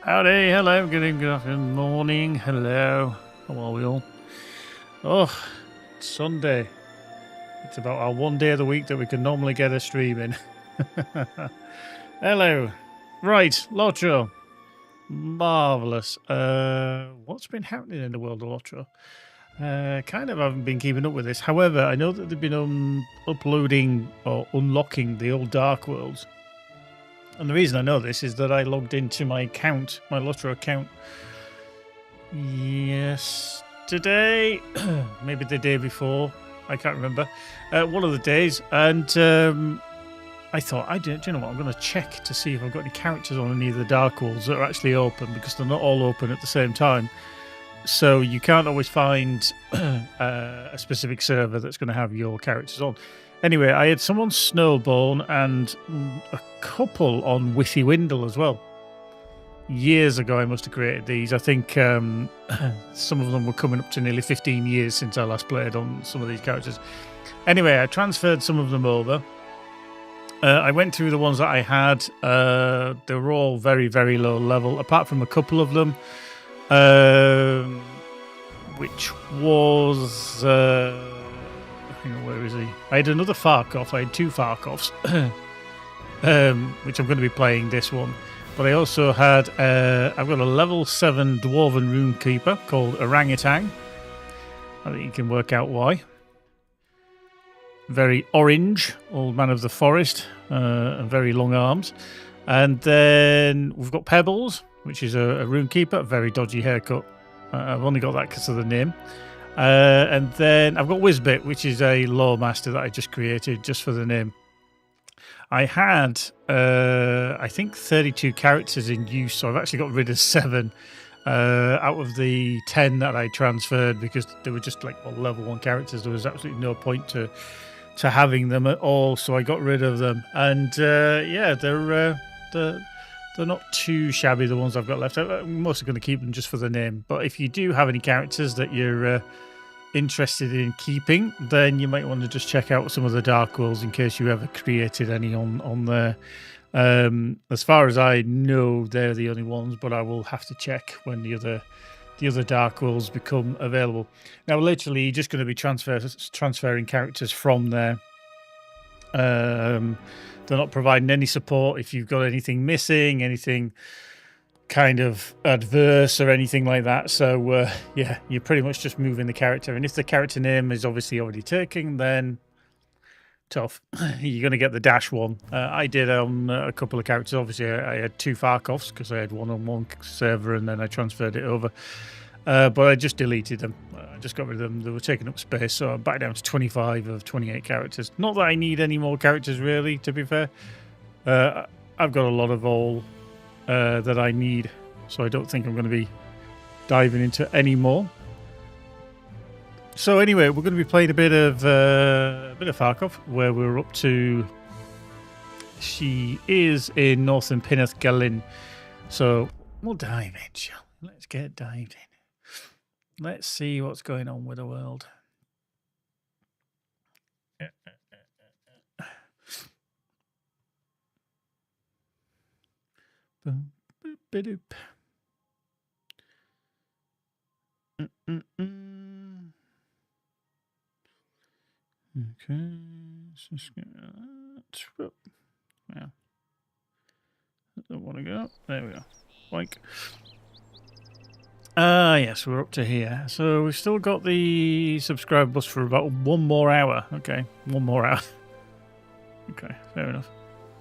Howdy, hello, good afternoon, morning, hello. How are we all? Oh, it's Sunday. It's about our one day of the week that we can normally get a stream in. Hello. Right, LOTRO. Marvellous. What's been happening in the world of LOTRO? Kind of haven't been keeping up with this. However, I know that they've been uploading or unlocking the old Dark Worlds. And the reason I know this is that I logged into my account, my LOTRO account, yesterday, maybe the day before, I can't remember, one of the days, and I thought, do you know what, I'm going to check to see if I've got any characters on any of the Dark Worlds that are actually open, because they're not all open at the same time. So you can't always find a specific server that's going to have your characters on. Anyway, I had some on Snowborn and a couple on Withy Windle as well. Years ago, I must have created these. I think some of them were coming up to nearly 15 years since I last played on some of these characters. Anyway, I transferred some of them over. I went through the ones that I had. They were all very, very low level, apart from a couple of them, which was... hang on, where is he? I had another Farkoff. I had two Farkoffs, which I'm going to be playing this one. But I also had, I've got a level 7 Dwarven Runekeeper called Orangutan. I think you can work out why. Very orange, old man of the forest, and very long arms. And then we've got Pebbles, which is a Runekeeper, very dodgy haircut. I've only got that because of the name. And then I've got Wizbit, which is a lore master that I just created just for the name. I had, I think, 32 characters in use, so I've actually got rid of 7 out of the 10 that I transferred because they were just like level 1 characters. There was absolutely no point to having them at all, so I got rid of them. And yeah, they're not too shabby, the ones I've got left. I'm mostly going to keep them just for the name. But if you do have any characters that you're interested in keeping, then you might want to just check out some of the Dark Worlds in case you ever created any on there. As far as I know, they're the only ones, but I will have to check when the other Dark Worlds become available. Now, literally, you're just going to be transferring characters from there. They're not providing any support if you've got anything missing, anything kind of adverse or anything like that. So yeah, you're pretty much just moving the character, and if the character name is obviously already taken, then tough. You're going to get the dash one. I did on a couple of characters. Obviously I had 2 Farkoffs because I had one on one server and then I transferred it over, but I just deleted them. I just got rid of them. They were taking up space, so I'm back down to 25 of 28 characters. Not that I need any more characters, really, to be fair. I've got a lot of all that I need, so I don't think I'm going to be diving into any more. So anyway, we're going to be playing a bit of Farkoff, where we're up to. She is in Northern Pinneth Galin, so we'll dive in, shall we? Let's get dived in. Let's see what's going on with the world. Boom, boop, ba-doop. Okay, let's just get that. Yeah, I don't want to go. There we go. Like, yes, we're up to here. So we've still got the subscribe bus for about 1 more hour. Okay, 1 more hour. Okay, fair enough.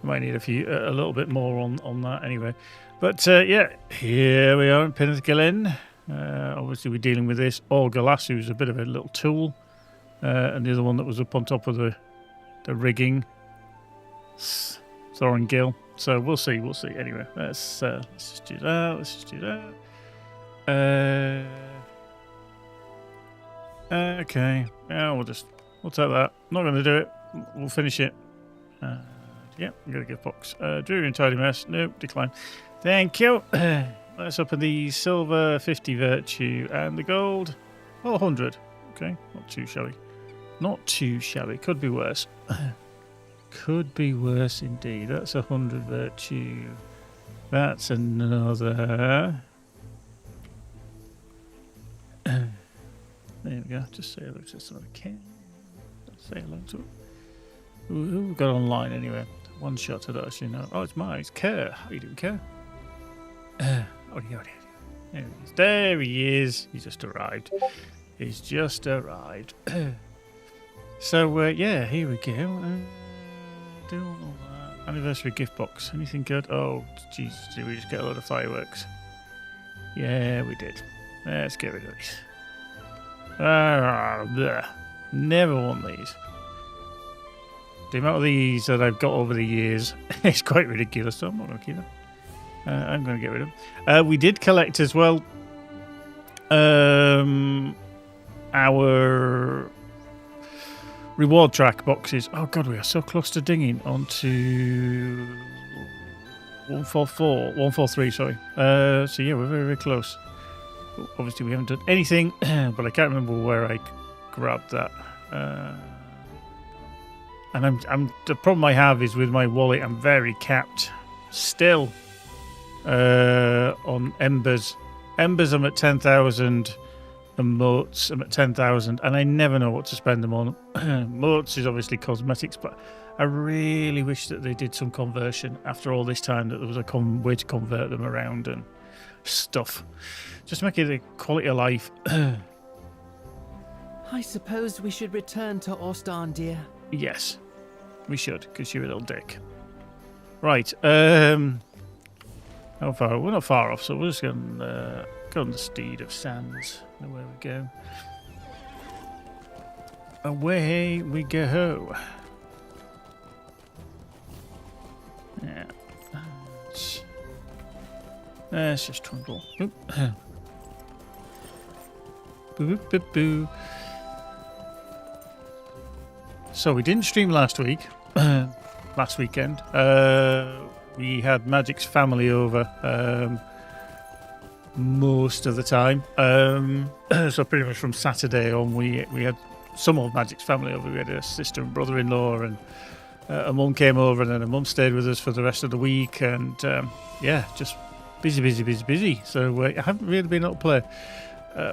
Might need a little bit more on that anyway. But yeah, here we are in Pinneth Galin. Obviously, we're dealing with this Orcrist, who's a bit of a little tool, and the other one that was up on top of the rigging, Thorin Gill. So we'll see. Anyway, let's just do that. Okay. Yeah, we'll take that. Not going to do it. We'll finish it. Yeah, I'm going to give box. Dreary and tidy mess. Nope, decline. Thank you. Let's open the silver 50 virtue and the gold 100. Okay, not too shabby. Not too shabby. Could be worse. Could be worse indeed. That's 100 virtue. That's another. There we go. Just say hello to someone. Say hello to. Who got online anyway? One shot at us, you know. Oh, it's mine. It's Kerr. How you doing, Kerr? Oh, yeah. There he is. He just arrived. He's just arrived. So, yeah, here we go. Do all that. Anniversary gift box. Anything good? Oh, Jesus, did we just get a lot of fireworks? Yeah, we did. Let's get rid of these. Never want these. The amount of these that I've got over the years is quite ridiculous, so I'm not going to keep them. I'm going to get rid of them. We did collect as well our reward track boxes. Oh, God, we are so close to dinging onto 143, sorry. So, yeah, we're very, very close. Obviously, we haven't done anything, but I can't remember where I grabbed that. And the problem I have is with my wallet, I'm very capped still on embers. Embers, I'm at 10,000, and motes, I'm at 10,000, and I never know what to spend them on. Motes is obviously cosmetics, but I really wish that they did some conversion after all this time, that there was a way to convert them around and stuff. Just make it a quality of life. I suppose we should return to Ostan, dear. Yes, we should, because you're a little dick. Right, how far? We're not far off, so we're just going to go on the Steed of Sands. Away we go. Away we go. Yeah. Let's just trundle. Oop. Boo, boo, boo. So we didn't stream last week, last weekend. We had Magic's family over most of the time. So pretty much from Saturday on, we had some of Magic's family over. We had a sister and brother-in-law, and a mum came over, and then a mum stayed with us for the rest of the week. And yeah, just busy. So I haven't really been able to play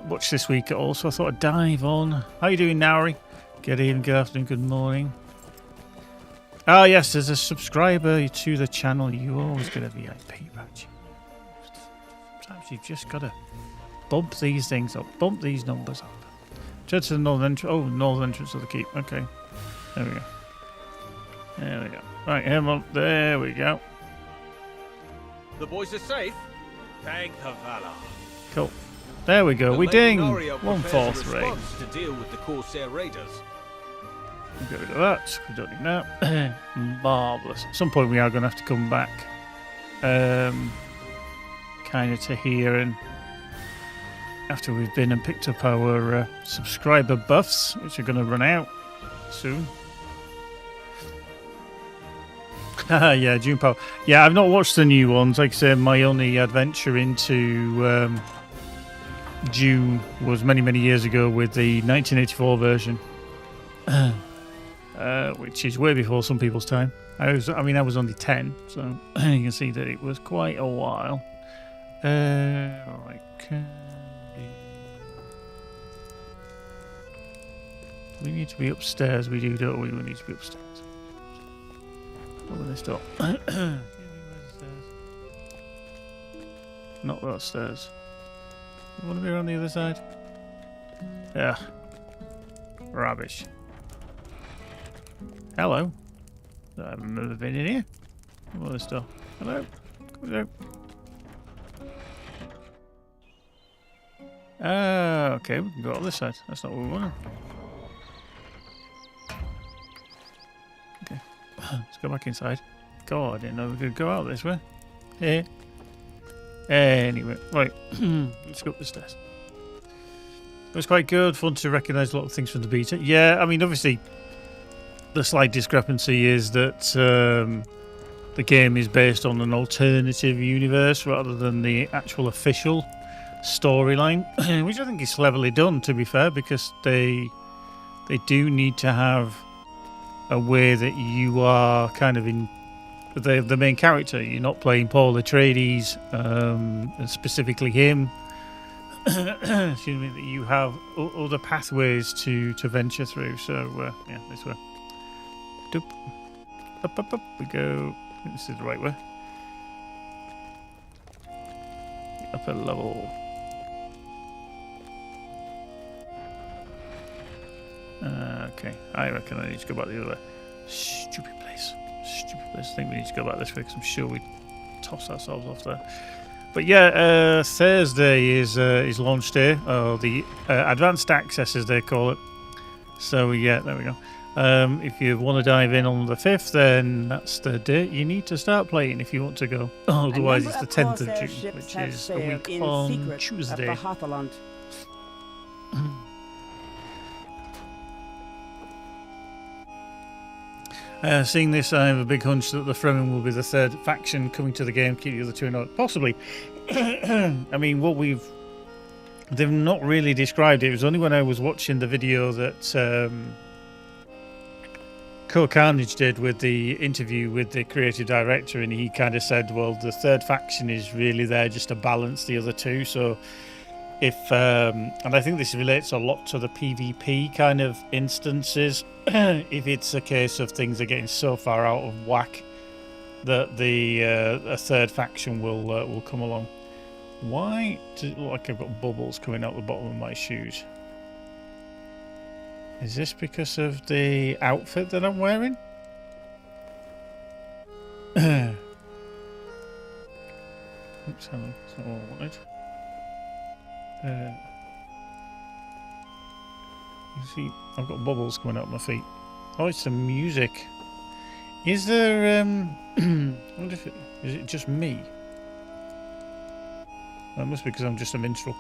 much this week at all. So I thought I'd dive on. How you doing, Nowry? Good evening, good afternoon, good morning. Oh, yes, as a subscriber to the channel, you always get a VIP badge. Sometimes you've just got to bump these things up, bump these numbers up. Turn to the northern entrance. Oh, northern entrance of the keep. Okay. There we go. Right, him up. There we go. The boys are safe. Thank the Valar. Cool. There we go. We ding. Norio 143. to deal with the Corsair raiders. We'll get rid of that. We don't need that. Marvellous. At some point we are going to have to come back kind of to here, and after we've been and picked up our subscriber buffs, which are going to run out soon. Yeah, June Power. Yeah, I've not watched the new ones. Like I said, my only adventure into June was many years ago with the 1984 version. Which is way before some people's time. I was only 10, so you can see that it was quite a while. We need to be upstairs. We do, don't we? We need to be upstairs. Open this door. Where's the stairs? Not those stairs. You want to be around the other side? Yeah. Rubbish. Hello. I've never been in here. What this door? Hello. Come on. Okay, we can go on this side. That's not what we want. Okay. Let's go back inside. God, I didn't know we could go out this way. Here. Anyway, right. Let's go up the stairs. It was quite good. Fun to recognise a lot of things from the beta. Yeah, I mean, obviously, the slight discrepancy is that the game is based on an alternative universe rather than the actual official storyline, which I think is cleverly done, to be fair, because they do need to have a way that you are kind of the main character. You're not playing Paul Atreides, and specifically him. Excuse me. That you have other pathways to venture through. So yeah, this way. Doop. Up. We go. This is the right way. Upper level. Okay, I reckon I need to go back the other way. Stupid place. I think we need to go back this way because I'm sure we toss ourselves off there. But yeah, Thursday is launch day, or the advanced access as they call it. So yeah, there we go. If you want to dive in on the 5th, then that's the date you need to start playing if you want to go. Otherwise, it's the 10th of June, which is a week on Tuesday. Seeing this, I have a big hunch that the Fremen will be the third faction coming to the game, keep the other two in order. Possibly. I mean, they've not really described it. It was only when I was watching the video that Co Carnage did with the interview with the creative director, and he kind of said, well, the third faction is really there just to balance the other two. So if and I think this relates a lot to the PvP kind of instances. If it's a case of things are getting so far out of whack that a third faction will come along. Why does it look like I've got bubbles coming out the bottom of my shoes? Is this because of the outfit that I'm wearing? Oops, hang on, that's not what I wanted. You see, I've got bubbles coming out of my feet. Oh, it's the music. Is there, I wonder if is it just me? That must be because I'm just a minstrel.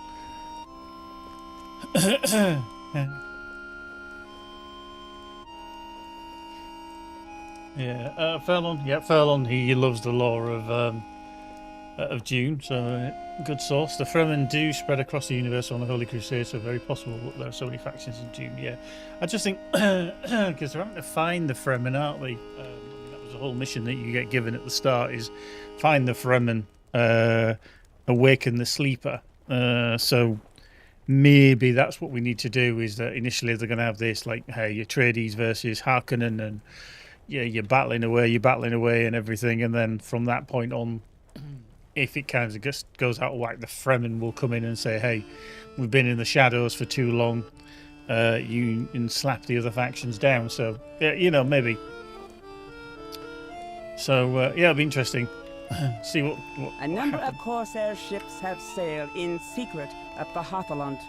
Yeah, Furlong. Yeah, Furlong. He loves the lore of Dune, so good source. The Fremen do spread across the universe on the Holy Crusade, so very possible that there are so many factions in Dune. Yeah, I just think because they're having to find the Fremen, aren't they? I mean, that was the whole mission that you get given at the start: is find the Fremen, awaken the sleeper. So maybe that's what we need to do. Is that initially they're going to have this, like, hey, Atreides versus Harkonnen, and yeah, you're battling away, and everything, and then from that point on, if it kind of just goes out of whack, the Fremen will come in and say, hey, we've been in the shadows for too long, you can slap the other factions down. So yeah, you know, maybe. So yeah, it'll be interesting. See what a number of Corsair ships have sailed in secret up the Hathaland.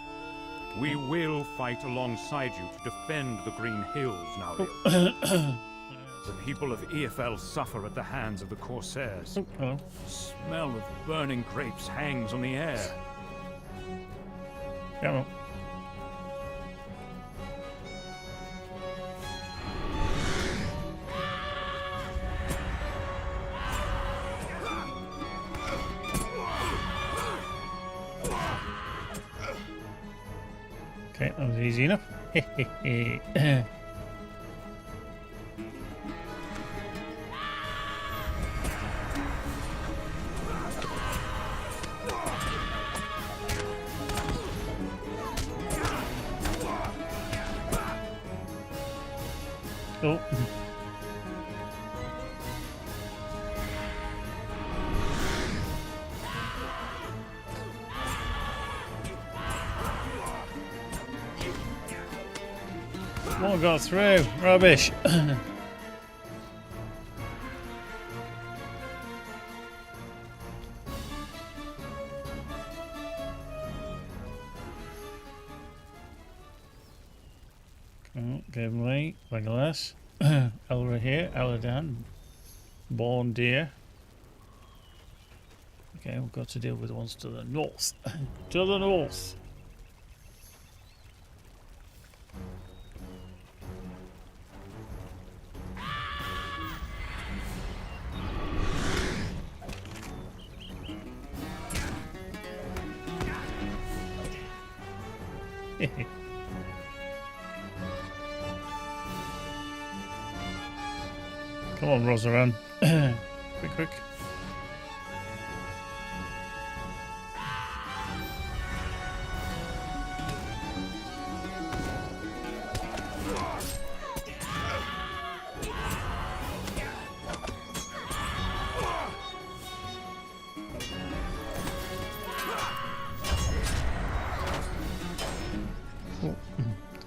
We will fight alongside you to defend the Green Hills now. The people of EFL suffer at the hands of the Corsairs. Hello. Smell of burning grapes hangs on the air. Come on. Okay, that was easy enough. Oh. Won't go through. Rubbish. Give away. Legolas. Elra here. Eladan. Born deer. Okay, we've got to deal with the ones to the north. To the north. Come on, Rosaran. Quick, quick.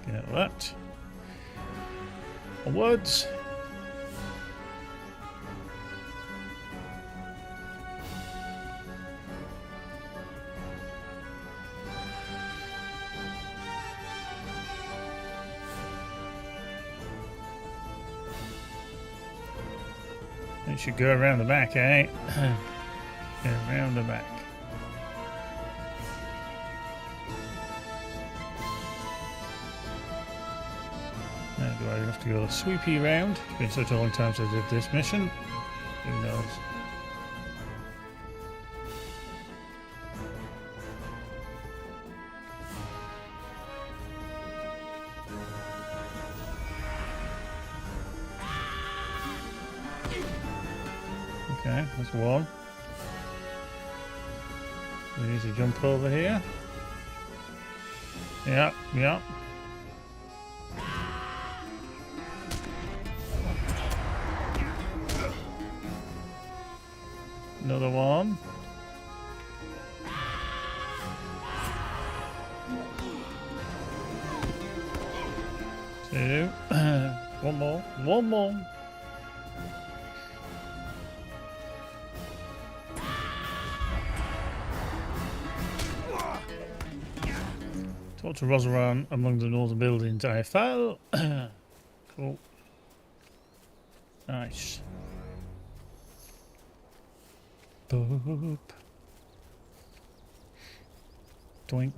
Get that. Onwards. It should go around the back, eh? Go around the back. Now, do I have to go sweepy round? It's been such a long time since I did this mission. Who knows? Okay, that's one. We need to jump over here. Yeah, yeah. Another one. Two. One more. One more. Talk to Rosaran among the northern buildings. I fell. Cool. Nice. Boop. Doink.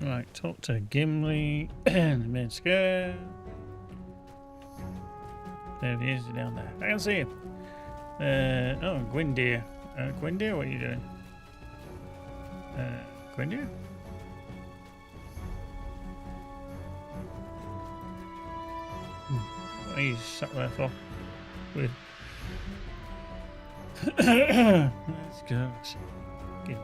Right, talk to Gimli and the main square. There he is down there. I can see him. Oh, Gwyndir. Gwyndir, what are you doing? Gwyndir? What are you sat there for? Weird. Let's go. Get.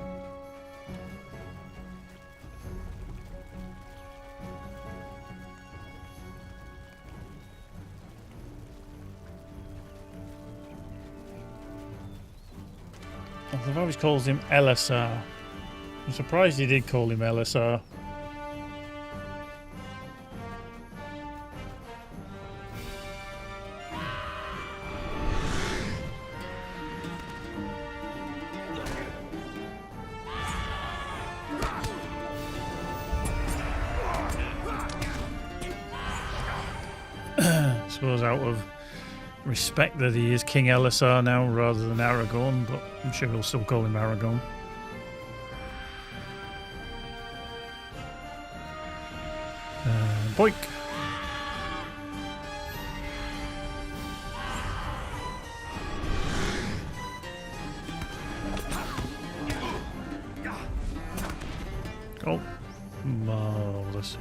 I've always called him Elisar. I'm surprised he did call him Elisar. I suppose out of respect that he is King Elisar now rather than Aragorn, but I'm sure we'll still call him Aragorn. Boink! Oh, marvelous.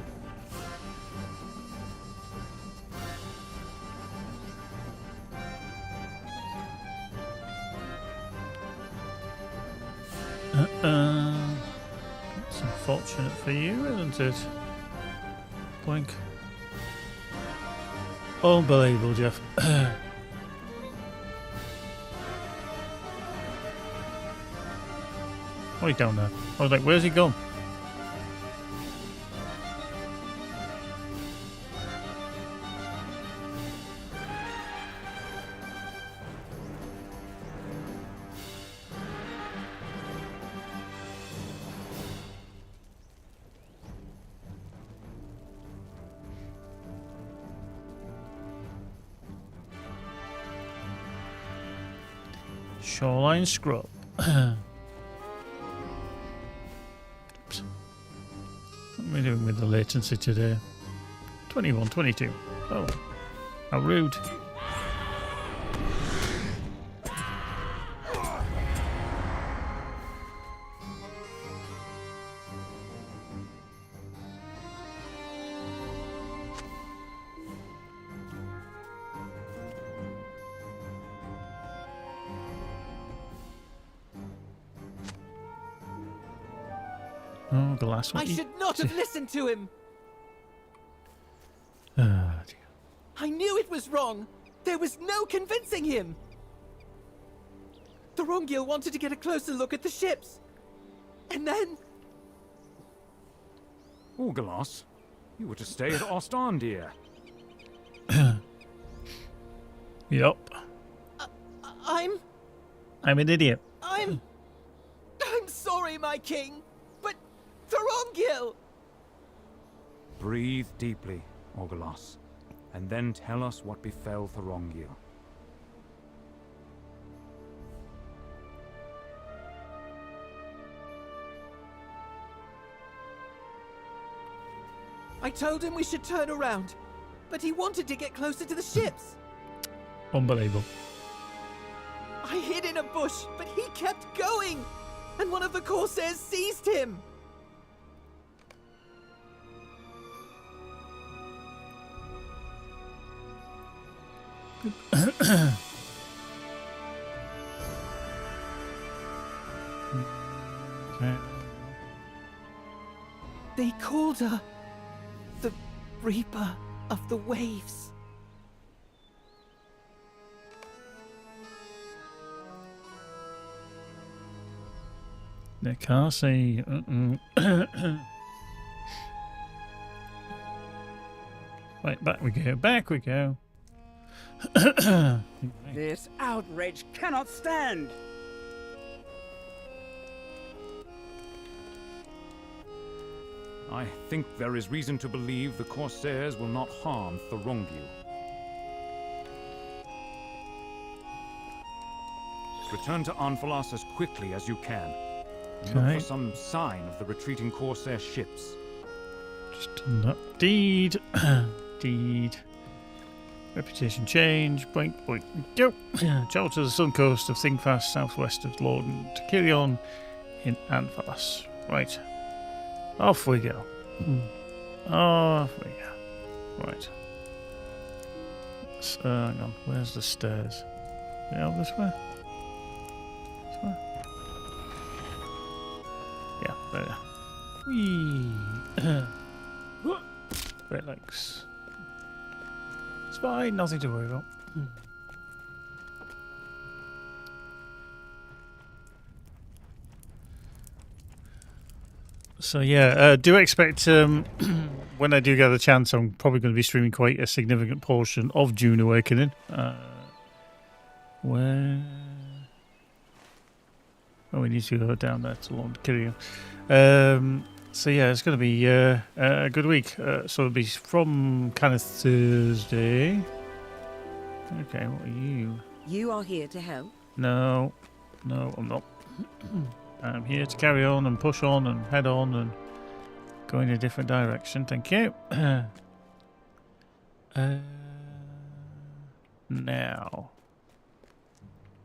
It's unfortunate for you, isn't it? Boink. Unbelievable, Jeff. Oh, he's down there. I was like, where's he gone? Shoreline scrub. Oops. What am I doing with the latency today? 21, 22. Oh, how rude. Oh, Glass. I should not have listened to him. Oh, dear. I knew it was wrong. There was no convincing him. Thorongil wanted to get a closer look at the ships. And then... Orgalos, you were to stay at Ostandir. Yup. I'm an idiot. I'm sorry, my king. But Thorongil... Breathe deeply, Orgalos, and then tell us what befell Thorongil. I told him we should turn around, but he wanted to get closer to the ships. Unbelievable. I hid in a bush, but he kept going, and one of the Corsairs seized him. Okay. They called her the Reaper of the Waves. They can't say. Right, back we go. Back we go. This outrage cannot stand. I think there is reason to believe the Corsairs will not harm Thorongil. Return to Anfalas as quickly as you can. Look Okay. for some sign of the retreating Corsair ships. Just done that. Deed. Deed. Reputation change. Boink, boink, go. Travel to the sun coast of Thingfast, southwest of Lorden, to Kirion in Anfalas. Right. Off we go. Off we go. Right. Hang on. Where's the stairs? Yeah, this way? This way? Yeah, there. Whee! Relax. It's fine, nothing to worry about. So yeah, do expect when I do get the chance, I'm probably going to be streaming quite a significant portion of Dune Awakening. Where? Oh, we need to go down there to Lord Kirion. So yeah, it's going to be a good week. So it'll be from kind of Thursday. Okay, what are you? You are here to help? No, I'm not. I'm here to carry on and push on and head on and go in a different direction. Thank you. Now,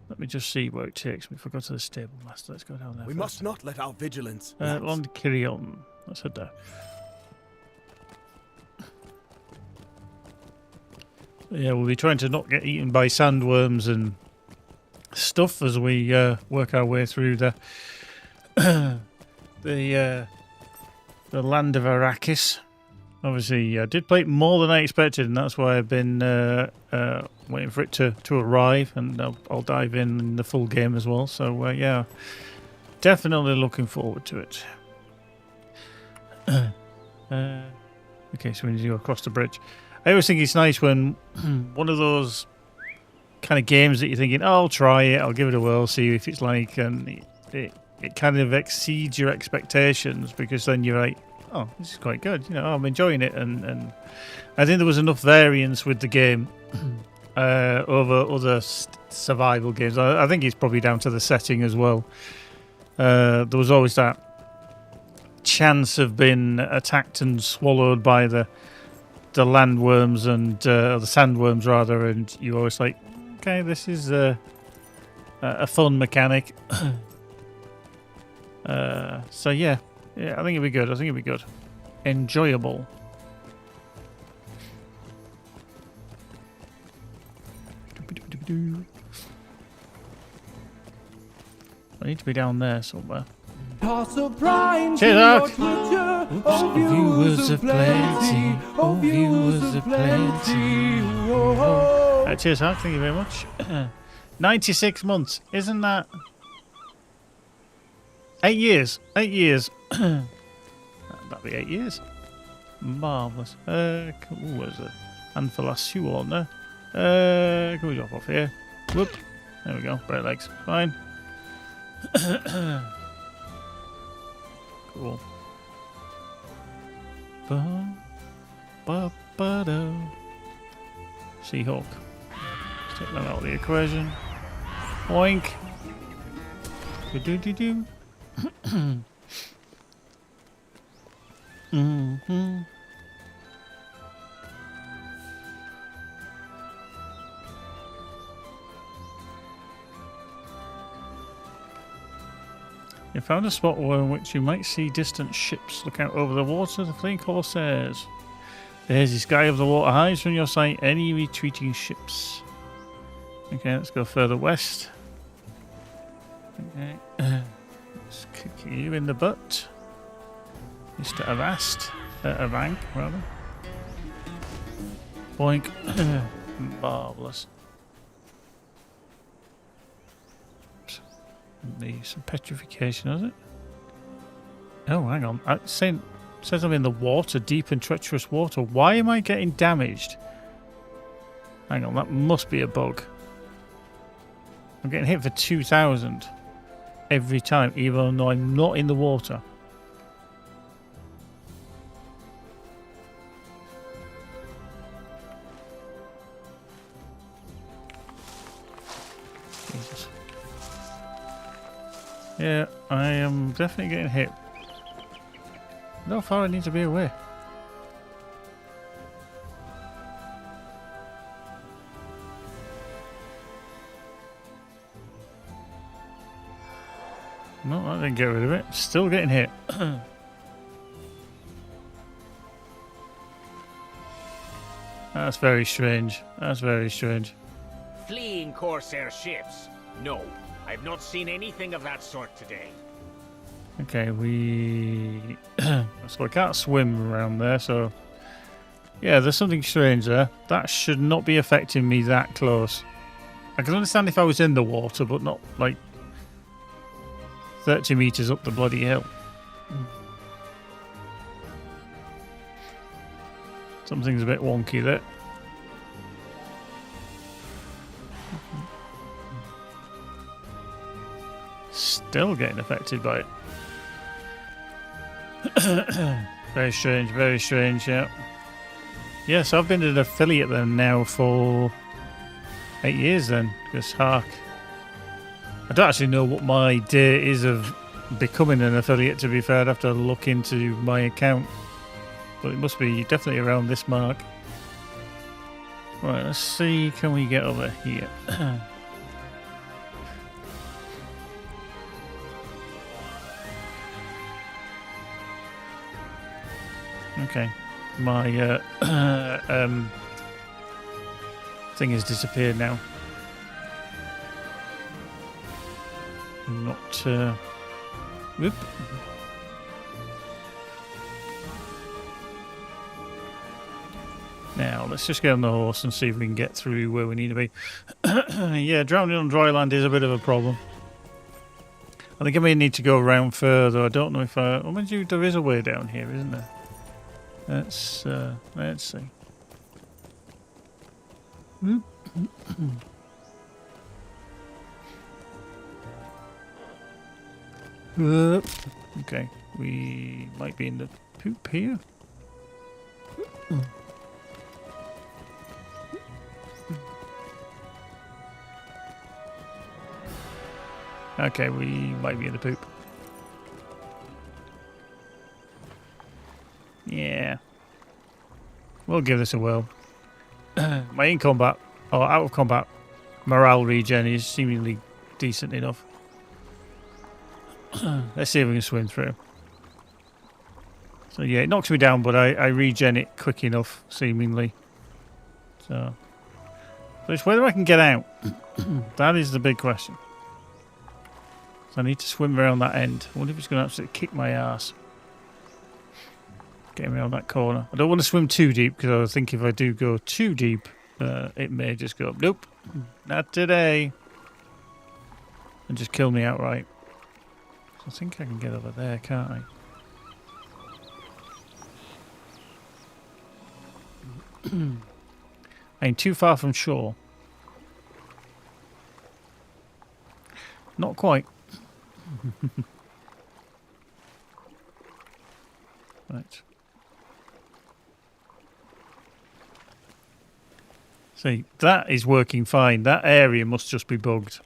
let me just see where it takes me. If I go to the stable master, let's go down there. We first. must not let our vigilance. Lond Kirion. Let's head there. Yeah, we'll be trying to not get eaten by sandworms and stuff as we work our way through the the land of Arrakis. Obviously, I did play it more than I expected, and that's why I've been waiting for it to arrive, and I'll dive in the full game as well. So, yeah, definitely looking forward to it. Okay, so we need to go across the bridge. I always think it's nice when one of those kind of games that you're thinking, oh, I'll try it, I'll give it a whirl, see if it's like, and it kind of exceeds your expectations, because then you're like, oh, this is quite good, you know, I'm enjoying it, and I think there was enough variance with the game over other survival games. I think it's probably down to the setting as well. There was always that chance of being attacked and swallowed by the landworms and the sandworms rather, and you always like, okay, this is a fun mechanic. So yeah, I think it'll be good. I think it'll be good, enjoyable. I need to be down there somewhere. Toss a prime to Cheers, your Ark. Twitter. Oh, viewers of plenty. Oh, viewers of plenty. Oh, Cheers, Hank. Thank you very much. 96 months. Isn't that... 8 years. 8 years. That'd be 8 years. Marvellous. Ooh, where's the handful of sewer on there? Can we drop off here? Whoop. There we go. Bright legs. Fine. Cool. Ba-ba-ba-da. Seahawk. Let's take that out of the equation. Oink. Do-do-do-do. Mm-hmm. You found a spot in which you might see distant ships. Look out over the water, the fleeing corsairs. There's the sky of the water hides from your sight any retreating ships. Okay, let's go further west. Okay, let's kick you in the butt, Mr. Avast, Avang, rather. Boink. Marvellous. Need some petrification, has it? Oh, hang on. It says I'm in the water, deep and treacherous water. Why am I getting damaged? Hang on, that must be a bug. I'm getting hit for 2,000 every time, even though I'm not in the water. Jesus. Yeah, I am definitely getting hit. How far I need to be away? No, I didn't get rid of it. Still getting hit. That's very strange. That's very strange. Fleeing Corsair ships? No, I've not seen anything of that sort today. Okay, so I can't swim around there, so... Yeah, there's something strange there. That should not be affecting me that close. I can understand if I was in the water, but not, like, 30 metres up the bloody hill. Something's a bit wonky there. Still getting affected by it. Very strange, yeah. Yes, I've been an affiliate then now for 8 years then, because hark. I don't actually know what my date is of becoming an affiliate, to be fair. I'd have to look into my account. But it must be definitely around this mark. Right, let's see, can we get over here? Okay, my thing has disappeared now. Not whoop. Now let's just get on the horse and see if we can get through where we need to be. Yeah, drowning on dry land is a bit of a problem. I think I may need to go around further. I don't know if I... Well, there is a way down here, isn't there? Let's see. Okay, we might be in the poop here. Okay, we might be in the poop. Yeah. We'll give this a whirl. My in combat, or out of combat, morale regen is seemingly decent enough. Let's see if we can swim through. So yeah, it knocks me down, but I regen it quick enough, seemingly. So, but it's whether I can get out. That is the big question. So I need to swim around that end. I wonder if it's going to absolutely kick my ass. Getting around that corner. I don't want to swim too deep because I think if I do go too deep, it may just go, nope, not today. And just kill me outright. So I think I can get over there, can't I? I ain't too far from shore. Not quite. Right. See, that is working fine. That area must just be bugged.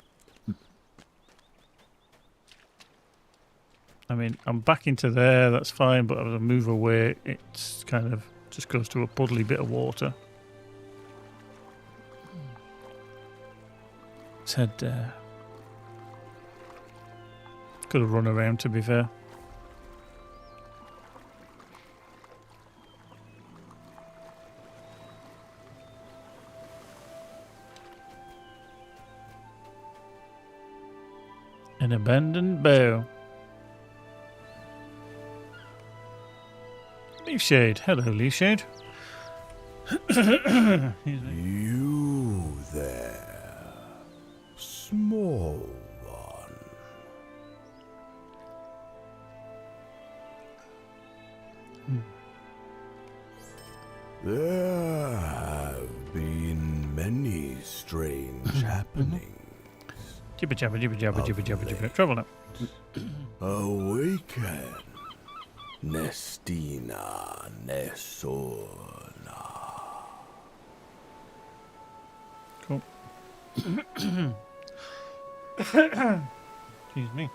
I mean, I'm back into there, that's fine, but as I move away, it's kind of just goes to a puddly bit of water. Let's head there. Could have run around, to be fair. An abandoned bow. Leaf Shade. Hello, Leaf Shade. You there, small one. There have been many strange happenings. Jibber jabber, jibber jabber, jibber jabber, jibber. Travel now. Awaken, Nestina Nesona. Cool. Excuse me.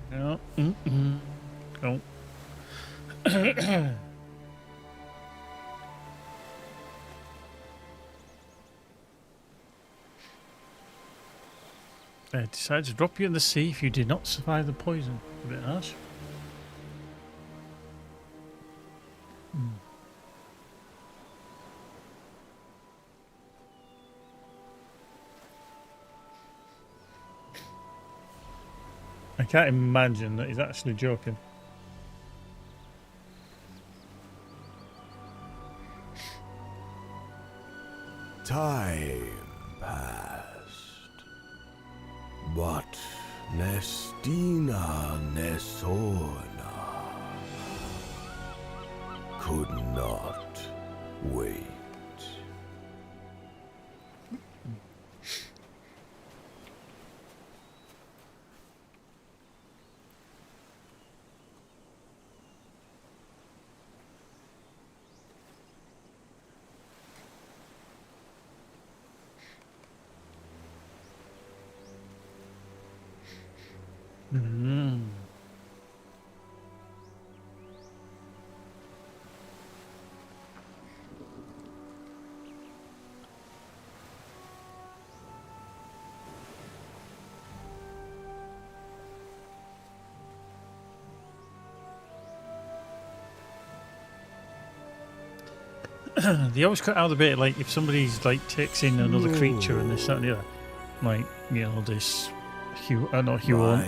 No. Oh. I decided to drop you in the sea if you did not survive the poison. A bit harsh. I can't imagine that he's actually joking. Time passed, but Nestina Nesona could not wait. They always cut out the bit like if somebody's like takes in another creature and this that and the other, like this not Huon,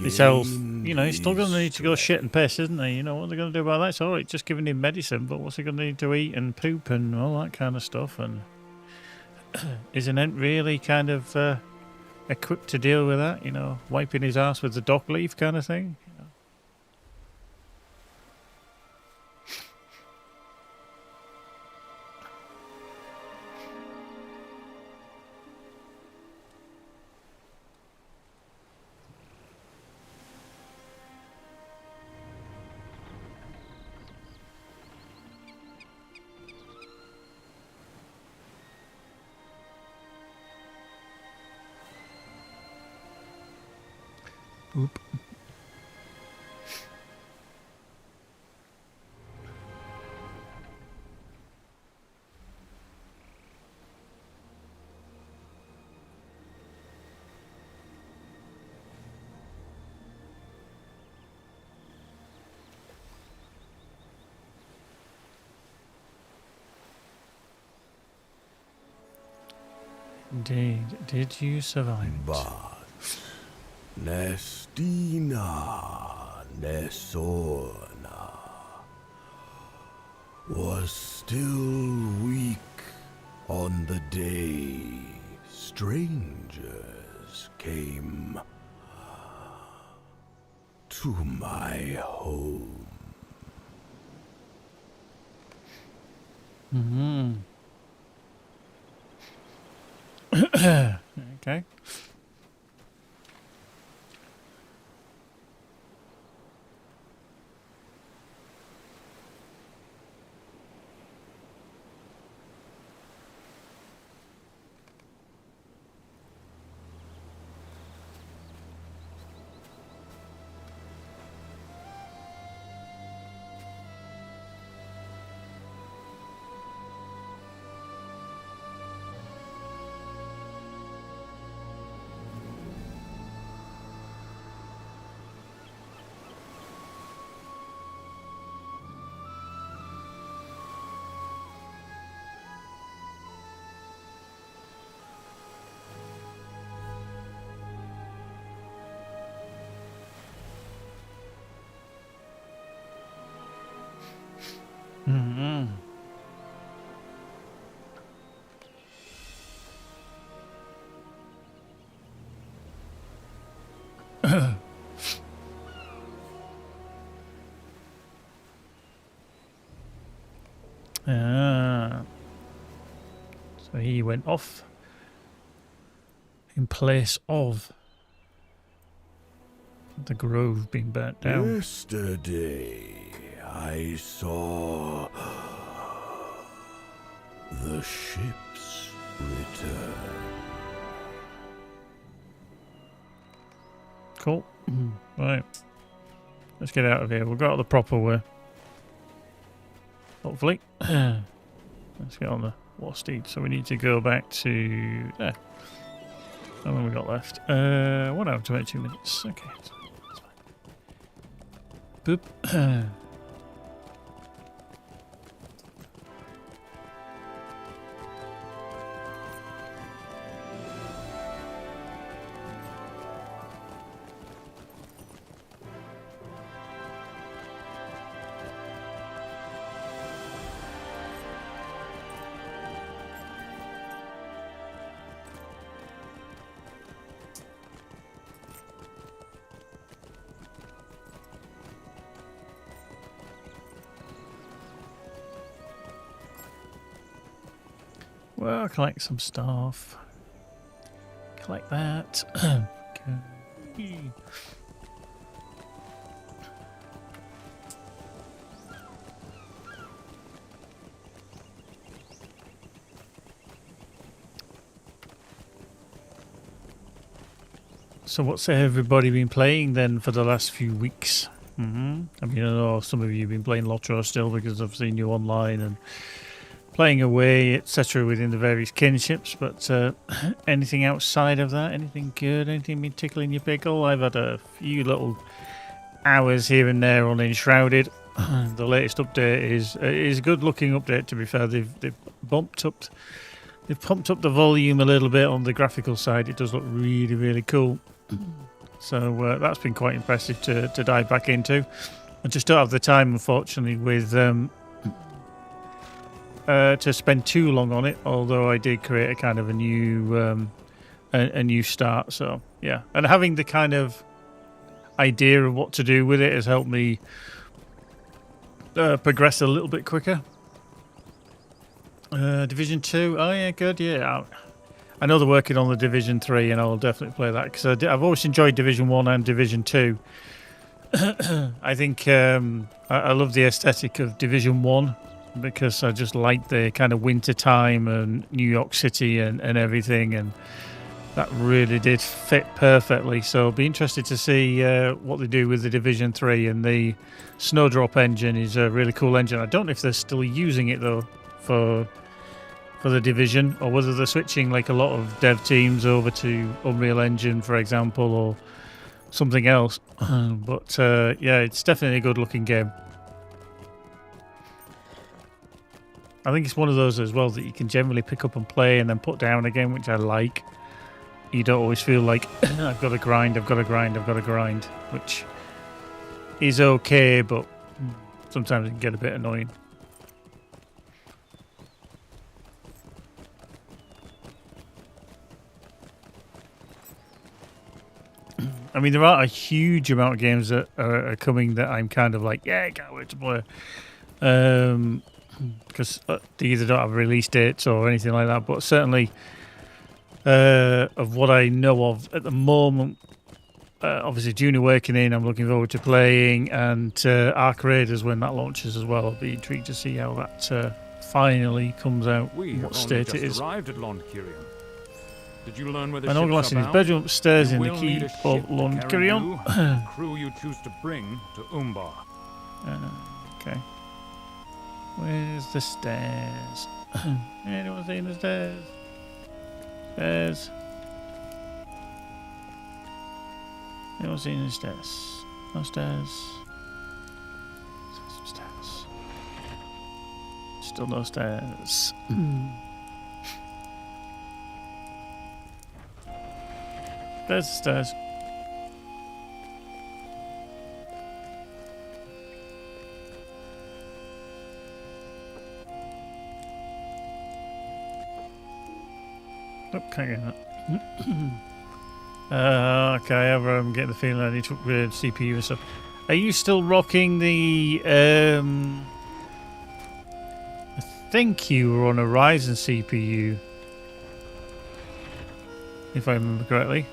this elf, he's still going to need to go shit and piss, isn't he? What they're going to do about that? It's all right, just giving him medicine, but what's he going to need to eat and poop and all that kind of stuff? And isn't it really kind of equipped to deal with that? Wiping his ass with the dock leaf kind of thing. Oop. Indeed. Did you survive it? But Nestina Nesorna was still weak on the day strangers came to my home. Mm-hmm. Okay. Mm-hmm. So he went off in place of the grove being burnt down. Yesterday, I saw the ships return. Cool. Right. Let's get out of here. We'll go out the proper way. Hopefully. Let's get on the war steed. So we need to go back to there. How long we got left? 1 hour 22 minutes. Okay. That's fine. Boop. Well, collect some stuff. Collect that. Okay. So what's everybody been playing then for the last few weeks? I mean, I know some of you have been playing LOTRO still because I've seen you online and playing away, etc. within the various kinships, but anything outside of that? Anything good? Anything been tickling your pickle? I've had a few little hours here and there on Enshrouded. The latest update is a good looking update, to be fair. They've pumped up the volume a little bit on the graphical side. It does look really, really cool. So that's been quite impressive to dive back into. I just don't have the time, unfortunately, with to spend too long on it, although I did create a kind of a new start. So yeah, and having the kind of idea of what to do with it has helped me progress a little bit quicker. Division 2, oh yeah, good, yeah. I know they're working on the Division 3 and I'll definitely play that because I've always enjoyed Division 1 and Division 2. I think I love the aesthetic of Division 1 because I just like the kind of winter time and New York City and everything, and that really did fit perfectly. So I'll be interested to see what they do with the Division 3. And the Snowdrop engine is a really cool engine. I don't know if they're still using it though for the Division, or whether they're switching like a lot of dev teams over to Unreal Engine, for example, or something else. But yeah, it's definitely a good looking game. I think it's one of those as well that you can generally pick up and play and then put down again, which I like. You don't always feel like I've got to grind, which is okay, but sometimes it can get a bit annoying. I mean, there are a huge amount of games that are coming that I'm kind of like, yeah, I can't wait to play. Because they either don't have release dates or anything like that, but certainly of what I know of at the moment, obviously Dune Awakening I'm looking forward to playing, and Ark Raiders when that launches as well. I'll be intrigued to see how that finally comes out, what state it is. Arrived at Londkirion. Did you learn where the I know glass in his bedroom upstairs in the keep of Londkirion. The crew you choose to bring to Umbar. Okay. Where's the stairs? Anyone seen the stairs? Stairs. Anyone seen the stairs? No stairs. Some stairs. Still no stairs. There's the stairs. Oh, can't get that. Okay, I'm getting the feeling I need to upgrade CPU and stuff. Are you still rocking the... I think you were on a Ryzen CPU, if I remember correctly.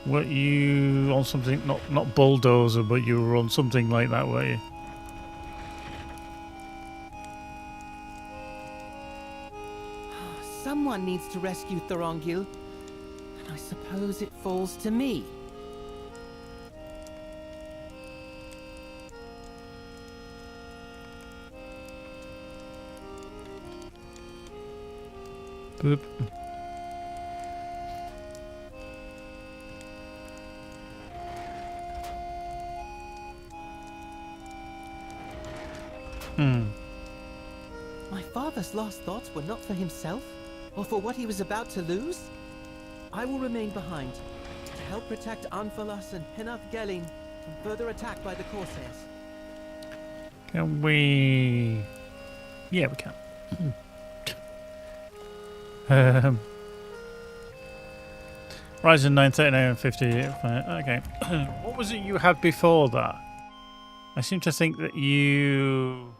Were you on something, not Bulldozer, but you were on something like that, were you? Someone needs to rescue Thorongil, and I suppose it falls to me. Boop. My father's last thoughts were not for himself, or for what he was about to lose. I will remain behind to help protect Anfalas and Penath Gelin from further attack by the Corsairs. Can we... Yeah, we can. Ryzen 93950. Okay. What was it you had before that? I seem to think that you...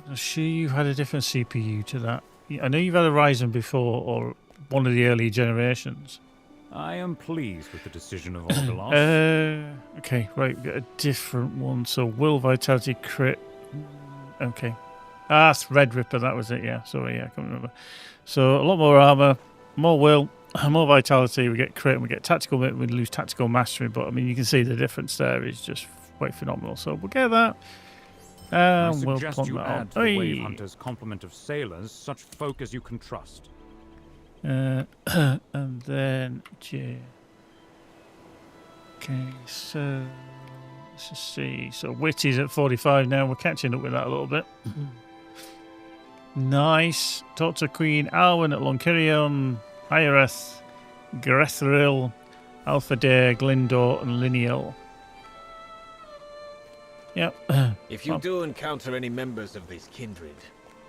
I'm sure you had a different CPU to that. I know you've had a Ryzen before, or one of the early generations. I am pleased with the decision of Ordelos. Okay, right, we've got a different one. So, Will Vitality Crit. Okay. That's Red Ripper, that was it, yeah. Sorry, yeah, I can't remember. So, a lot more armor, more Will, more Vitality, we get Crit, and we get Tactical, we lose Tactical Mastery, but I mean, you can see the difference there is just quite phenomenal. So, we'll get that. I We'll suggest plump you that add on. to the Wave Hunter's complement of sailors such folk as you can trust. And then J. Okay, so let's just see. So Wit is at 45 now. We're catching up with that a little bit. Nice. Talk to Queen Alwyn at Londkirion, Hiereth, Grethril, Alpha Dare, Glindor, and Lineal. Yep. If you do encounter any members of this kindred,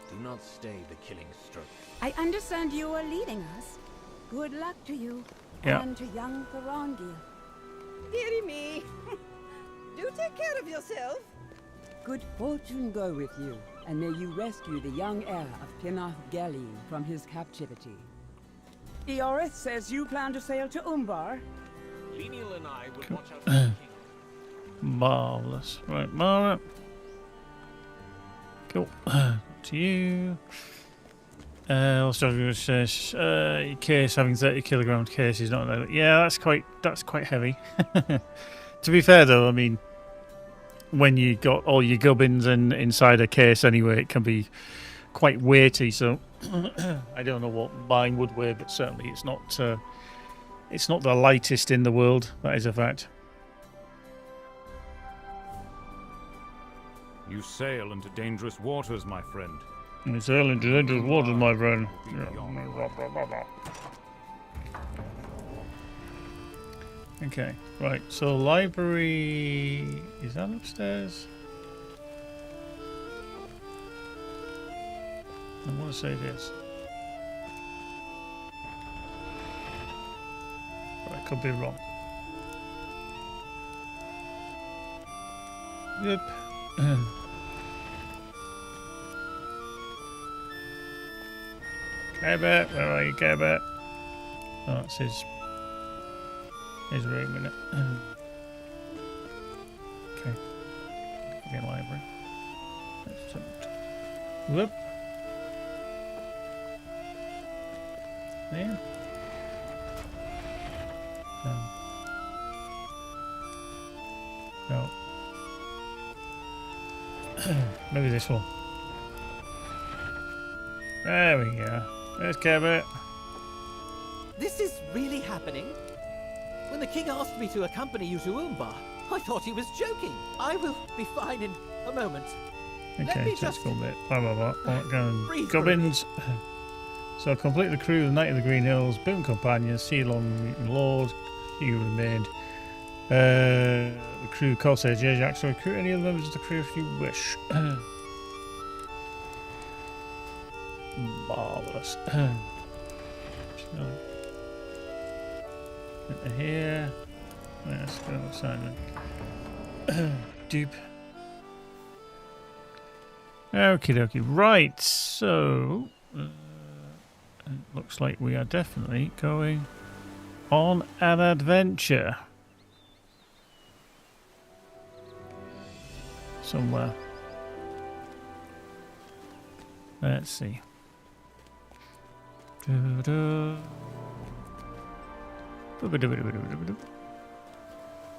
do not stay the killing stroke. I understand you are leaving us. Good luck to you and to young Thorongil. Dearie me. Do take care of yourself. Good fortune go with you, and may you rescue the young heir of Penath Gelin from his captivity. Eorith says you plan to sail to Umbar. Lineal and I will watch out for the king. Marvellous. Right, Mara. Cool. To you. Also, your case having 30 kg case is not. Yeah, that's quite heavy. To be fair, though, I mean, when you got all your gubbins inside a case anyway, it can be quite weighty. So I don't know what mine would weigh, but certainly it's not the lightest in the world. That is a fact. You sail into dangerous waters, my friend. You sail into dangerous waters, my friend. Okay, right. So library, is that upstairs? I want to say it is. But I could be wrong. Yep. Cabot, where are you, Cabot? Oh, it's his room, innit? Okay. Again, library. Whoop. There. No. Maybe this one. There we go. There's Cabot. This is really happening? When the king asked me to accompany you to Umbar, I thought he was joking. I will be fine in a moment. Okay, so let's go a bit. Blah, blah, blah. Breathe for Gubbins. So complete the crew of the Knight of the Green Hills, boon companions, sea long lord, you remained. The crew Corsair J-Jack, so recruit any other members of the crew if you wish. Marvellous. Into here. Let's go Simon. Dupe. Okie dokie. Right, so it looks like we are definitely going on an adventure. Somewhere. Let's see.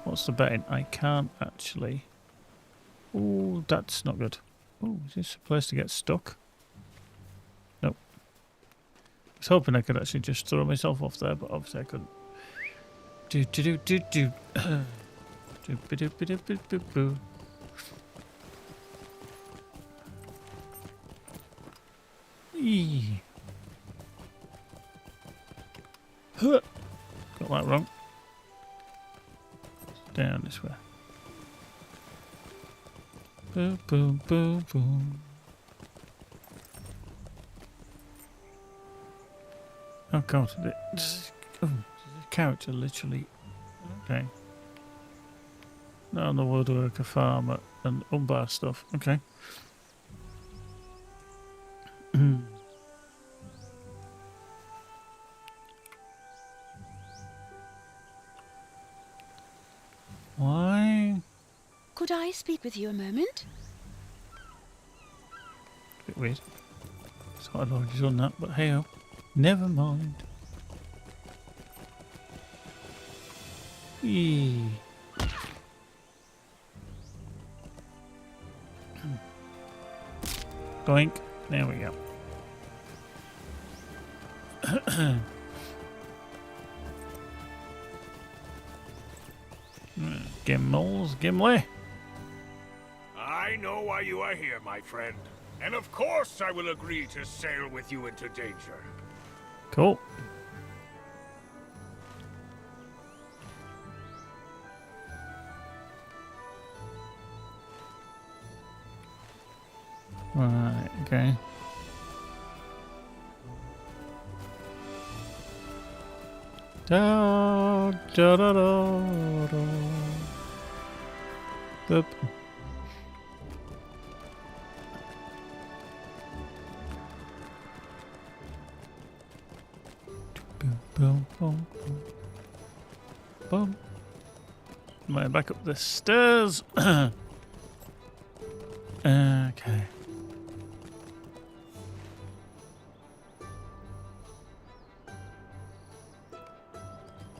What's the betting? I can't actually. Oh, that's not good. Oh, is this a place to get stuck? Nope. I was hoping I could actually just throw myself off there, but obviously I couldn't. Eee. Huh. Got that wrong. Down this way. Boom, boom, boom, boom. Oh god, the character literally. Okay. Not on the woodworker farm and Umbar stuff. Okay. Why? Could I speak with you a moment? A bit weird. Thought I'd already done that, but hey ho. Never mind. Eee. Doink. There we go. Gimli. I know why you are here, my friend. And of course I will agree to sail with you into danger. Cool. Right, okay. Da da da da da. Boop. Boom, boom, boom, boom. Boom. Right, back up the stairs. Okay.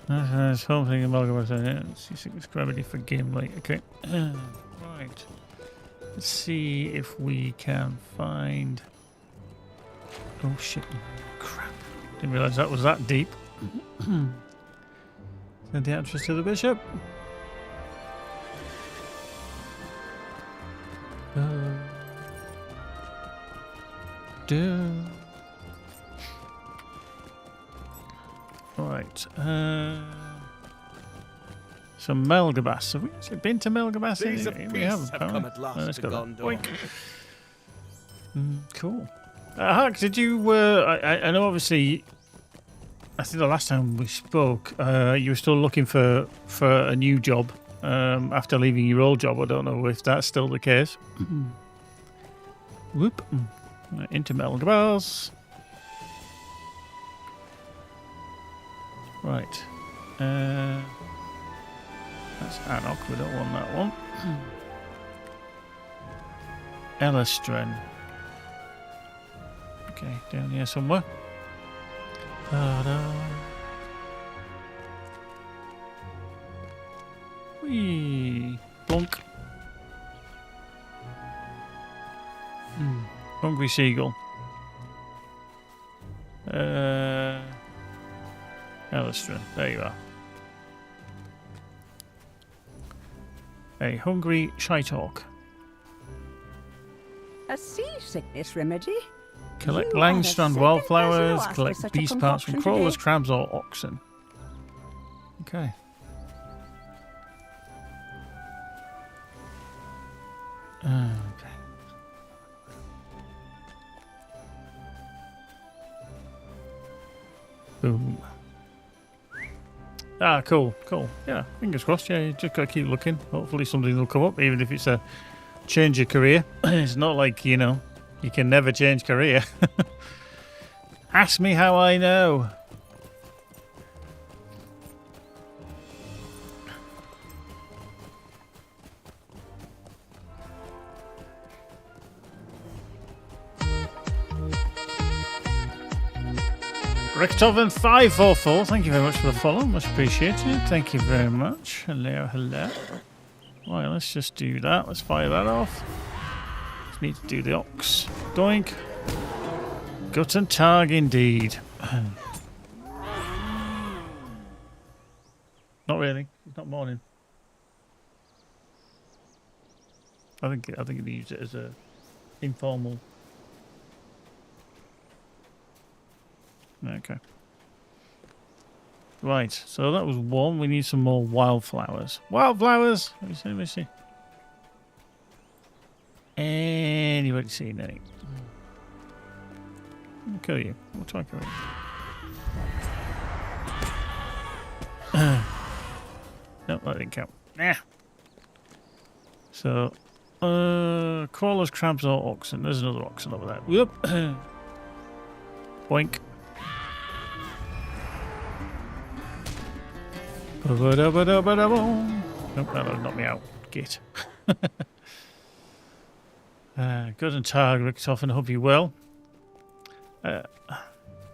That's something amalgamation. C6 gravity for Gimli. Okay. Right. Let's see if we can find. Oh shit! Crap! Didn't realise that was that deep. Send the actress to the bishop. Right. Some Melgabas. Have we actually been to Melgabas? Days of We peace haven't. have come at last Let's to go Gondor. Cool. Hark, did you? I know. Obviously, I think the last time we spoke, you were still looking for a new job after leaving your old job. I don't know if that's still the case. Whoop. Into Melgabas. Right. That's Anok. We don't want that one. Elistren. Okay, down here somewhere. Ta-da. Whee! Plonk. Hungry seagull. Elistren. There you are. A hungry shite-hawk. A seasickness remedy? Collect You are the Langstrand second wildflowers, person to ask for collect such a beast parts from concoction crawlers, today. crabs, or oxen. Okay. Okay. Boom. Ah, cool, cool. Yeah, fingers crossed. Yeah, you just gotta keep looking. Hopefully something will come up, even if it's a change of career. It's not like, you know, you can never change career. Ask me how I know. Ricktoven 544, thank you very much for the follow, much appreciated. Thank you very much. Hello, hello. Right, let's just do that. Let's fire that off. Just need to do the ox. Doink. Gut and tag indeed. Not really. It's not morning. I think they use it as a informal. Okay. Right, so that was one. We need some more wildflowers. Wildflowers! Let me see. Anybody seen any? I'll kill you. We'll try killing you. Nope, that didn't count. Nah. So, crawlers, crabs, or oxen. There's another oxen over there. Whoop. Boink. Nope, that'll knock me out. Git. Good and tired, Richtofen. Hope you well.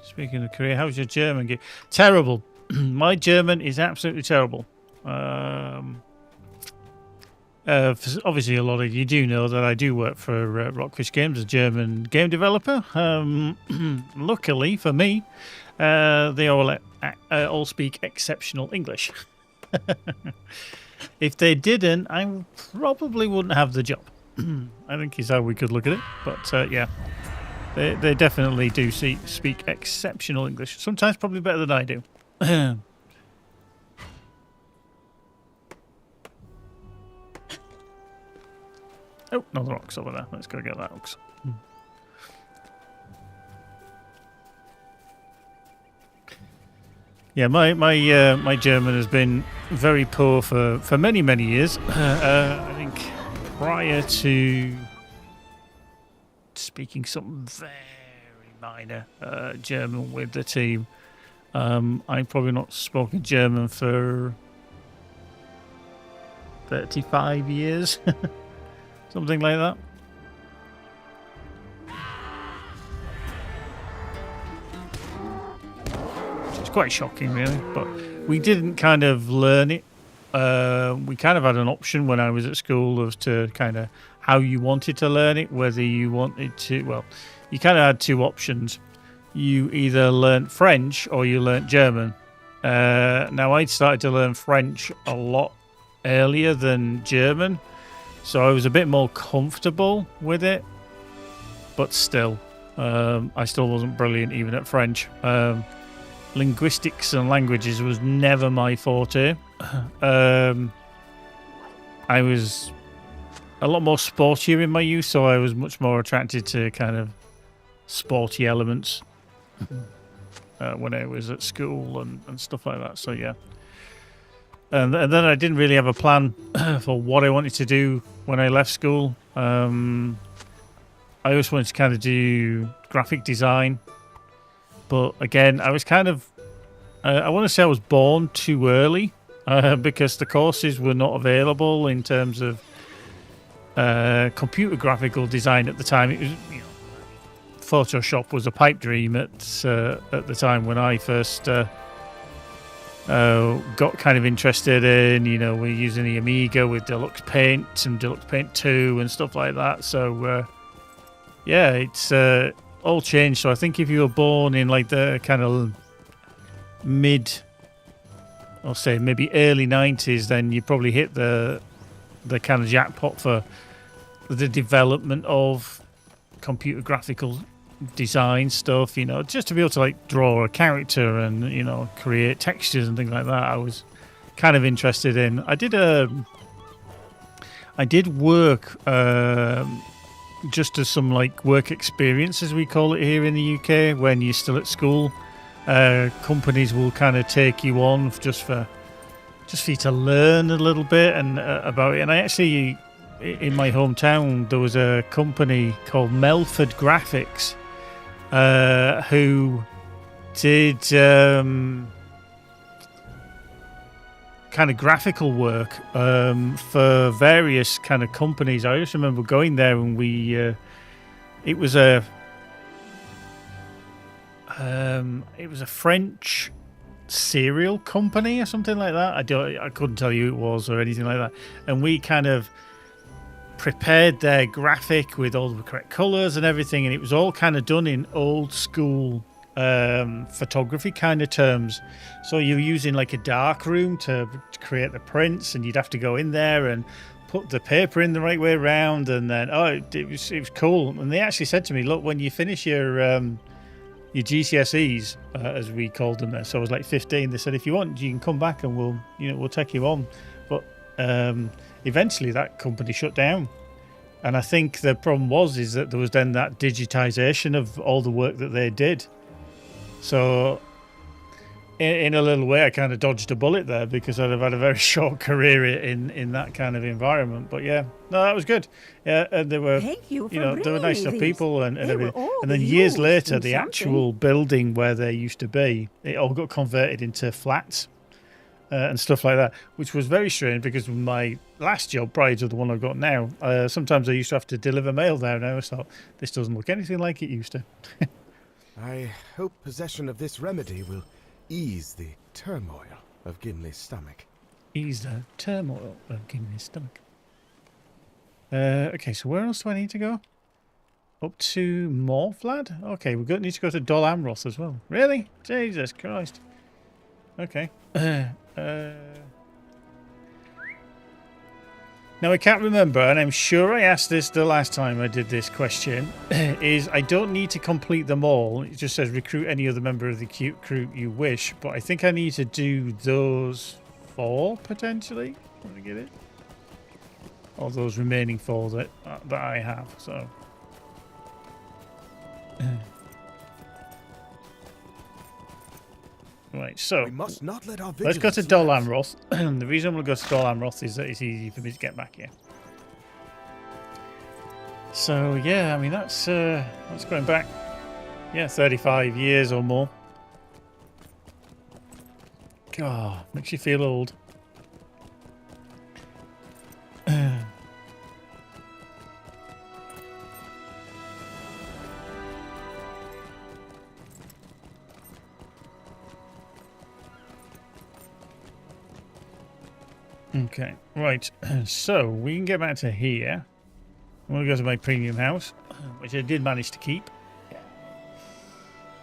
Speaking of career, how's your German? Terrible. My German is absolutely terrible. Obviously, a lot of you do know that I do work for Rockfish Games, a German game developer. Luckily for me, they all speak exceptional English. If they didn't, I probably wouldn't have the job. I think is how we could look at it. But yeah, they definitely do speak exceptional English. Sometimes probably better than I do. Oh, another ox over there. Let's go get that ox. Yeah, my German has been very poor for many years. I think prior to speaking something very minor German with the team, I've probably not spoken German for 35 years, something like that. It's quite shocking, really, but we didn't kind of learn it. We kind of had an option when I was at school as to kind of how you wanted to learn it, whether you wanted to, well, you kind of had two options. You either learnt French or you learnt German. Now, I'd started to learn French a lot earlier than German, so I was a bit more comfortable with it, but still, I still wasn't brilliant even at French. Linguistics and languages was never my forte. I was a lot more sportier in my youth, so I was much more attracted to kind of sporty elements when I was at school and stuff like that. So yeah, and then I didn't really have a plan for what I wanted to do when I left school. I always wanted to kind of do graphic design, but again, I was kind of I want to say I was born too early because the courses were not available in terms of computer graphical design at the time. It was, you know, Photoshop was a pipe dream at the time when I first got kind of interested in, you know, we're using the Amiga with Deluxe Paint and Deluxe Paint 2 and stuff like that. So yeah, it's all changed. So I think if you were born in like the kind of I'll say maybe early 90s, then you probably hit the kind of jackpot for the development of computer graphical design stuff, you know, just to be able to like draw a character and, you know, create textures and things like that. I was kind of interested in. I did work just as some like work experience, as we call it here in the UK, when you're still at school. Companies will kind of take you on just for you to learn a little bit and about it. And I actually, in my hometown, there was a company called Melford Graphics who did kind of graphical work for various kind of companies. I just remember going there and it was a French cereal company or something like that. I couldn't tell you who it was or anything like that. And we kind of prepared their graphic with all the correct colors and everything, and it was all kind of done in old school photography kind of terms. So you're using like a dark room to create the prints, and you'd have to go in there and put the paper in the right way around, and then it was cool. And they actually said to me, look, when you finish your GCSEs, as we called them there, so I was like 15, they said, if you want, you can come back and we'll take you on. But eventually that company shut down, and I think the problem is that there was then that digitization of all the work that they did. So in a little way I kind of dodged a bullet there, because I'd have had a very short career in that kind of environment. But yeah, no, that was good. Yeah, and they were, they were nice enough people and everything. And then years later, the actual building where they used to be, it all got converted into flats and stuff like that, which was very strange, because my last job prior to the one I've got now, sometimes I used to have to deliver mail there, and I always thought, this doesn't look anything like it used to. I hope possession of this remedy will ease the turmoil of Gimli's stomach. Ease the turmoil of Gimli's stomach. Okay, so where else do I need to go? Up to Morflad? Okay, we need to go to Dol Amroth as well. Really? Jesus Christ. Okay. Now, I can't remember, and I'm sure I asked this the last time I did this question, is I don't need to complete them all. It just says recruit any other member of the crew you wish, but I think I need to do those 4, potentially. Let me get it. All those remaining 4 that I have, so... Right, so we must not let our let's go to Dol Amroth. The reason I'm going to go to Dol Amroth is that it's easy for me to get back here. So yeah, I mean that's going back, 35 years or more. God, makes you feel old. Okay, right. So we can get back to here. I'm going to go to my premium house, which I did manage to keep.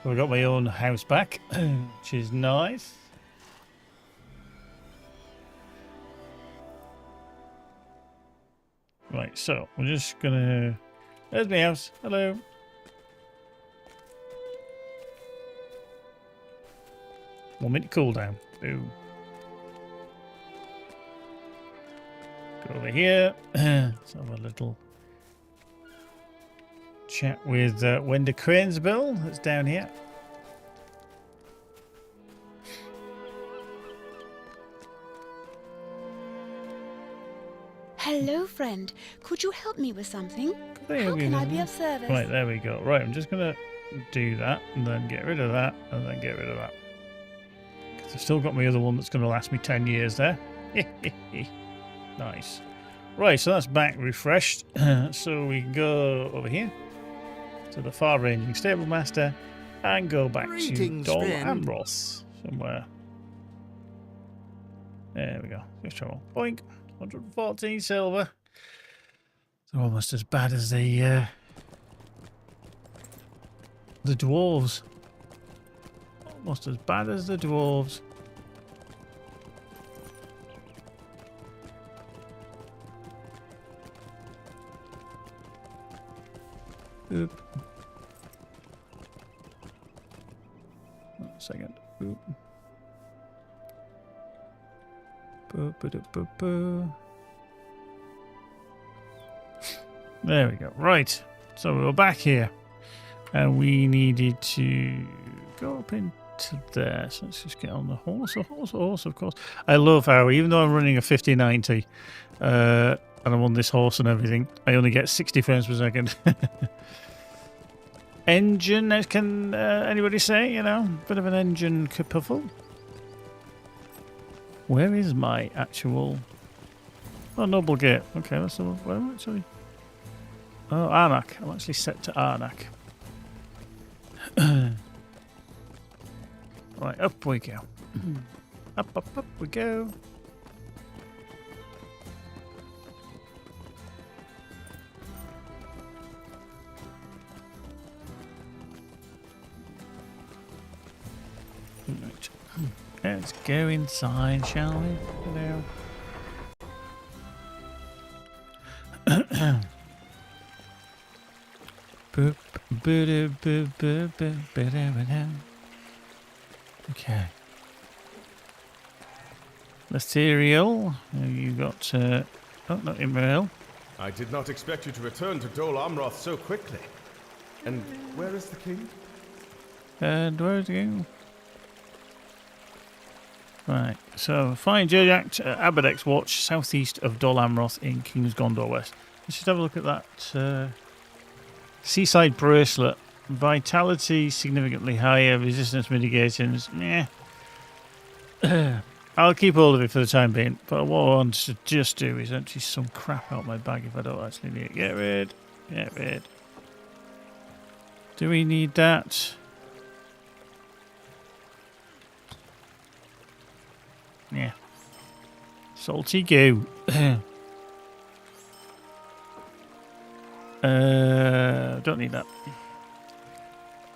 So I got my own house back, which is nice. Right, so we're just going to... There's my house. Hello. One minute cooldown. Boom. Go over here. Let's have a little chat with Wenda Cranesbill that's down here. Hello, friend. Could you help me with something? How can I be of service? Right, there we go. Right, I'm just going to do that and then get rid of that and then get rid of that. Because I've still got my other one that's going to last me 10 years there. Nice. Right, so that's back refreshed. So we can go over here to the far-ranging stable master and go back to Dol Amroth somewhere. There we go. Just travel. Boink. 114 silver. They're almost as bad as the dwarves. Almost as bad as the dwarves. Oop. One second. Oop. There we go. Right. So we're back here. And we needed to go up into there. So let's just get on the horse. A horse, of course. I love how, even though I'm running a 5090, and I'm on this horse and everything, I only get 60 frames per second. Engine, can anybody say, you know, bit of an engine kerfuffle. Where is my actual... Oh, Noble Gate. Okay, that's the one. Where am I actually? Oh, Arnak. I'm actually set to Arnak. Right, up we go. Up we go. Right. Let's go inside, shall we? Hello. Okay. Ethereal. You got oh, not Imrail. I did not expect you to return to Dol Amroth so quickly. And where is the king? And where is the king? Right, so find Jurjak Abadek's Watch, southeast of Dol Amroth in King's Gondor West. Let's just have a look at that seaside bracelet. Vitality significantly higher, resistance mitigations. I'll keep hold of it for the time being, but what I want to just do is empty some crap out my bag if I don't actually need it. Get rid. Do we need that? Yeah. Salty goo. Don't need that.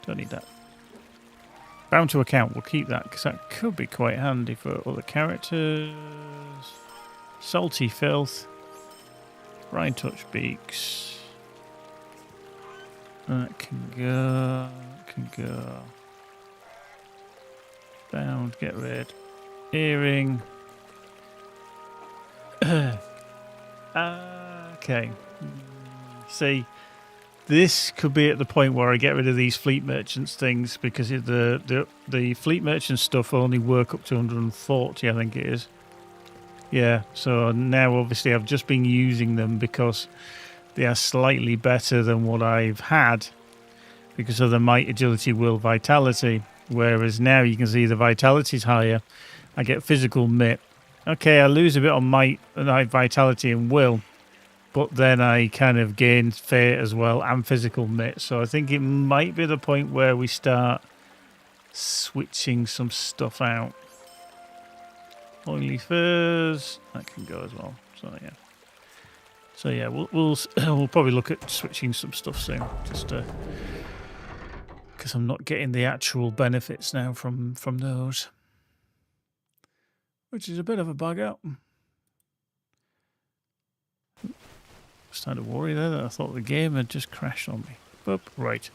Don't need that. Bound to account. We'll keep that because that could be quite handy for other characters. Salty filth. Brine touch beaks. That can go. Can go. Bound. Get rid. Earring. Okay. See, this could be at the point where I get rid of these fleet merchants things because the fleet merchant stuff only work up to 140, I think it is. Yeah, so now obviously I've just been using them because they are slightly better than what I've had because of the might, agility, will, vitality. Whereas now you can see the vitality is higher. I get physical mitt. Okay, I lose a bit on might and vitality and will, but then I kind of gain fate as well and physical mitt. So I think it might be the point where we start switching some stuff out. Oily furs. That can go as well. So yeah. So yeah, we'll probably look at switching some stuff soon. Just because I'm not getting the actual benefits now from those, which is a bit of a bugger. Started to worry there that I thought the game had just crashed on me. Boop, right.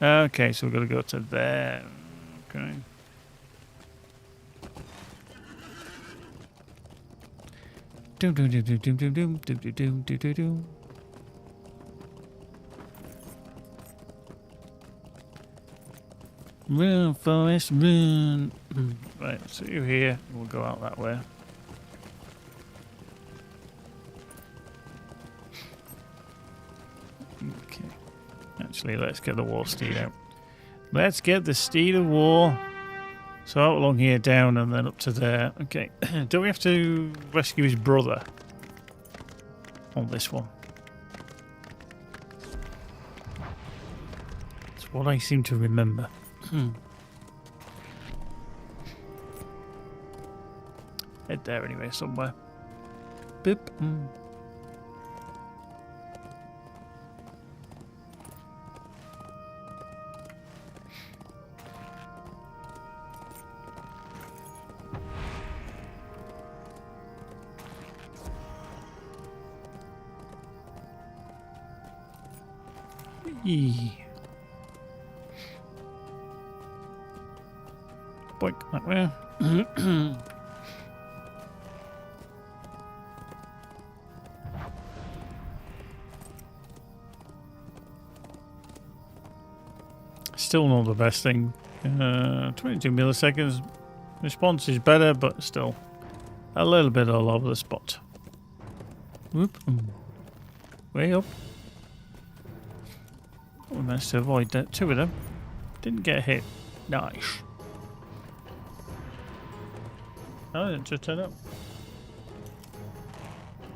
Okay, so we've got to go to there. Okay. Doom doom doom doom doom doom doom doom doom doom doom doom. Run, Forest, run. Right, so you're here. We'll go out that way. Okay. Actually, let's get the war steed out. Let's get the steed of war. So out along here, down, and then up to there. Okay. Don't we have to rescue his brother on this one? That's what I seem to remember. Head there anyway, somewhere. Boop. Boink, that way. Still not the best thing. 22 milliseconds. Response is better, but still a little bit all over the spot. Whoop. Way up. We managed to avoid that. Two of them. Didn't get hit. Nice. Oh, it just turned up.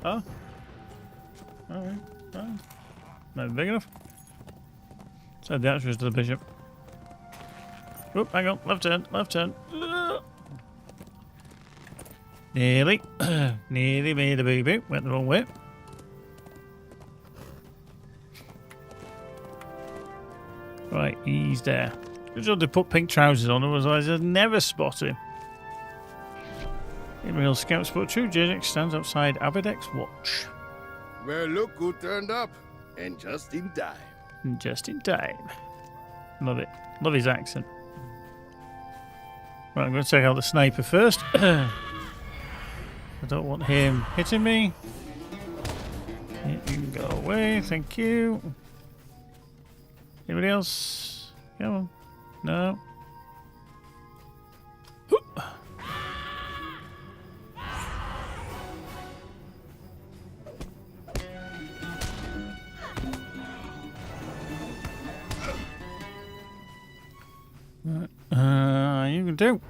Oh. Alright. Oh. Not big enough. Said the answer is to the bishop. Oop, hang on. Left turn. Left turn. Nearly. Nearly made a boo-boo. Went the wrong way. Right, he's there. Good job they put pink trousers on, otherwise I'd never spot him. Imperial Scout Spot 2, Jezek stands outside Aberdek's watch. Well, look who turned up. And just in time. Just in time. Love it. Love his accent. Right, I'm going to take out the sniper first. I don't want him hitting me. You can go away, thank you. Anybody else? Come on. No. You can do.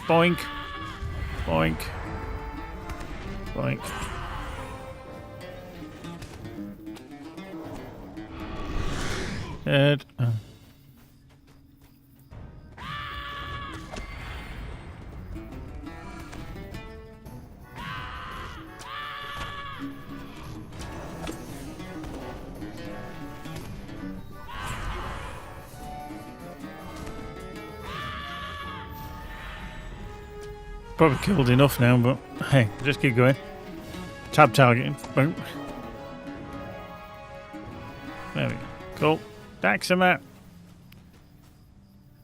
Boink. Boink. Boink. Dead. Probably killed enough now, but hey, just keep going. Tab targeting. Boom. There we go. Cool. Daxamat.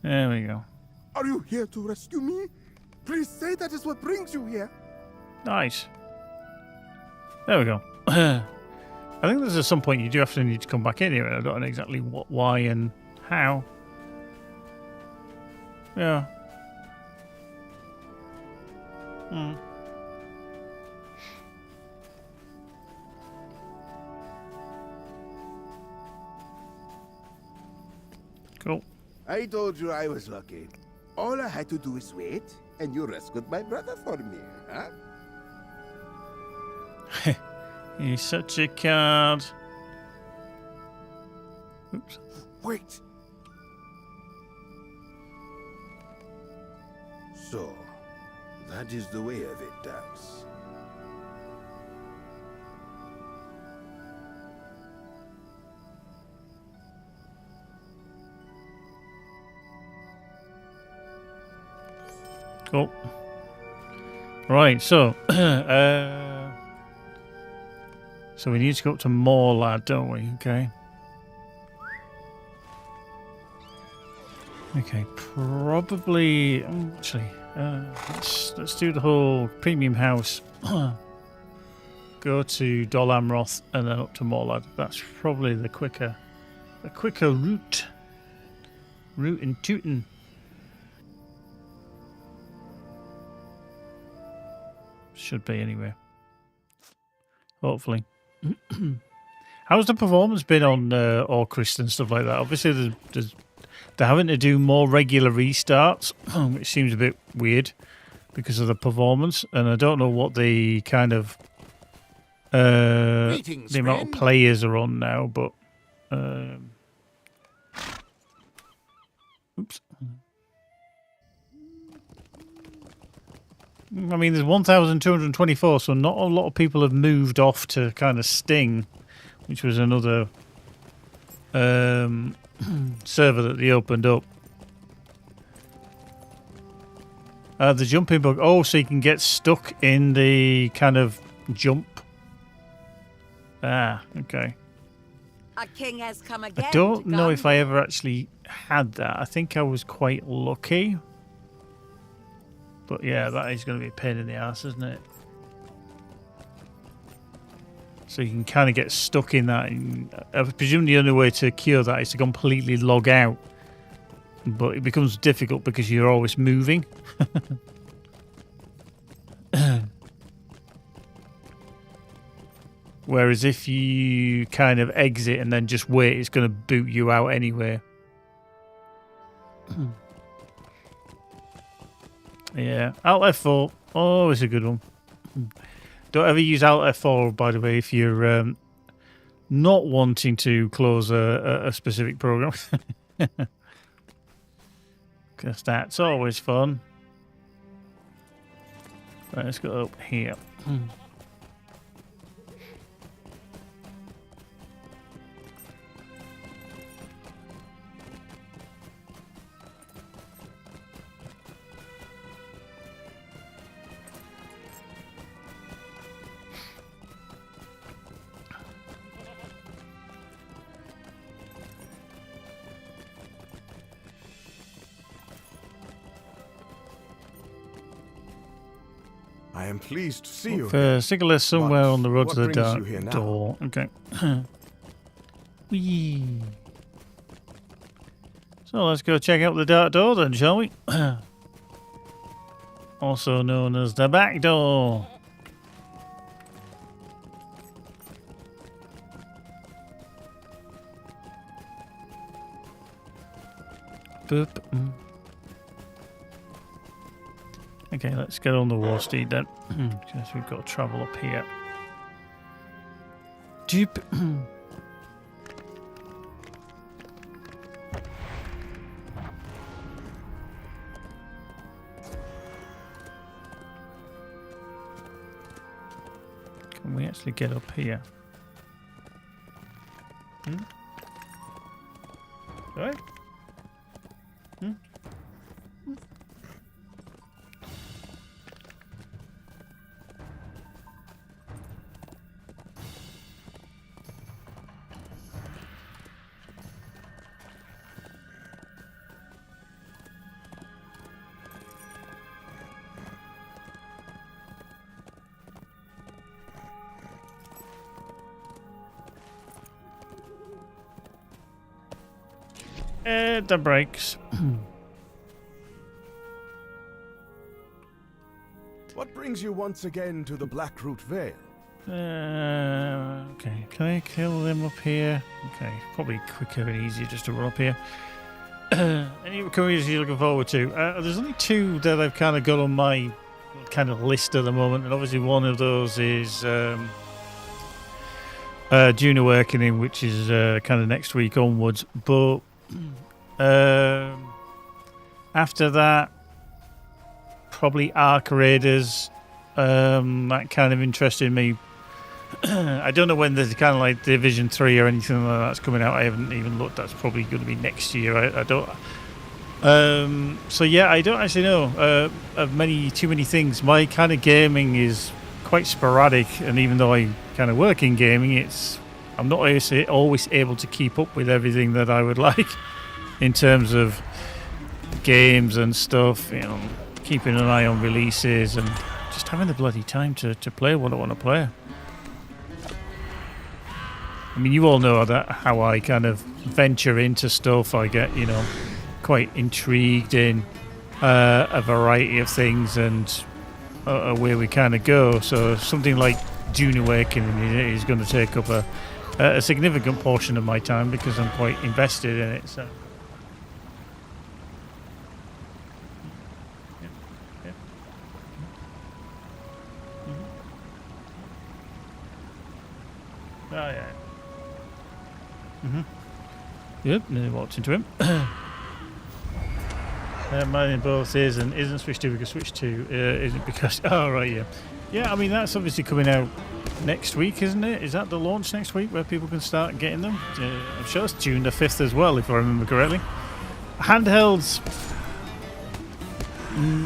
There we go. Are you here to rescue me? Please say that is what brings you here. Nice. There we go. I think there's at some point you do have to need to come back in here. I don't know exactly what, why, and how. Yeah. Cool. I told you I was lucky. All I had to do is wait, and you rescued my brother for me, huh? He's such a card. Oops. Wait. So, that is the way of it, Dax. Cool. Right, so so we need to go up to Morlad, don't we? Okay. Okay, probably. Actually, let's do the whole premium house. Go to Dol Amroth and then up to Morlad. That's probably the quicker route. Route and tootin'. Should be anyway. Hopefully. How's the performance been on Orcrist and stuff like that? Obviously, they're having to do more regular restarts, which seems a bit weird because of the performance. And I don't know what the kind of the amount of players are on now, but oops. I mean, there's 1,224, so not a lot of people have moved off to kind of Sting, which was another server that they opened up. The jumping bug. Oh, so you can get stuck in the kind of jump. Ah, okay. A king has come again. I don't know if I ever actually had that. I think I was quite lucky. But yeah, that is going to be a pain in the ass, isn't it? So you can kind of get stuck in that. I presume the only way to cure that is to completely log out. But it becomes difficult because you're always moving. Whereas if you kind of exit and then just wait, it's going to boot you out anyway. Yeah, Alt F4, always a good one. Don't ever use Alt F4, by the way, if you're not wanting to close a specific program. Because that's always fun. Right, let's go up here. I am pleased to see you. Sigil somewhere on the road to the dark door. door. Okay. Whee. So let's go check out the dark door then, shall we? Also known as the back door. Boop. Okay, let's get on the war steed then. Because we've got to travel up here. Deep. Can we actually get up here? Right? The brakes. What brings you once again to the Blackroot Vale? Okay, can I kill them up here? Okay, probably quicker and easier just to run up here. Any recoveries you're looking forward to? There's only two that I've kind of got on my kind of list at the moment, and obviously one of those is Dune Awakening, which is kind of next week onwards. But after that, probably Arc Raiders. That kind of interested me. I don't know when there's kind of like Division 3 or anything like that's coming out. I haven't even looked. That's probably going to be next year. I don't. So yeah, I don't actually know of too many things. My kind of gaming is quite sporadic, and even though I kind of work in gaming, I'm not always able to keep up with everything that I would like in terms of games and stuff. You know, keeping an eye on releases and just having the bloody time to play what I want to play. I mean, you all know how I kind of venture into stuff. I get, quite intrigued in a variety of things and where we kind of go. So something like Dune Awakening is going to take up a significant portion of my time because I'm quite invested in it. So. Oh, yeah. Yep, nearly walked into him. Mine both is and isn't Switch 2 because Switch 2 isn't because... Oh, right, yeah. Yeah, I mean, that's obviously coming out next week, isn't it? Is that the launch next week where people can start getting them? I'm sure it's June the 5th as well, if I remember correctly. Handhelds...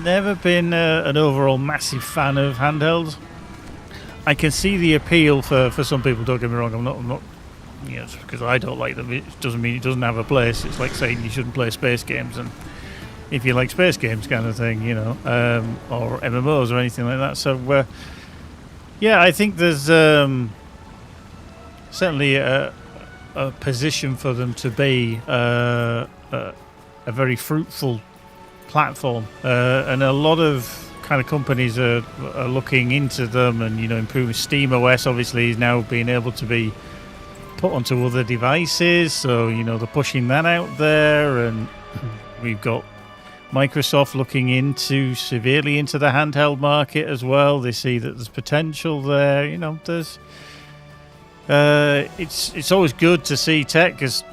Never been an overall massive fan of handhelds. I can see the appeal for some people, don't get me wrong. I'm not just because I don't like them, it doesn't mean it doesn't have a place. It's like saying you shouldn't play space games, and if you like space games kind of thing, or MMOs or anything like that. So, yeah, I think there's certainly a position for them to be a very fruitful platform, and a lot of kind of companies are looking into them and improving. SteamOS obviously is now being able to be put onto other devices, so they're pushing that out there, and we've got Microsoft looking severely into the handheld market as well. They see that there's potential there. There's it's always good to see tech because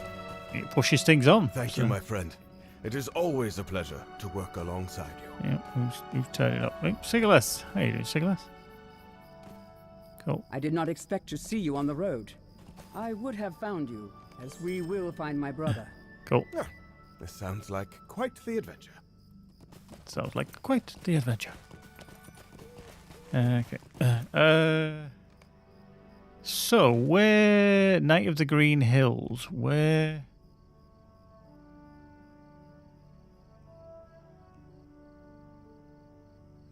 it pushes things on. Thank you, my friend. It is always a pleasure to work alongside you. Yeah, we've turned it up. Hey, Sigileth. How you doing, Sigileth? Cool. I did not expect to see you on the road. I would have found you, as we will find my brother. Cool. Yeah, this sounds like quite the adventure. Sounds like quite the adventure. Okay. So, where... Night of the Green Hills, where...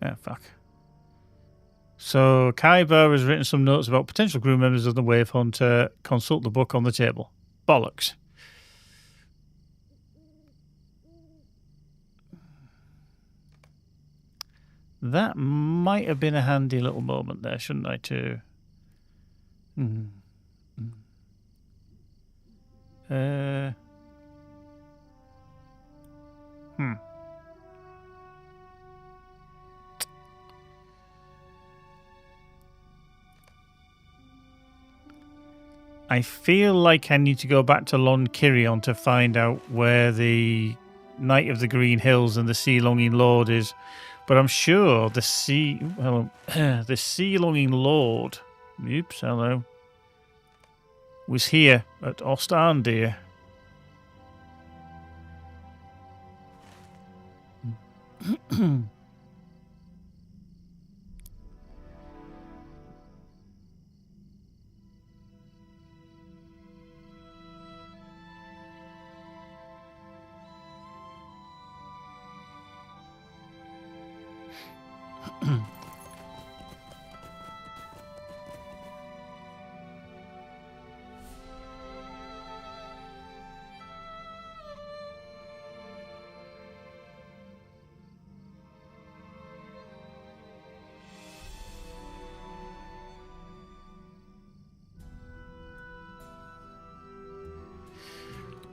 Ah, fuck. So, Kaiba has written some notes about potential crew members of the Wave Hunter. Consult the book on the table. Bollocks. That might have been a handy little moment there, shouldn't I, too? I feel like I need to go back to Lon Kirion to find out where the Knight of the Green Hills and the Sea Longing Lord is. But I'm sure the Sea Longing Lord, was here at Ostandir.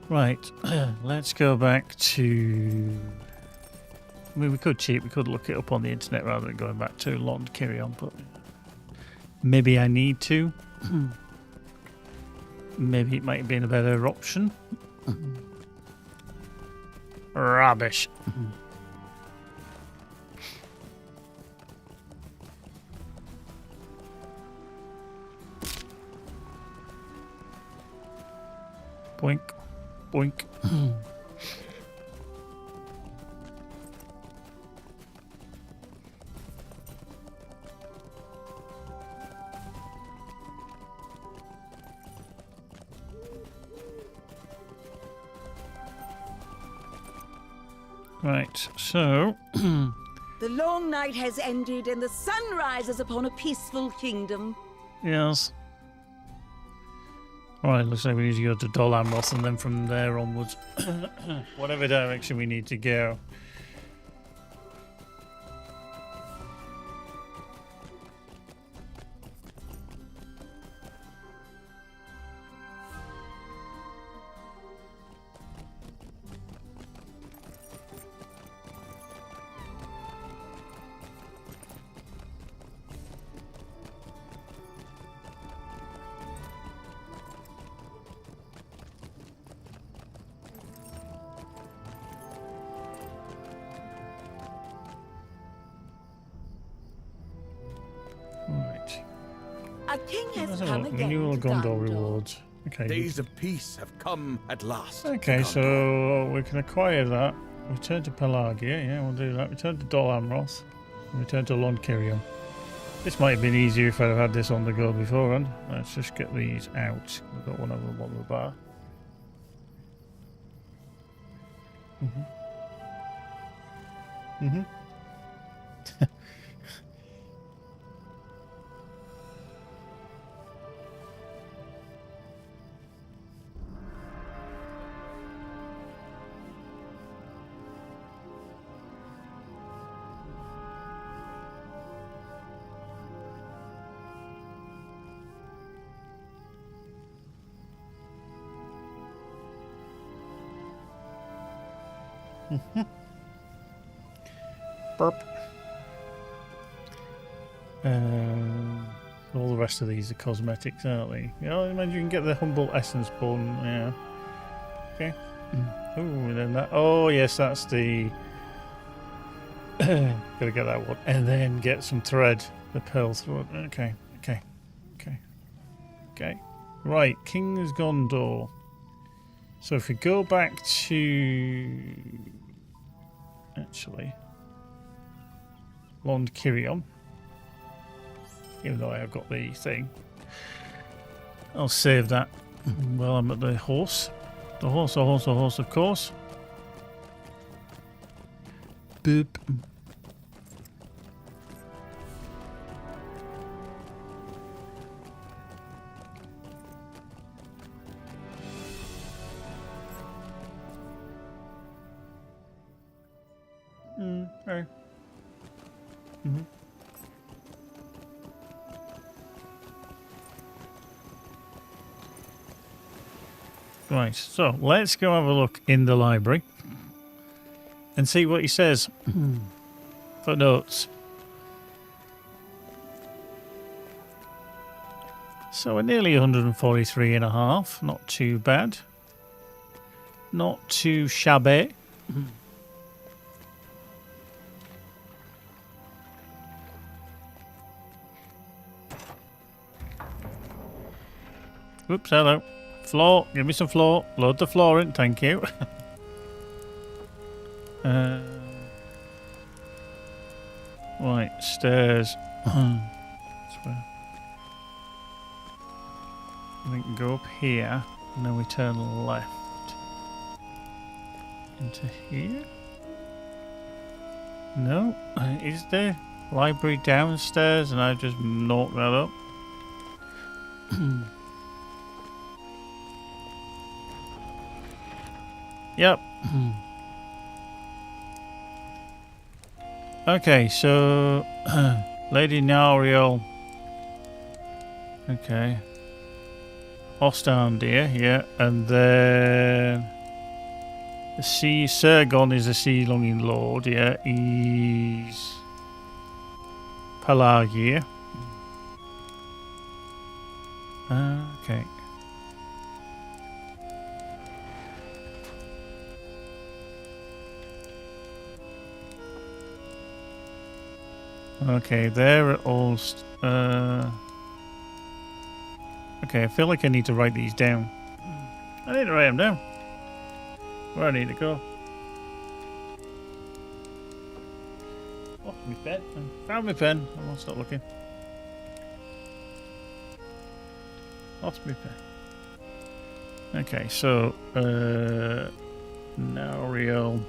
Right, let's go back to... I mean, we could cheat. We could look it up on the internet rather than going back to Lond Kirion, but maybe I need to. Maybe it might have been a better option. Rubbish. Boink. Boink. Right, so... The long night has ended and the sun rises upon a peaceful kingdom. Yes. Alright, looks like we need to go to Dol Amroth and then from there onwards. Whatever direction we need to go. A king has Let's have a come look. again Renewal to Gondor Gondor. rewards. Okay. Days of peace have come at last. Okay, so we can acquire that. Return to Pelagia, yeah, we'll do that. Return to Dol Amroth. And return to Londkirion. This might have been easier if I'd have had this on the go beforehand. Let's just get these out. We've got one of them on the bar. Burp. All the rest of these are cosmetics, aren't they? You know, I imagine you can get the humble essence bun, yeah. Okay. Oh, and then that. Oh, yes, that's the. Gotta get that one. And then get some thread. The pearl thread. Okay. Right, King's Gondor. So if we go back to. Actually. Londkirion. Even though I have got the thing. I'll save that while I'm at the horse. The horse, of course. Boop. Okay. Right, so let's go have a look in the library and see what he says for notes. So we're nearly 143 and a half, not too bad. Not too shabby. Oops, hello. Floor, give me some floor. Load the floor in, thank you. Right, stairs. I think go up here, and then we turn left. Into here? No? Is there library downstairs and I just knocked that up? Yep. Okay, so Lady Nariel. Okay. Ostandir, yeah, and then the Sea Sergon is a sea-longing lord, yeah. He's Pelagia. Okay. Okay, they're all. Okay, I feel like I need to write these down. I need to write them down. Where I need to go. Oh, my pen. I found my pen. I won't stop looking. Lost my pen. Okay, so Nauriel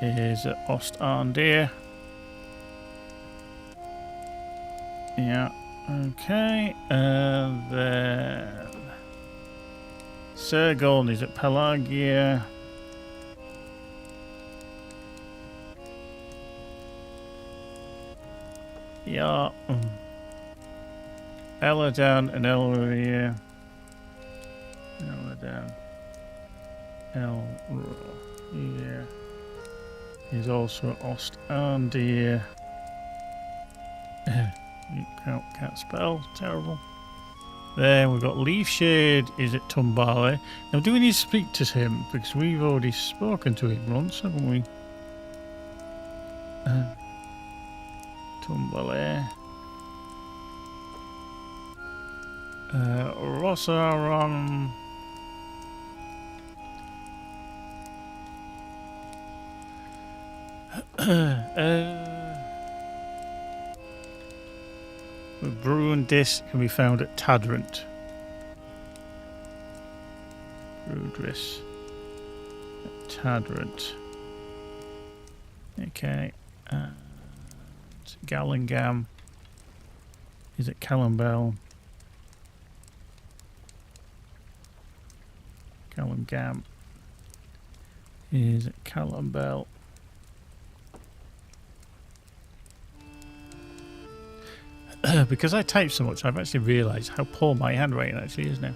is at Ost-Arndir. Yeah, okay. And then Sergoln is at Pelagia. Yeah. Eladan and Elrohir. Eladan. Elrohir is also Ost-Arndir. You can't spell. Terrible. Then we've got Leafshade is at Tumbale. Now, do we need to speak to him? Because we've already spoken to him once, haven't we? Tumbale. Rossaron. Bruindis can be found at Tadrant. Bruindis at Tadrant. Okay. And Gallingam is at Callambel. Gallingam is at Callambel. Because I type so much, I've actually realised how poor my handwriting actually is now.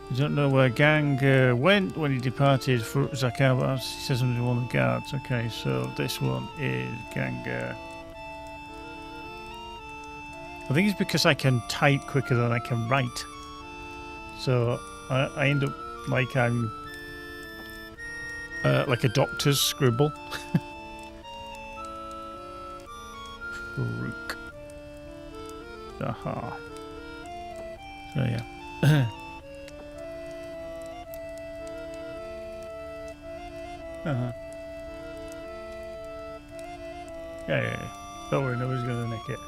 I don't know where Gang went when he departed for Zakabas. He says something to one of the guards. Okay, so this one is Gangar. I think it's because I can type quicker than I can write. So I end up like I'm like a doctor's scribble. Rook. Aha. So yeah. Yeah. Don't worry, nobody's gonna nick it.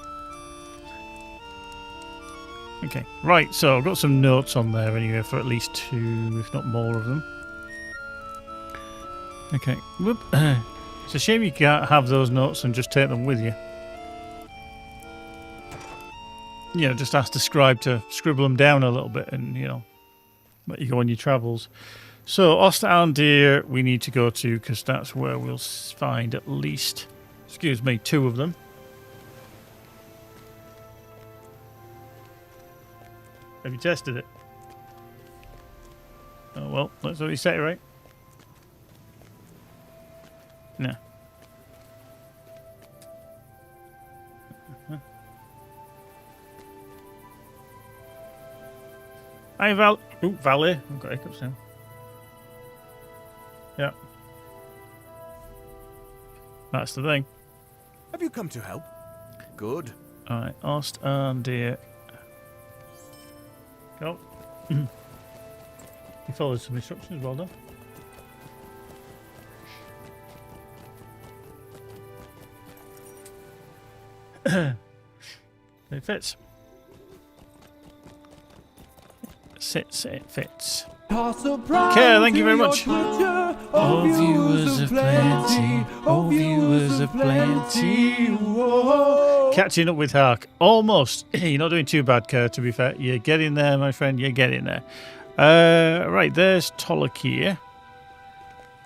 Okay, right, so I've got some notes on there anyway for at least 2, if not more of them. Okay. Whoop. It's a shame you can't have those notes and just take them with you. You know, just ask the scribe to scribble them down a little bit and, you know, let you go on your travels. So, Ost-Arndir we need to go to because that's where we'll find at least, 2 of them. Have you tested it? Oh, well, that's what you say, right? No. Hi, Val. Ooh, Valley. I've got hiccups now. Yeah. That's the thing. Have you come to help? Good. Alright, Ost-Arndir. Go. You followed some instructions, well done. It fits. It fits. Okay, thank you very much. Oh, viewers of plenty. Oh, viewers of plenty. Whoa. Catching up with Hark. Almost. You're not doing too bad, Kerr, to be fair. You're getting there, my friend. You're getting there. Right, there's Tolakir.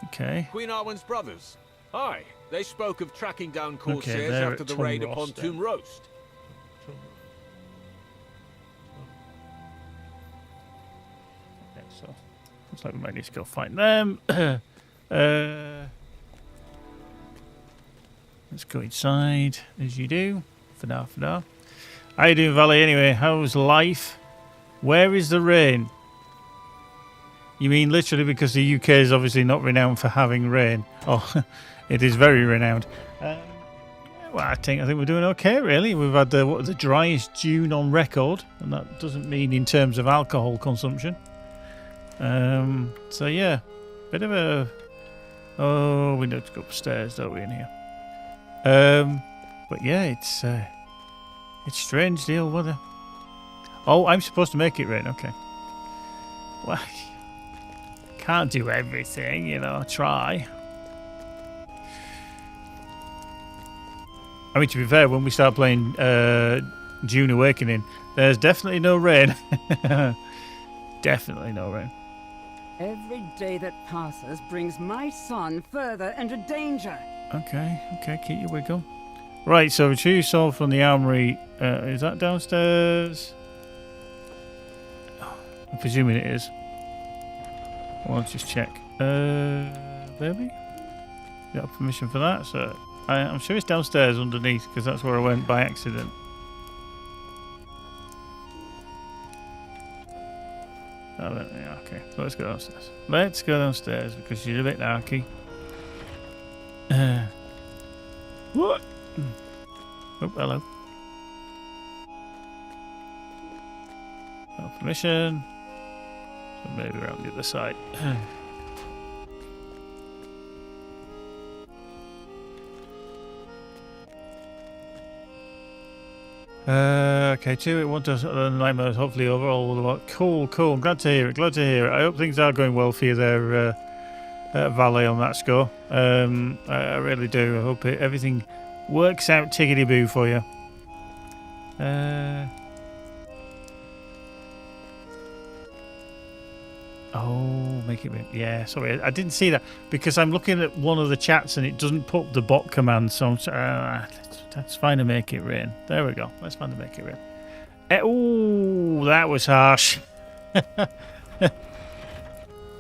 Okay. Queen Arwen's brothers. Aye, they spoke of tracking down Corsairs they're after at the raid Tum upon Rost, Tomb Roast. Okay, so looks like we might need to go find them. Let's go inside, as you do. For now. How you doing, Valley? Anyway, how's life? Where is the rain? You mean literally because the UK is obviously not renowned for having rain? Oh, it is very renowned. Well, I think we're doing okay, really. We've had the driest June on record, and that doesn't mean in terms of alcohol consumption. So yeah, bit of a. Oh, we need to go upstairs, don't we, in here? But yeah, it's strange deal weather. Oh, I'm supposed to make it rain. Okay. Well, can't do everything, you know. Try. I mean, to be fair, when we start playing June Awakening, there's definitely no rain. Definitely no rain. Every day that passes brings my son further into danger. Okay, keep your wiggle. Right, so retrieve sword from the armory. Is that downstairs? I'm presuming it is. Well, let's just check. Baby? Got permission for that, so I'm sure it's downstairs underneath, because that's where I went by accident. Oh, yeah, okay, so let's go downstairs. Let's go downstairs, because she's a bit narky. What? Oh, hello. No permission. So maybe around the other side. Okay, 2-1 does the nightmares hopefully over all. Cool. I'm glad to hear it. I hope things are going well for you there, Valet, on that score. I really do. I hope everything works out tickety-boo for you. Oh, make it. Yeah, sorry, I didn't see that because I'm looking at one of the chats and it doesn't put the bot command. So let's find a make it rain. There we go. Let's find a make it rain. Oh, that was harsh.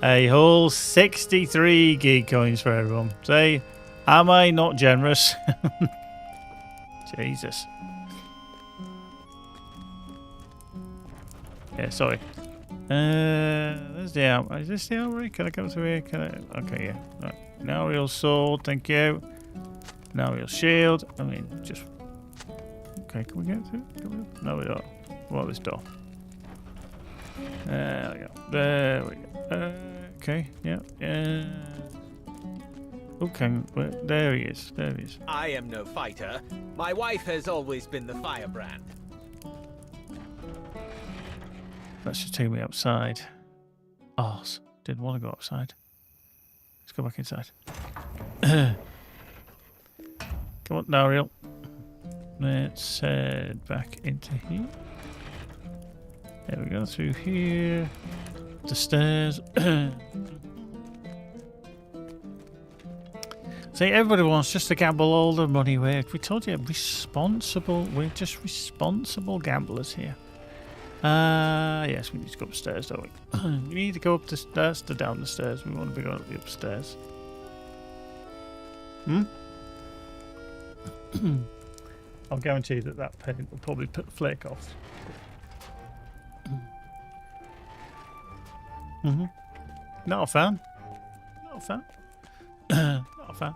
A whole 63 gig coins for everyone. Say, am I not generous? Jesus. Yeah, sorry. There's the armory. Is this the armory? Can I come through here? Can I? Okay, yeah. Right. Now real sword, thank you. Now real shield. I mean, just. Okay, can we get through? No, we don't. What about this door? There we go. There we go. Okay, yeah. Okay, there he is. There he is. I am no fighter. My wife has always been the firebrand. Let's just take me outside. Arse. Didn't want to go outside. Let's go back inside. Come on, Nariel. Let's head back into here. There we go, through here. The stairs. See, everybody wants just to gamble all the money away. We told you, we're just responsible gamblers here. Yes, we need to go upstairs, don't we? We need to go up the stairs to down the stairs. We want to be going up the upstairs. I'll guarantee that paint will probably flake off. Not a fan. Not a fan. Not a fan.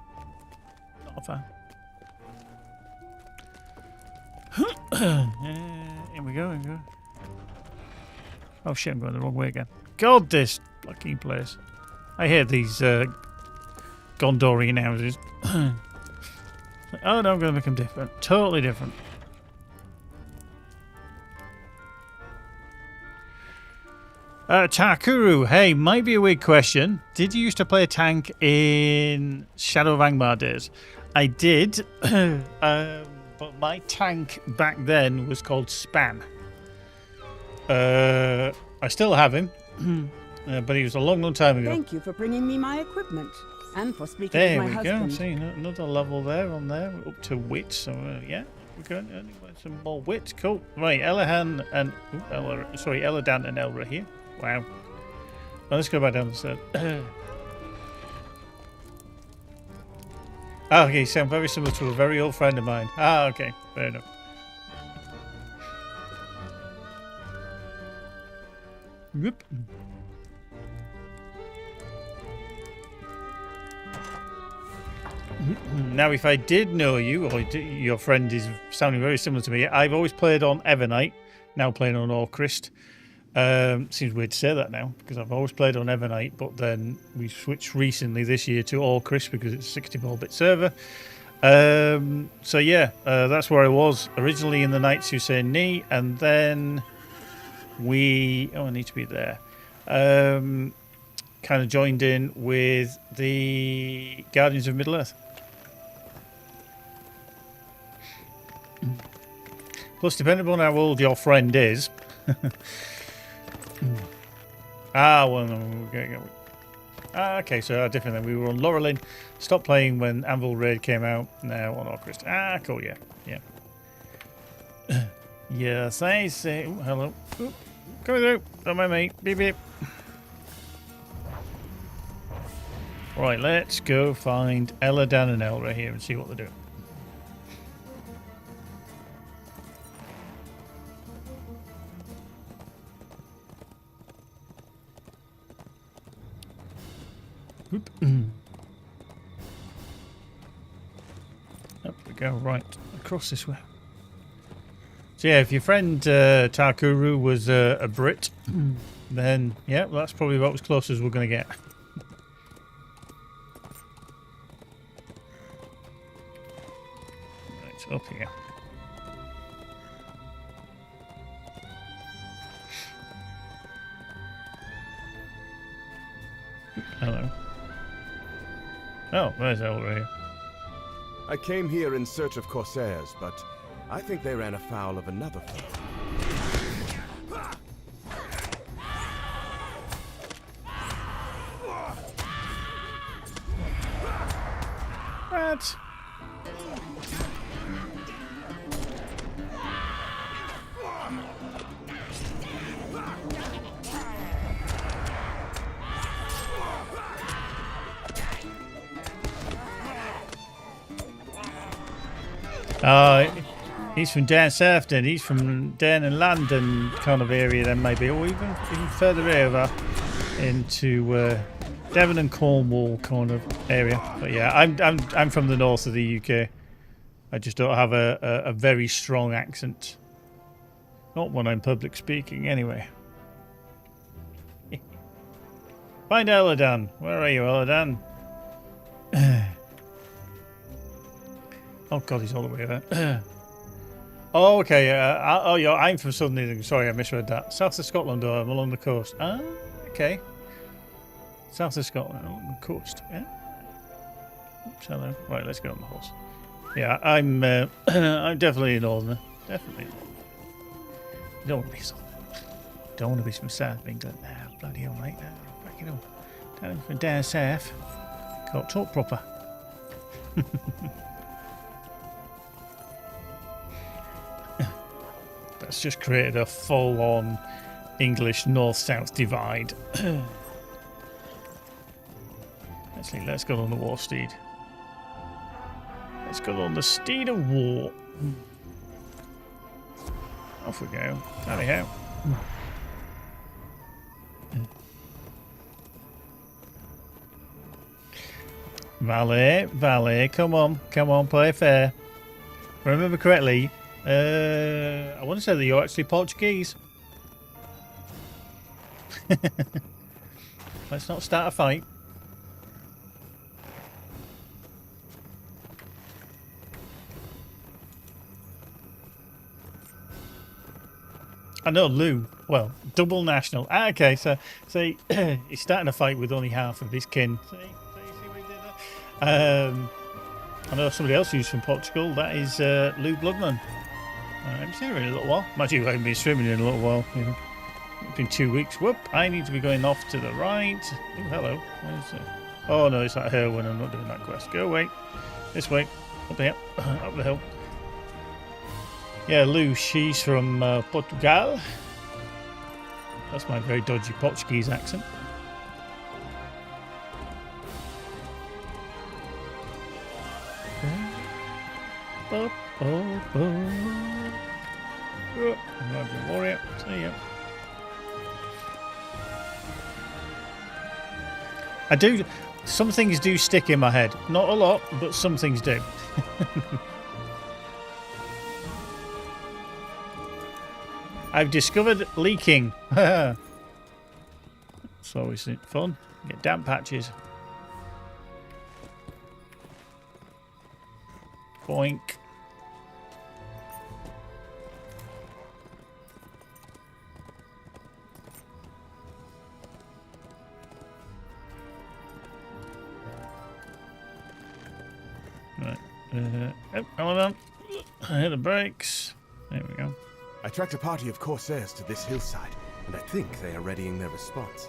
Not a fan. Here we go. Oh shit, I'm going the wrong way again. God, this fucking place. I hear these Gondorian houses. Oh no, I'm going to make them different. Totally different. Takuru, hey, might be a weird question. Did you used to play a tank in Shadow of Angmar days? I did, but my tank back then was called Span. I still have him, but he was a long time ago. Thank you for bringing me my equipment and for speaking there to my husband. There we go. See, another level there on there. We're up to wit, so yeah, we're going to some more wit. Cool. Right, Eladan and Eladan and Elra here. Wow. Well, let's go back down the stairs. Okay, you sound very similar to a very old friend of mine. Okay, fair enough. Whoop. Now, if I did know you, or your friend is sounding very similar to me, I've always played on Evernight, now playing on Orcrist. Seems weird to say that now, because I've always played on Evernight, but then we switched recently this year to Orcrist because it's a 64-bit server. So yeah, that's where I was originally in the Knights Who Say Knee, and then I need to be there. Kind of joined in with the Guardians of Middle-earth. Plus, depending on how old your friend is. Okay, so different then. We were on Laurelin, stopped playing when Anvil Raid came out, now on Orcrist. Cool, yeah. Yes, I say. Ooh, hello. Ooh, coming through. Don't mind me. Beep, beep. Right, let's go find Eladan and Elra here and see what they're doing. Oop. Up we go, right, across this way. So yeah, if your friend Takuru was a Brit, then yeah, well, that's probably about as close as we're going to get. Right, up here. Hello. Oh, there's Elra here. I came here in search of Corsairs, but I think they ran afoul of another foe. What? He's from down south then. He's from down in London kind of area then maybe, or even further over into Devon and Cornwall kind of area. But yeah, I'm from the north of the UK. I just don't have a very strong accent. Not when I'm public speaking anyway. Find Eladan. Where are you, Eladan? Oh god, he's all the way there. Oh, okay. Yeah, I'm from Southern England. Sorry, I misread that. South of Scotland, I'm along the coast. Okay. South of Scotland, along the coast. Yeah. Oops, hello. Right, let's get on the horse. Yeah, I'm definitely a northerner. Definitely a northerner. You don't want to be Southern. Don't want to be from South of England. Nah, bloody hell, mate. Back it up. Down from down south. Can't talk proper. That's just created a full-on English north-south divide. Actually, let's go on the war steed. Let's go on the steed of war. Off we go. Tally ho. Valet, come on, play fair. If I remember correctly, I want to say that you're actually Portuguese. Let's not start a fight. I know Lou. Well, double national. Okay, so he's starting a fight with only half of his kin. See what he did there? I know somebody else who's from Portugal. That is Lou Bloodman. I haven't seen her in a little while. Mind you, I haven't been swimming in a little while. You know. It's been 2 weeks. Whoop! I need to be going off to the right. Oh, hello. Where's oh no, it's that hill when I'm not doing that quest. Go away. This way. Up here. Up the hill. Yeah, Lou, she's from Portugal. That's my very dodgy Portuguese accent. Warrior. See ya. some things do stick in my head. Not a lot, but some things do. I've discovered leaking. It's always fun. Get damp patches. Boink. Right. Oh, hold on. I hit the brakes. There we go. I tracked a party of corsairs to this hillside, and I think they are readying their response.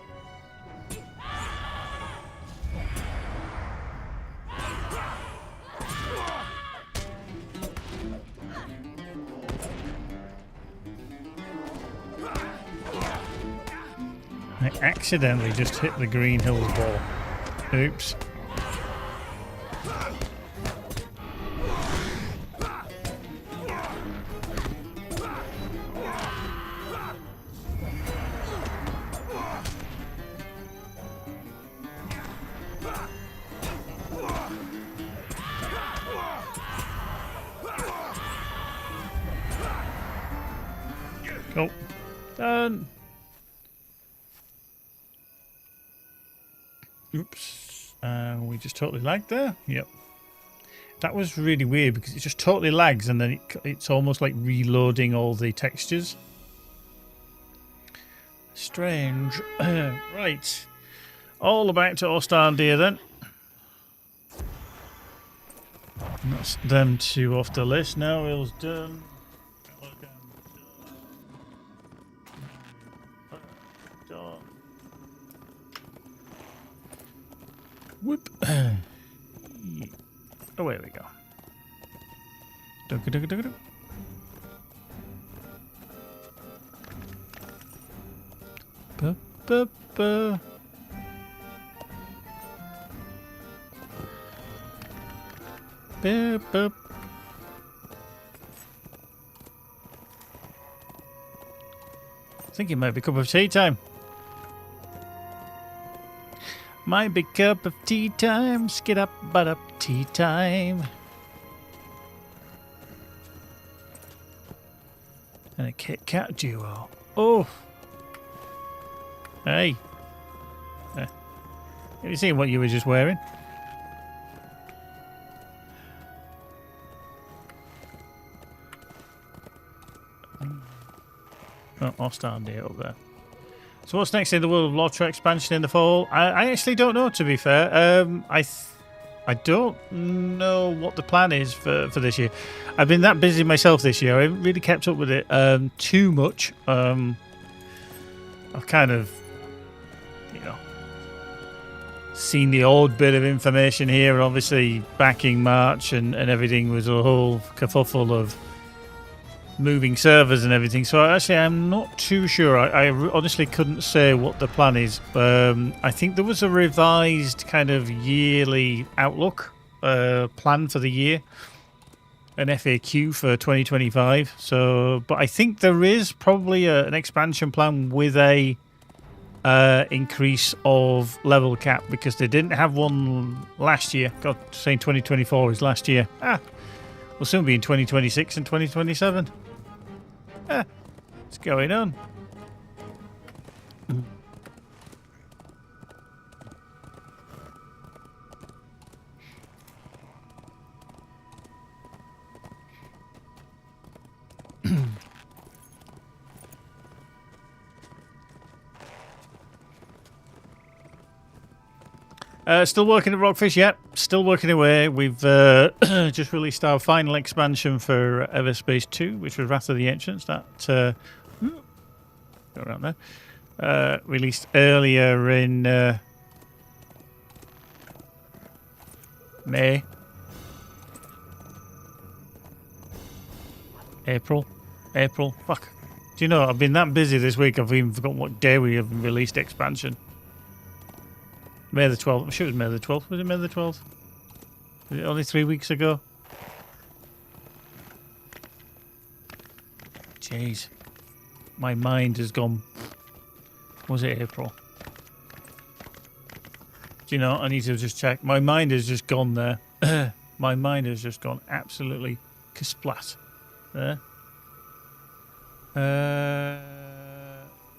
I accidentally just hit the Green Hills wall. Oops. Oh, done. Oops. We just totally lagged there. Yep. That was really weird because it just totally lags and then it's almost like reloading all the textures. Strange. Right. All about to Ostandir then. That's them two off the list. Now Will's done. Whoop. Away we go. Dugga. Ba ba ba. Ba ba. I think it might be a cup of tea time. My big cup of tea time, skid up, butt up, tea time. And a Kit Kat duo. Oh! Hey! Have you seen what you were just wearing? Oh, Ostandir up there. So what's next in the world of LOTRO expansion in the fall? I actually don't know, to be fair. I don't know what the plan is for this year. I've been that busy myself this year. I haven't really kept up with it too much. I've kind of, seen the odd bit of information here. Obviously, backing March and everything was a whole kerfuffle of moving servers and everything, so actually I'm not too sure. I honestly couldn't say what the plan is. I think there was a revised kind of yearly outlook plan for the year, an FAQ for 2025. So, but I think there is probably an expansion plan with a increase of level cap because they didn't have one last year. God, saying 2024 is last year. We'll soon be in 2026 and 2027. What's going on? Still working at Rockfish, yep. Still working away. We've just released our final expansion for Everspace 2, which was Wrath of the Ancients. That go around there. Released earlier in May. April. Fuck. Do you know, I've been that busy this week, I've even forgotten what day we have released expansion. May the 12th. I'm sure it was May the 12th. Was it May the 12th? Was it only 3 weeks ago? Jeez. My mind has gone... Was it April? you know, I need to just check. My mind has just gone there. My mind has just gone absolutely kasplat. There.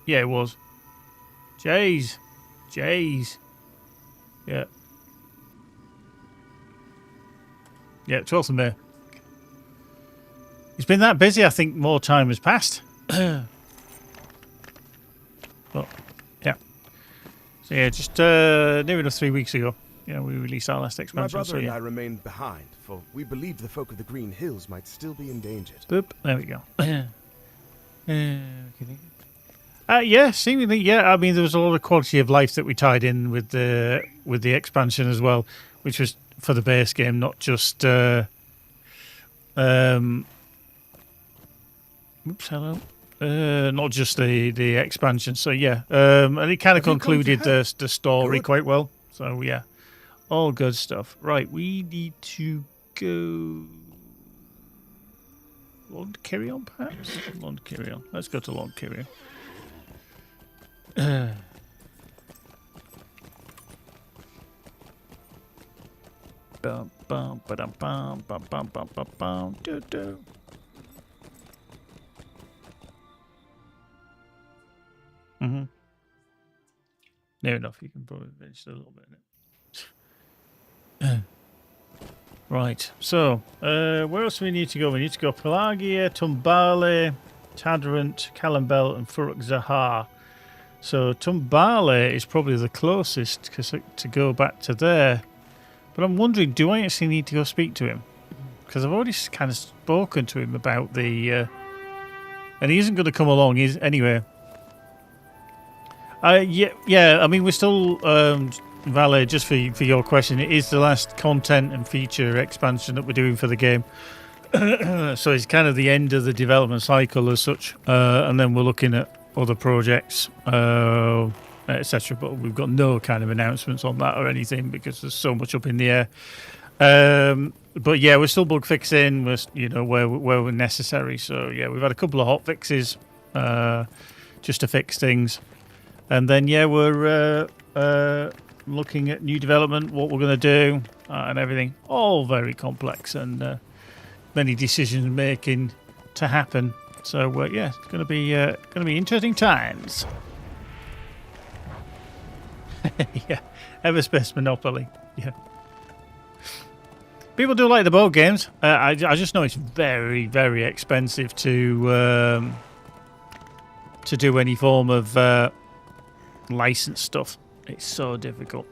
Yeah, it was. Jeez. Yeah. Yeah, 12th of May. It's been that busy, I think more time has passed. But, yeah. So, yeah, just near enough 3 weeks ago, we released our last expansion. My brother and I remained behind, for we believed the folk of the Green Hills might still be endangered. Boop, there we go. Yeah, seemingly, yeah. I mean, there was a lot of quality of life that we tied in with the expansion as well, which was for the base game, not just oops, hello. Not just the expansion. So yeah, and it kind of concluded the story quite well. So yeah, all good stuff. Right, we need to go. Lord Kirion, perhaps? Lord Kirion. Let's go to Lord Kirion. Bum bum ba-dum bum bum bum bum bum bum do do. Near enough. You can probably finish a little bit. Right, so, where else do we need to go? We need to go Pelagia, Tumbale, Tadrant, Calambel, and Furuk Zahar. So, Tumbale is probably the closest to go back to there. But I'm wondering, do I actually need to go speak to him? Because I've already kind of spoken to him about the... and he isn't going to come along, anyway. Yeah, I mean, we're still... Valet, just for your question, it is the last content and feature expansion that we're doing for the game. So it's kind of the end of the development cycle as such. And then we're looking at other projects, etc. But we've got no kind of announcements on that or anything because there's so much up in the air. But yeah, we're still bug fixing, where we're necessary. So yeah, we've had a couple of hot fixes just to fix things. And then yeah, we're looking at new development, what we're going to do, and everything. All very complex and many decisions making to happen. So yeah, it's going to be interesting times. Yeah, Everspace Monopoly. Yeah, people do like the board games. I just know it's very, very expensive to do any form of licensed stuff. It's so difficult.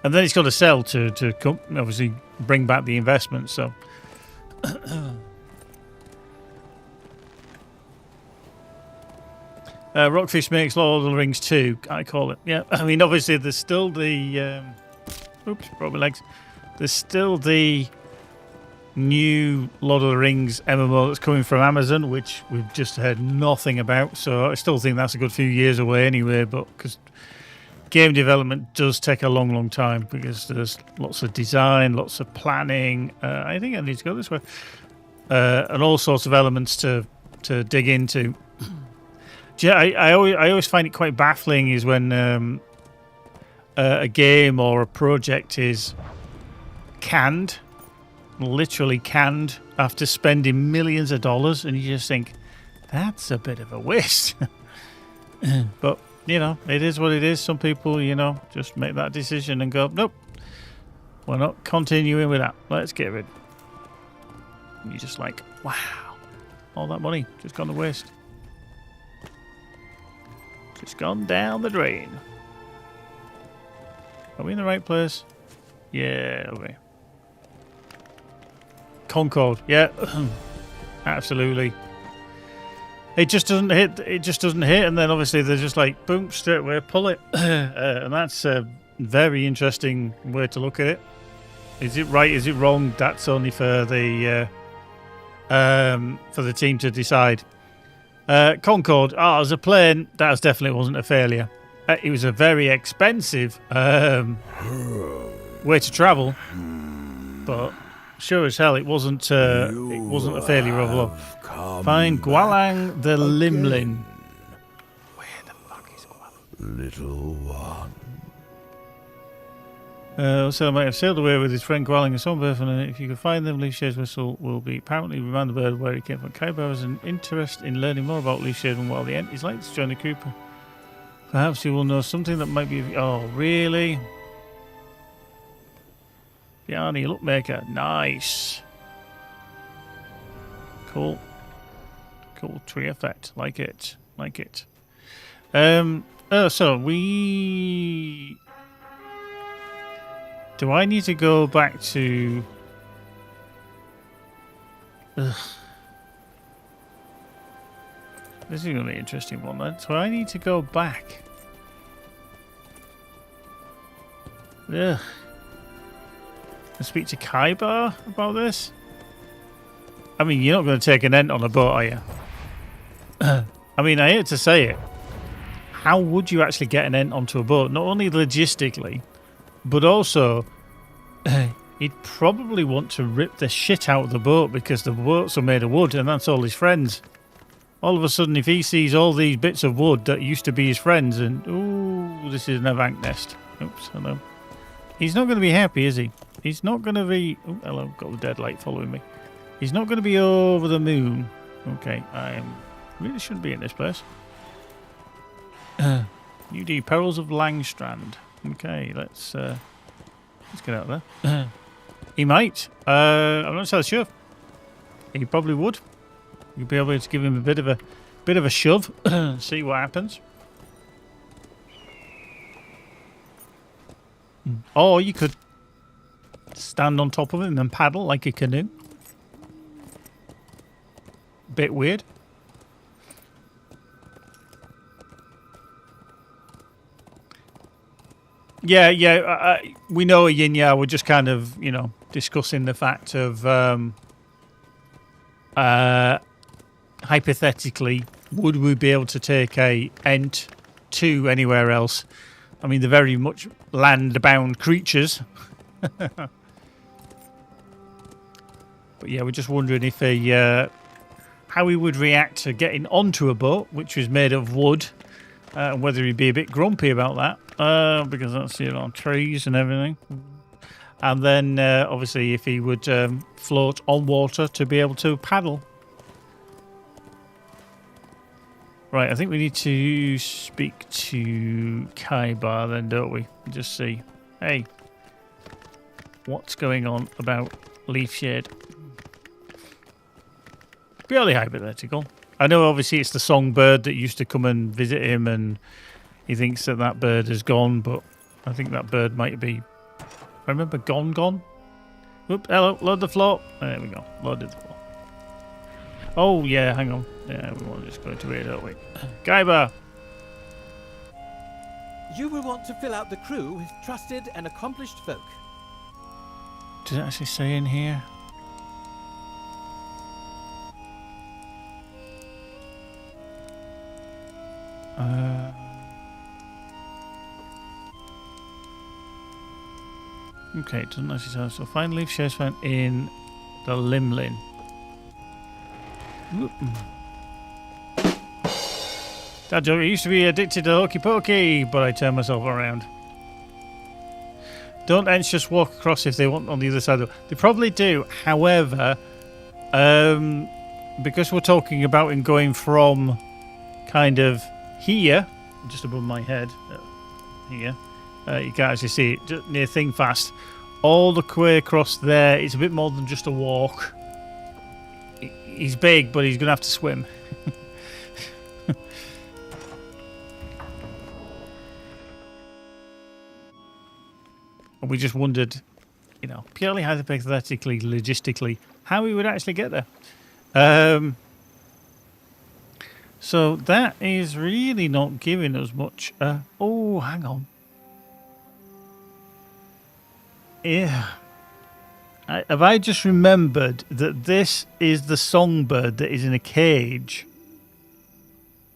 And then it's got to sell to obviously bring back the investment. So Rockfish makes Lord of the Rings 2, I call it. Yeah, I mean, obviously there's still the... oops, broke my legs. There's still the new Lord of the Rings MMO that's coming from Amazon, which we've just heard nothing about. So I still think that's a good few years away anyway, but because game development does take a long, long time because there's lots of design, lots of planning. I think I need to go this way. And all sorts of elements to dig into. Yeah, I always find it quite baffling is when a game or a project is canned, literally canned, after spending millions of dollars, and you just think that's a bit of a waste. But it is what it is. Some people just make that decision and go, nope, we're not continuing with that, let's get rid. And you're just like, wow, all that money just gone to waste, just gone down the drain. Are we in the right place? Yeah, okay. Concord, yeah. Absolutely. It just doesn't hit. And then obviously they're just like, boom, straight away, pull it. And that's a very interesting way to look at it. Is it right? Is it wrong? That's only for the team to decide. Concord, as a plane, that definitely wasn't a failure. It was a very expensive way to travel, but sure as hell it wasn't a failure of love. Find Gwalang the Limlin. Where the fuck is Gwalang? Little one. So I might have sailed away with his friend Gwalling and Songbird, and if you can find them, Leafshade's whistle will be apparently remind the bird where he came from. Kaibar has an interest in learning more about Leafshade, and while the Ent is likely to join the group, perhaps he will know something that might be. Oh, really? Bjarni, Lookmaker, nice. Cool. Cool tree effect. Like it. Like it. So we... Do I need to go back to... Ugh. This is going to be an interesting one then. So I need to go back. Ugh. And speak to Kaibar about this? I mean, you're not going to take an Ent on a boat, are you? I mean, I hate to say it. How would you actually get an Ent onto a boat? Not only logistically, but also he'd probably want to rip the shit out of the boat because the boats are made of wood and that's all his friends. All of a sudden, if he sees all these bits of wood that used to be his friends and, ooh, this is an Avank nest. Oops, hello. He's not going to be happy, is he? He's not going to be... Oh, hello, got the dead light following me. He's not going to be over the moon. Okay, I really shouldn't be in this place. UD Perils of Langstrand. Okay, let's get out of there. He might. I'm not so sure. He probably would. You'd be able to give him a bit of a shove. See what happens. Or you could stand on top of him and paddle like a canoe. Bit weird. Yeah. We know Yinya. We're just kind of, discussing the fact of hypothetically, would we be able to take a Ent to anywhere else? I mean, they're very much land-bound creatures. But yeah, we're just wondering if how he would react to getting onto a boat, which was made of wood, and whether he'd be a bit grumpy about that, because that's, trees and everything. And then, obviously, if he would float on water to be able to paddle. Right, I think we need to speak to Kaibar then, don't we? Just see, hey, what's going on about Leafshade? Purely hypothetical. I know, obviously, it's the songbird that used to come and visit him, and he thinks that bird is gone, but I think that bird might be... Remember Gone? Oop, hello, load the floor. There we go, loaded the floor. Oh, yeah, hang on. Yeah, we want to just go into here, don't we? Kaibar! You will want to fill out the crew with trusted and accomplished folk. Does it actually say in here? Okay, it doesn't actually say. So find leaf shares found in the Limlin. That joke, I used to be addicted to hokey pokey, but I turned myself around. Don't Ents just walk across if they want on the other side? They probably do. However, because we're talking about him going from kind of here, just above my head, here, you can't actually see it, just near Thingfast, all the way across there, it's a bit more than just a walk. He's big, but he's going to have to swim. And we just wondered, purely hypothetically, logistically, how we would actually get there. So that is really not giving us much. Oh, hang on. Yeah. Have I just remembered that this is the songbird that is in a cage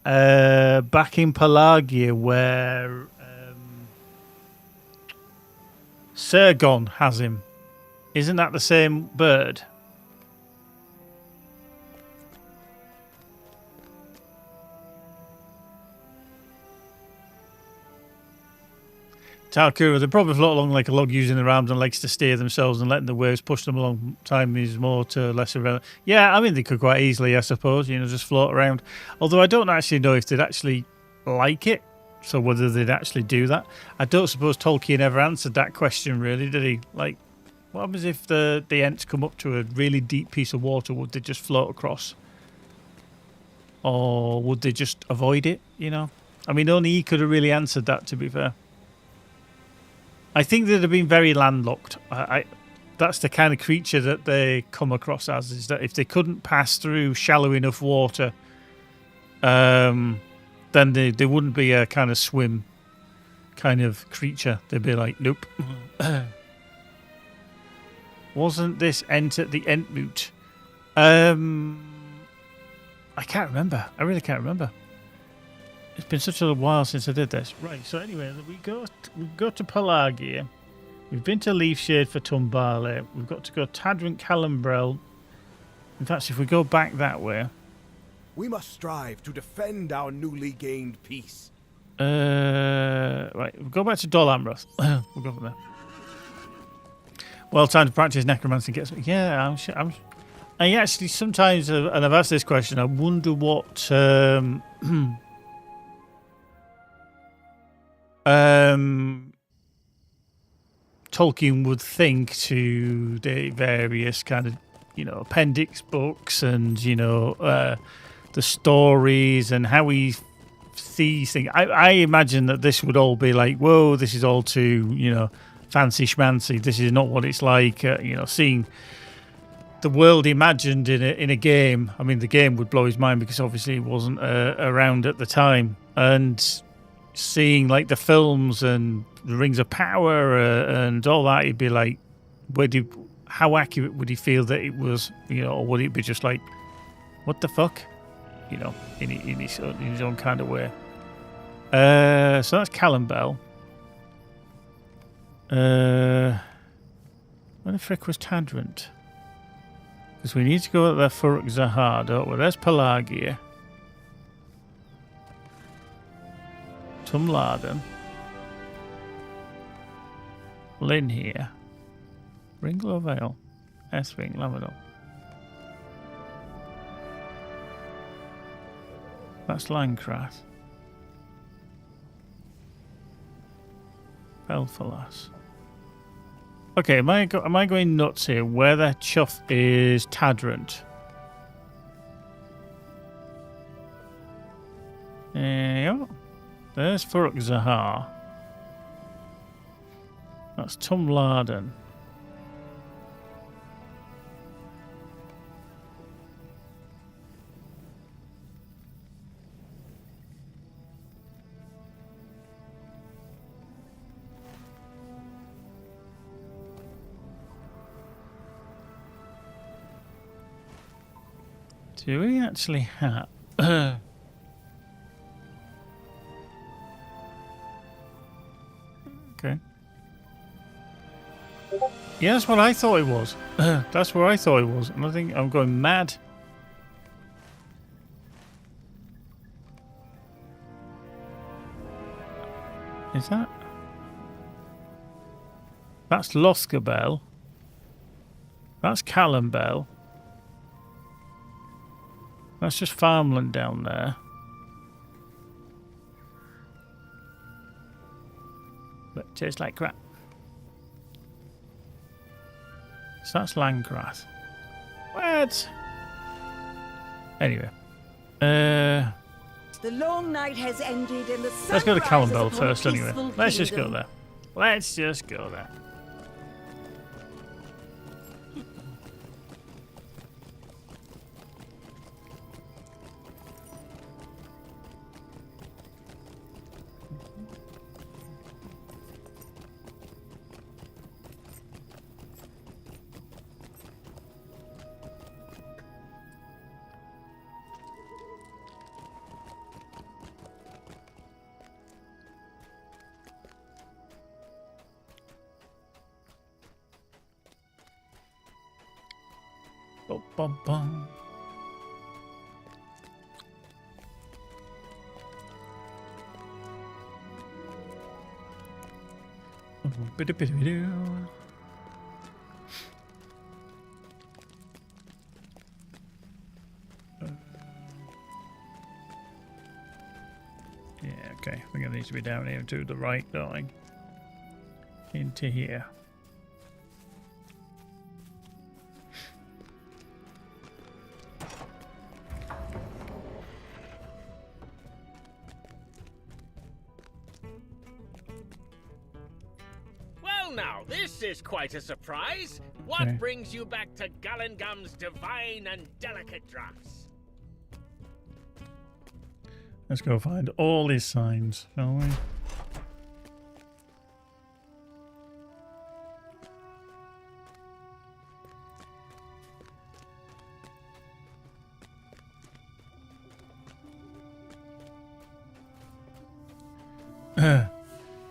back in Pelagia where Sergon has him? Isn't that the same bird? Talkura, they probably float along like a log using their arms and legs to steer themselves and letting the waves push them along. Time is more to less irrelevant. Yeah, I mean, they could quite easily, I suppose, just float around. Although I don't actually know if they'd actually like it, so whether they'd actually do that. I don't suppose Tolkien ever answered that question, really, did he? Like, what happens if the Ents come up to a really deep piece of water? Would they just float across? Or would they just avoid it, I mean, only he could have really answered that, to be fair. I think they'd have been very landlocked. That's the kind of creature that they come across as, is that if they couldn't pass through shallow enough water, then they wouldn't be a kind of swim kind of creature. They'd be like, nope. Wasn't this Ent at the Entmoot? I can't remember. I really can't remember. It's been such a while since I did this. Right, so anyway, we go to Pelagia. We've been to Leafshade for Tumbale. We've got to go Tadrint Calambrel. In fact, if we go back that way... We must strive to defend our newly gained peace. Right, we'll go back to Dol Amroth. We'll go from there. Well, time to practice necromancy gets me. Yeah, I actually sometimes, and I've asked this question, I wonder what Tolkien would think to the various kind of, appendix books and, the stories and how he sees things. I imagine that this would all be like, whoa, this is all too, fancy schmancy. This is not what it's like, seeing the world imagined in a game. I mean, the game would blow his mind because obviously it wasn't around at the time. And seeing like the films and the Rings of Power and all that, he'd be like, how accurate would he feel that it was, or would it be just like, what the fuck, in his own kind of way. So that's Callum where the frick was Tadrint? Because we need to go at the Furuk Zahar, don't we? There's Pelagia. Tumladen. Lynn here. Ringlow Vale. Eswing, Lavador. That's Lancrath. Belfalas. Okay, am I going nuts here? Where the chuff is Tadrint? Yeah. There's Furuk Zahar. That's Tumladen. Do we actually have... Okay. Yeah, that's what I thought it was. That's where I thought it was. And I think I'm going mad. Is that? That's Lothgabel. That's Callambel. That's just farmland down there. But tastes like crap. So that's Landgrath. What? Anyway. The long night has ended and the sun let's go to rises Callambel upon first a anyway. peaceful Let's just go kingdom. there. Let's just go there. Bum, bum. Yeah, okay. I think it needs to be down here to the right, going into here. Well now, this is quite a surprise. What Okay. brings you back to Gallengum's divine and delicate drafts? Let's go find all his signs, shall we?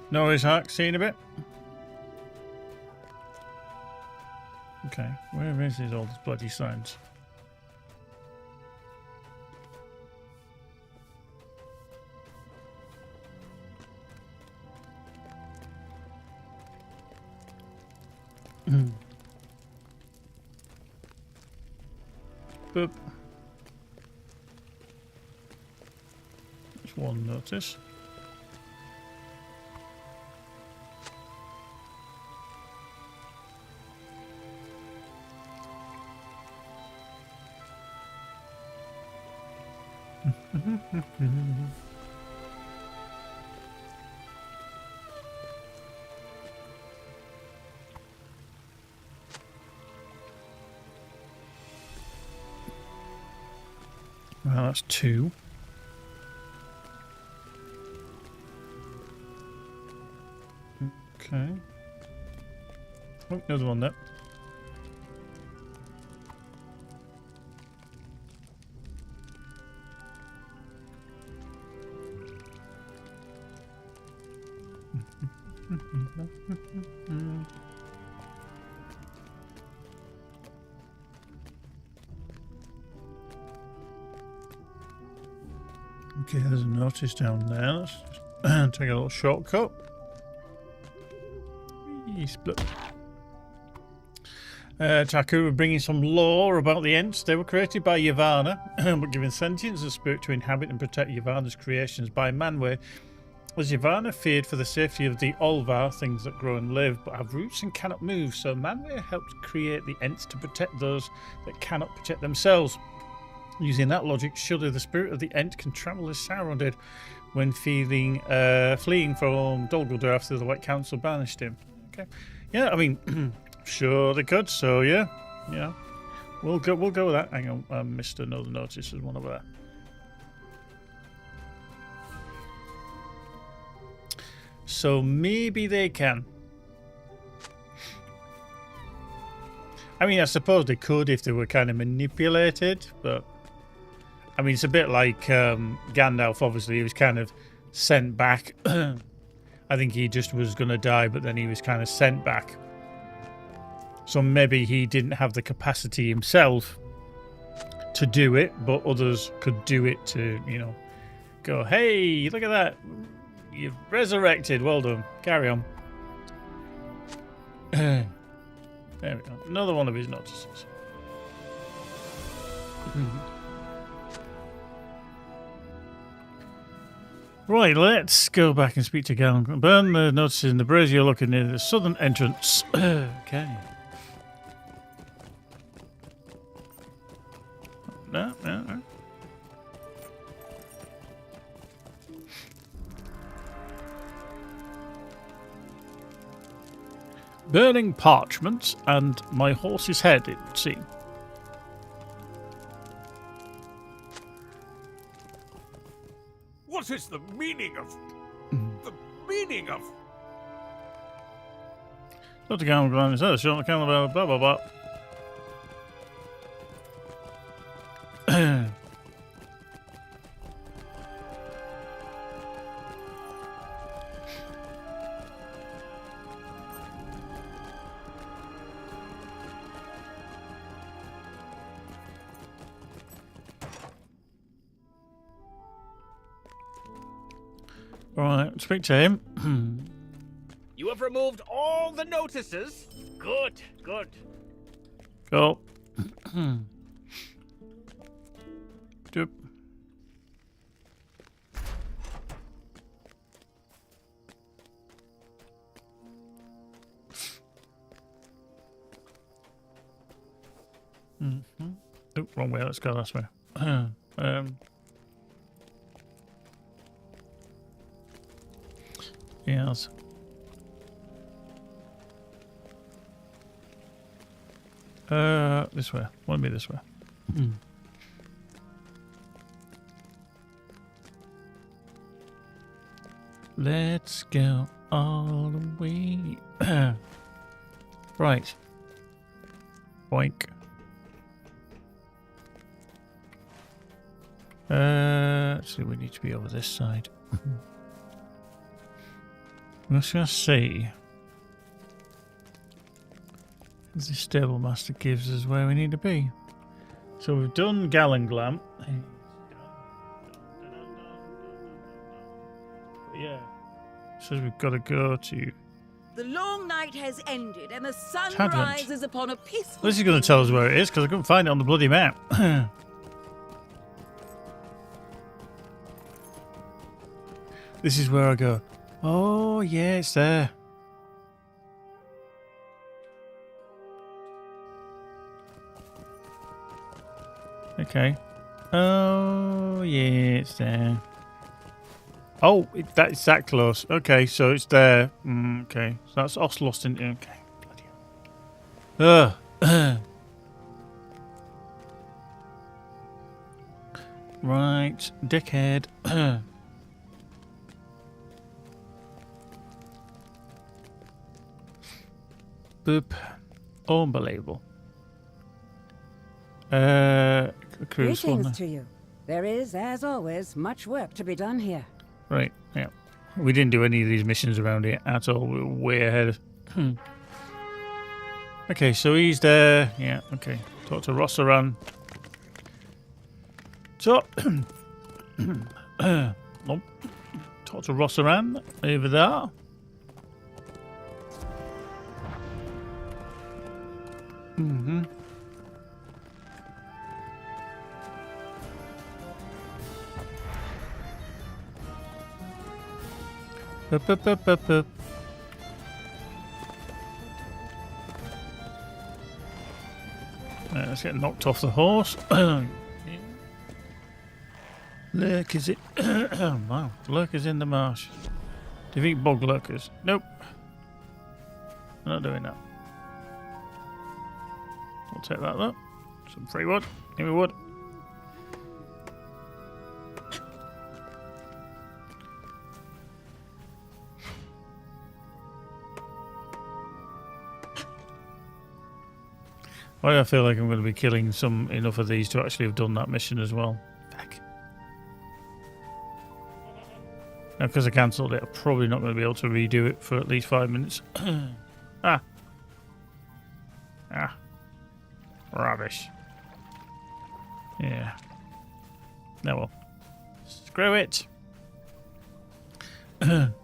Norris Hark, seen a bit? Okay, where is all these bloody signs? Boop. There's one notice. Well, that's two. Okay. Oh, another one there. Okay, there's a notice down there. Let's just take a little shortcut. Split. Taku were bringing some lore about the Ents. They were created by Yavanna, but given sentience and spirit to inhabit and protect Yavanna's creations by Manwë. As Yavanna feared for the safety of the Olvar, things that grow and live, but have roots and cannot move, so Manwë helped create the Ents to protect those that cannot protect themselves. Using that logic, surely the spirit of the Ent can travel as Sauron did when fleeing from Dol Guldur after the White Council banished him. Okay, yeah, I mean, sure they could. So yeah, we'll go with that. Hang on, I missed another notice. There's one over there. So maybe they can. I mean, I suppose they could if they were kind of manipulated, but I mean, it's a bit like Gandalf, obviously. He was kind of sent back. I think he just was going to die, but then he was kind of sent back. So maybe he didn't have the capacity himself to do it, but others could do it to, go, hey, look at that. You've resurrected. Well done. Carry on. There we go. Another one of his notices. Right, let's go back and speak to Galen. Burn the notices in the brazier looking near the southern entrance. Okay. No. Burning parchments and my horse's head, it would seem. What is the meaning of... the meaning of... Dr. Campbell Glenn is that short account about blah blah blah. Right, speak to him. You have removed all all the notices. Good, good. Go. Doop. Oh, wrong way. Let's go this way. Yes. This way. Want to be this way. Let's go all the way. Right. Boink. Actually, we need to be over this side. Let's just see. The stable master gives us where we need to be. So we've done Gallenglam. Yeah. So we've got to go to. The long night has ended, and the sun Tadvent. rises upon a peaceful. This is going to tell us where it is because I couldn't find it on the bloody map. This is where I go. Oh, yeah, it's there. Okay. Oh, yeah, it's there. Oh, that's that close. Okay, so it's there. Okay, so that's Oslost in. Okay, bloody hell. Right, dickhead. Boop. Unbelievable. Cruise one. Greetings to you. There is, as always, much work to be done here. Right, yeah. We didn't do any of these missions around here at all. We were way ahead. Okay, so he's there. Yeah, okay. Talk to Rossaran. So, nope. Talk to Rossaran over there. Mm-hmm. Up. Let's get knocked off the horse. Lurk is it? Wow, lurkers in the marsh. Defeat bog lurkers. Nope. I'm not doing that. I'll take that though. Some free wood. Give me wood. Why do I feel like I'm going to be killing enough of these to actually have done that mission as well? Back. Now, because I cancelled it, I'm probably not going to be able to redo it for at least 5 minutes. Ah. Rubbish. Yeah. No, well. Screw it.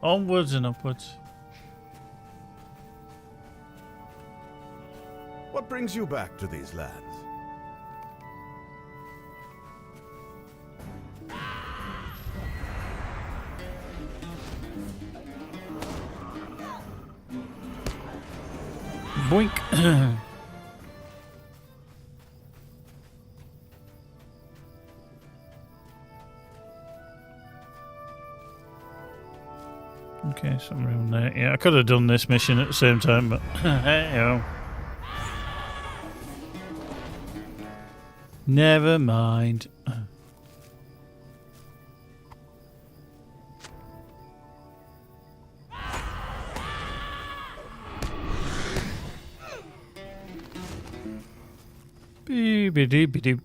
Onwards and upwards. What brings you back to these lands? Boink. Okay, somewhere around there. Yeah, I could have done this mission at the same time, but hey, yo. Never mind. Beep-a-doop-a-doop.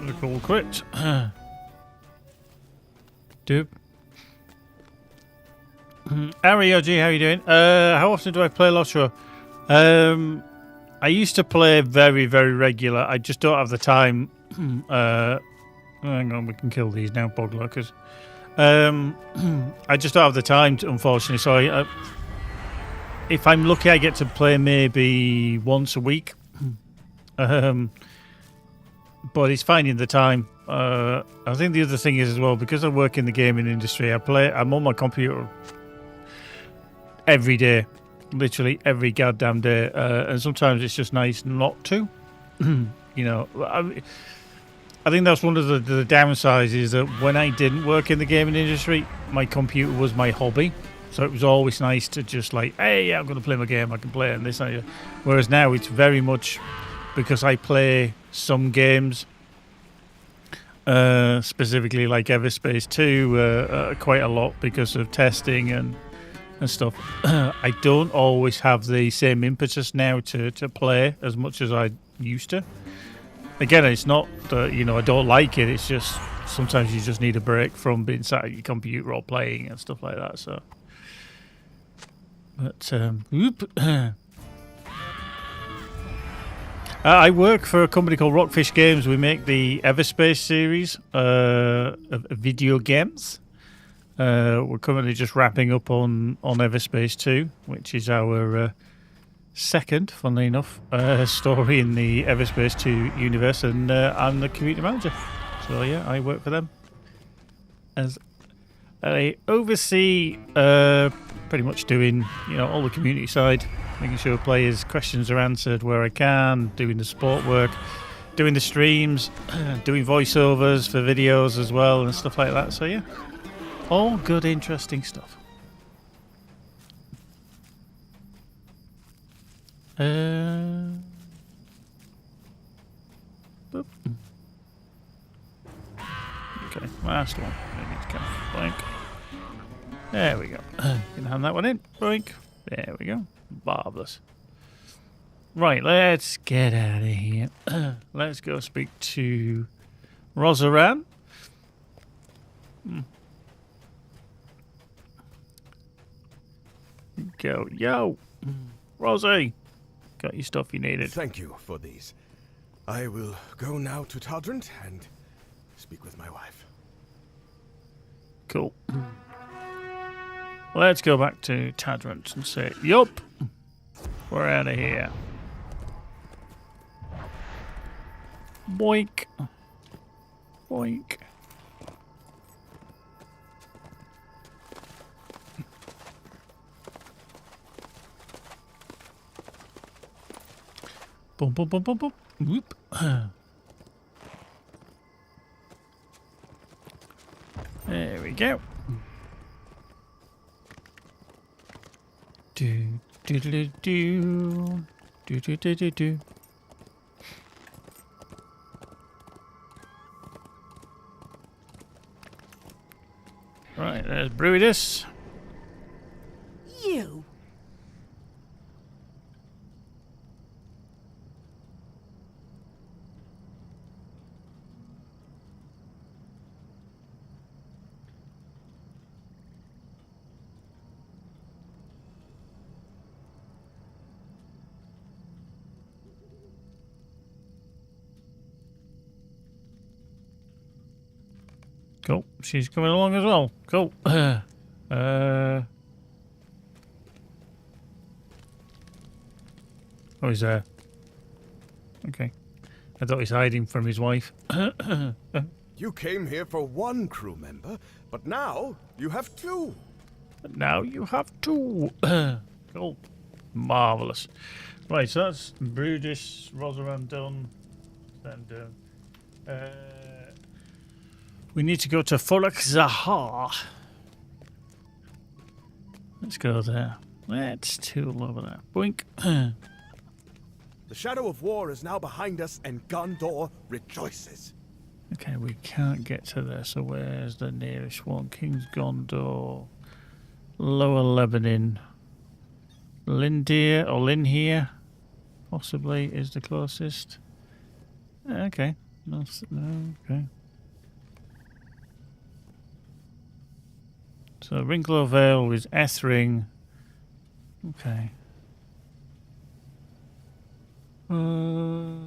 Look all quit. Doop. Ari OG, how you doing? How often do I play LOTRO? I used to play very, very regular. I just don't have the time. Hang on, we can kill these now, bog lurkers. I just don't have the time, unfortunately. So if I'm lucky, I get to play maybe once a week. But it's finding the time. I think the other thing is as well, because I work in the gaming industry, I'm on my computer every day, literally every goddamn day, and sometimes it's just nice not to. You know, I think that's one of the downsides is that when I didn't work in the gaming industry, my computer was my hobby. So it was always nice to just like, hey, yeah, I'm going to play my game. I can play it and this. Whereas now it's very much because I play some games, specifically like Everspace 2, quite a lot because of testing and stuff. I don't always have the same impetus now to play as much as I used to. Again, it's not that, you know, I don't like it. It's just sometimes you just need a break from being sat at your computer or playing and stuff like that. So, but I work for a company called Rockfish Games. We make the Everspace series of video games. We're currently just wrapping up on Everspace 2, which is our second, funnily enough, story in the Everspace 2 universe, and I'm the community manager. So yeah, I work for them as I oversee pretty much doing, you know, all the community side, making sure players' questions are answered where I can, doing the support work, doing the streams, doing voiceovers for videos as well and stuff like that. So yeah, all good, interesting stuff. Okay, last one. I need to come blank. There we go. Can hand that one in. Boink. There we go. Marvellous. Right, let's get out of here. Let's go speak to Rosaran. Go. Yo. Rosie. Got your stuff you needed. Thank you for these. I will go now to Tadrant and speak with my wife. Cool. Let's go back to Tadrant and say, yup, we're out of here. Boink. Boink. Boom, boom, boom, boom, boom. Whoop. There we go. Do do do do do do do do do. Right, there's Brutus. You. Cool. She's coming along as well. Cool. Oh, he's there. Okay. I thought he's hiding from his wife. You came here for one crew member, but now you have two. But now you have two. Cool. Marvellous. Right, so that's Brutus, Rosaran done. And we need to go to Folak Zahar. Let's go there. Let's tool over there. Boink. The shadow of war is now behind us, and Gondor rejoices. Okay, we can't get to there, so where's the nearest one? King's Gondor. Lower Lebanon. Lindir or Linhir, possibly, is the closest. Okay. No, okay. So Wrinkle Vale is Ethring. Okay. Boink.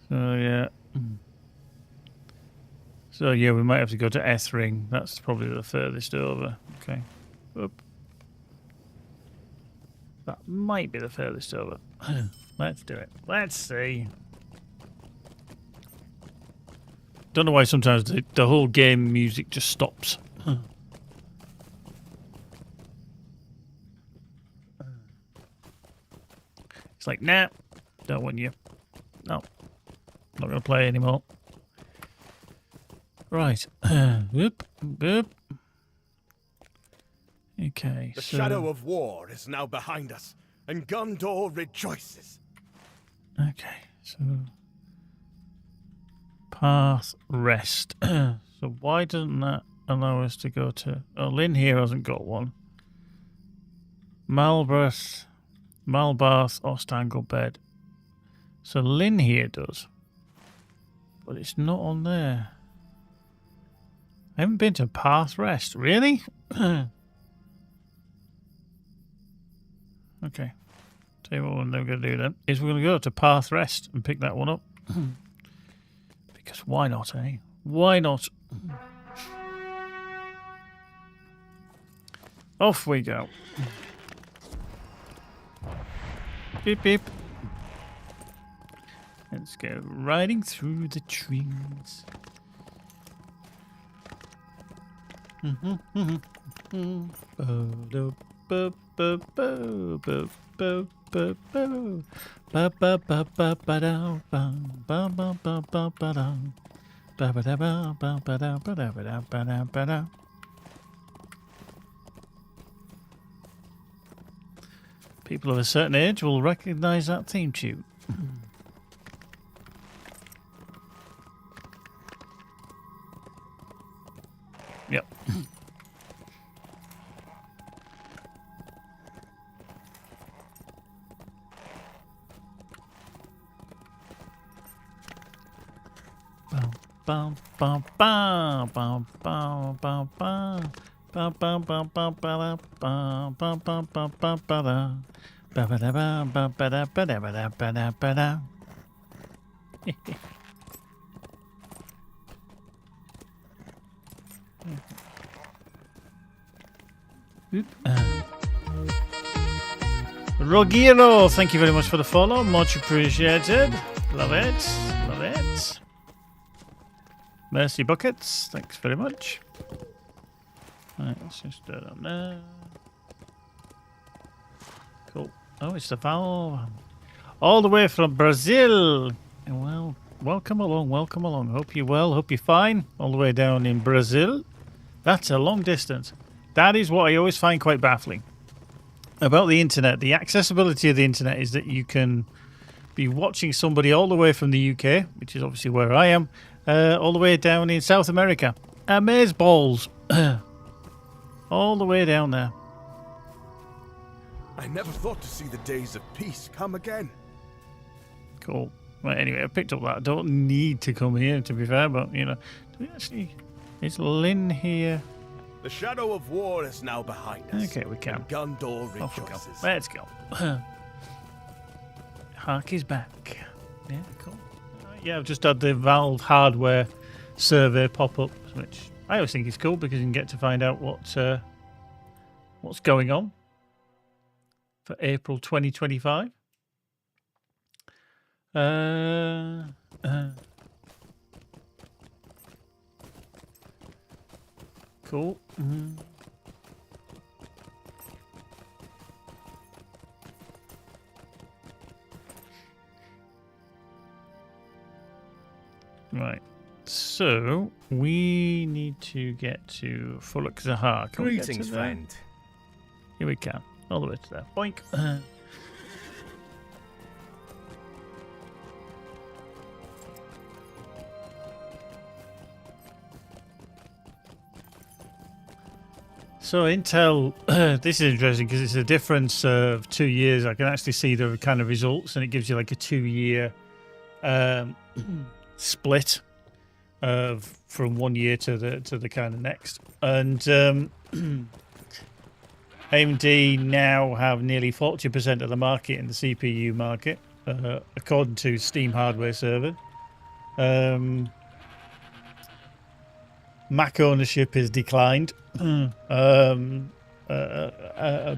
So yeah. So yeah, we might have to go to Ethring. That's probably the furthest over. Okay. Oop. That might be the furthest over. Let's do it. Let's see. Don't know why sometimes the whole game music just stops. It's like, nah, don't want you. No, not going to play anymore. Right. Whoop, whoop. Okay, The shadow of war is now behind us, and Gondor rejoices. Okay, so... Path rest. So why doesn't that allow us to go to... Oh, Lynn here hasn't got one. Malbath, Ostangle Bed. So Lynn here does. But it's not on there. I haven't been to Path Rest. Really? Okay. Tell you what we're going to do then. Is we're going to go to Path Rest and pick that one up. Because why not, eh? Why not? Off we go. Beep, beep. Let's go riding through the trees. People of a certain age will recognize that theme tune. Yep. Bum bum bum bum bum bum bum bum bum bum bum bum bum bum bum bum bum ba ba ba da ba ba ba da ba da ba da ba da ba da. Rogiro, thank you very much for the follow. Much appreciated. Love it. Love it. Mercy Buckets, thanks very much. Right, let's just do it on there. Cool. Oh, it's the Valve. All the way from Brazil. Well, welcome along, welcome along. Hope you're well, hope you're fine. All the way down in Brazil. That's a long distance. That is what I always find quite baffling about the internet. The accessibility of the internet is that you can be watching somebody all the way from the UK, which is obviously where I am, all the way down in South America. Amazeballs. All the way down there. I never thought to see the days of peace come again. Cool. Well, anyway, I picked up that. I don't need to come here, to be fair, but, you know. Do we actually... Is Lynn here? The shadow of war is now behind us. Okay, we can. And Gondor Off we go. rejoices. Let's go. Hark is back. Yeah, cool. Yeah, I've just had the Valve hardware survey pop up, which I always think is cool because you can get to find out what's going on for April 2025. Cool. Right. So we need to get to Fulak Zahar. Can we get to Greetings, there? friend. Here we can. All the way to there. Boink. So Intel, this is interesting because it's a difference of 2 years. I can actually see the kind of results, and it gives you like a 2-year split from 1 year to the kind of next. And AMD now have nearly 40% of the market in the CPU market, according to Steam hardware server. Mac ownership has declined a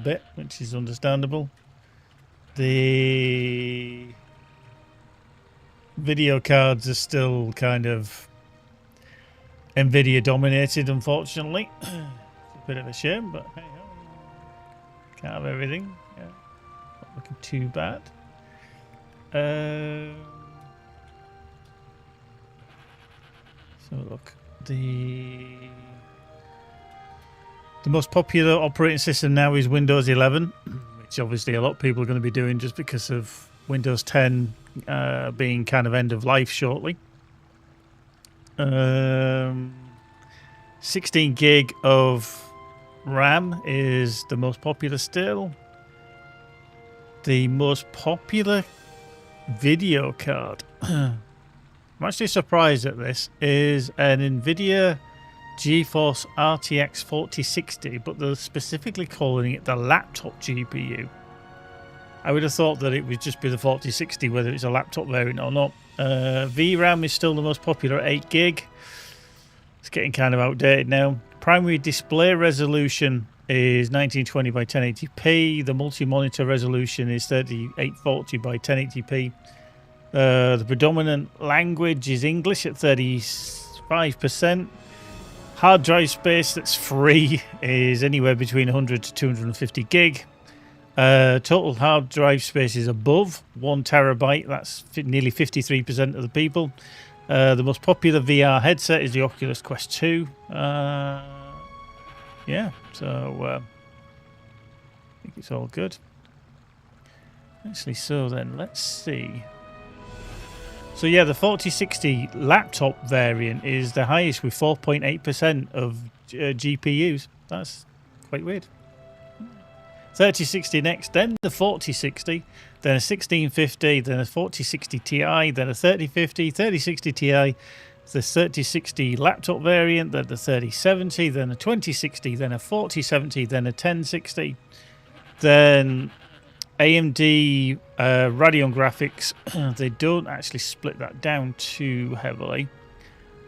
bit, which is understandable. The video cards are still kind of Nvidia dominated, unfortunately. It's a bit of a shame, but hey, can't have everything. Yeah, not looking too bad. So look, the most popular operating system now is Windows 11, which obviously a lot of people are going to be doing just because of Windows 10 being kind of end of life shortly. 16 gig of RAM is the most popular still. The most popular video card, I'm actually surprised at this, is an NVIDIA GeForce RTX 4060, but they're specifically calling it the laptop GPU. I would have thought that it would just be the 4060, whether it's a laptop variant or not. VRAM is still the most popular at 8 gig. It's getting kind of outdated now. Primary display resolution is 1920 by 1080p. The multi-monitor resolution is 3840 by 1080p. The predominant language is English at 35%. Hard drive space that's free is anywhere between 100 to 250 gig. Total hard drive space is above 1 terabyte. That's nearly 53% of the people. The most popular VR headset is the Oculus Quest 2. Yeah, so I think it's all good. Actually, so then let's see. So yeah, the 4060 laptop variant is the highest with 4.8% of GPUs. That's quite weird. 3060 next, then the 4060, then a 1650, then a 4060 Ti, then a 3050, 3060 Ti, the 3060 laptop variant, then the 3070, then a 2060, then a 4070, then a 1060, then AMD Radeon graphics. They don't actually split that down too heavily.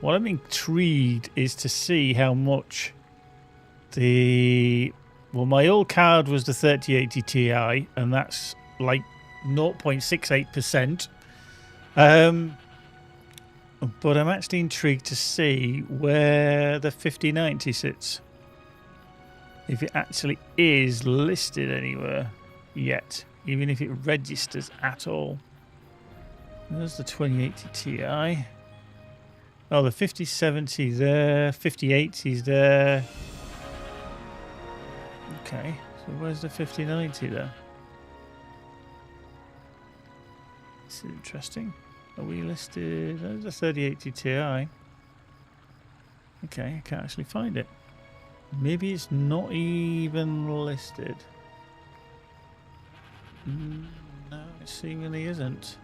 What I'm intrigued is to see how much my old card was the 3080 Ti, and that's like 0.68%. But I'm actually intrigued to see where the 5090 sits. If it actually is listed anywhere yet, even if it registers at all. There's the 2080 Ti. Oh, the 5070 there, 5080 is there. Okay, so where's the 5090 there? This is interesting. Are we listed? There's a 3080 Ti. Okay, I can't actually find it. Maybe it's not even listed. No, it seemingly isn't.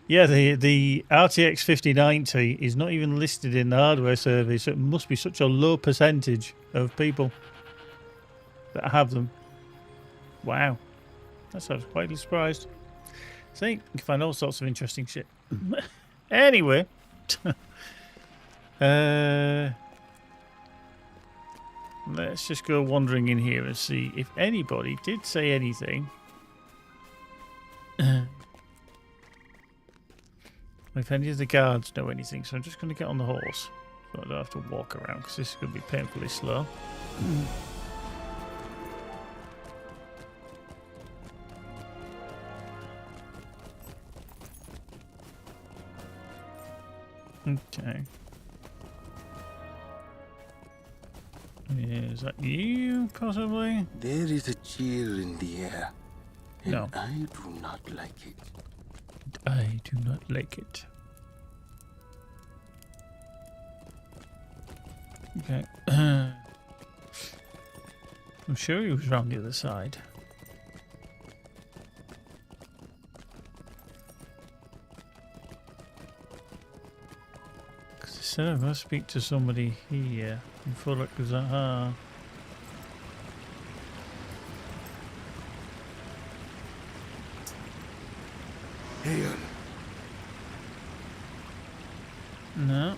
Yeah, the RTX 5090 is not even listed in the hardware survey, so it must be such a low percentage of people that have them. Wow. That's I was quite surprised. See, you can find all sorts of interesting shit. Anyway. Let's just go wandering in here and see if anybody did say anything. If any of the guards know anything. So I'm just going to get on the horse, so I don't have to walk around, because this is going to be painfully slow. Okay. Is that you, possibly? There is a chill in the air, and no. I do not like it. I do not like it. Okay. I'm sure he was around the other side. said I'm going to speak to somebody here. And Fullock was like, ah. Hail. No.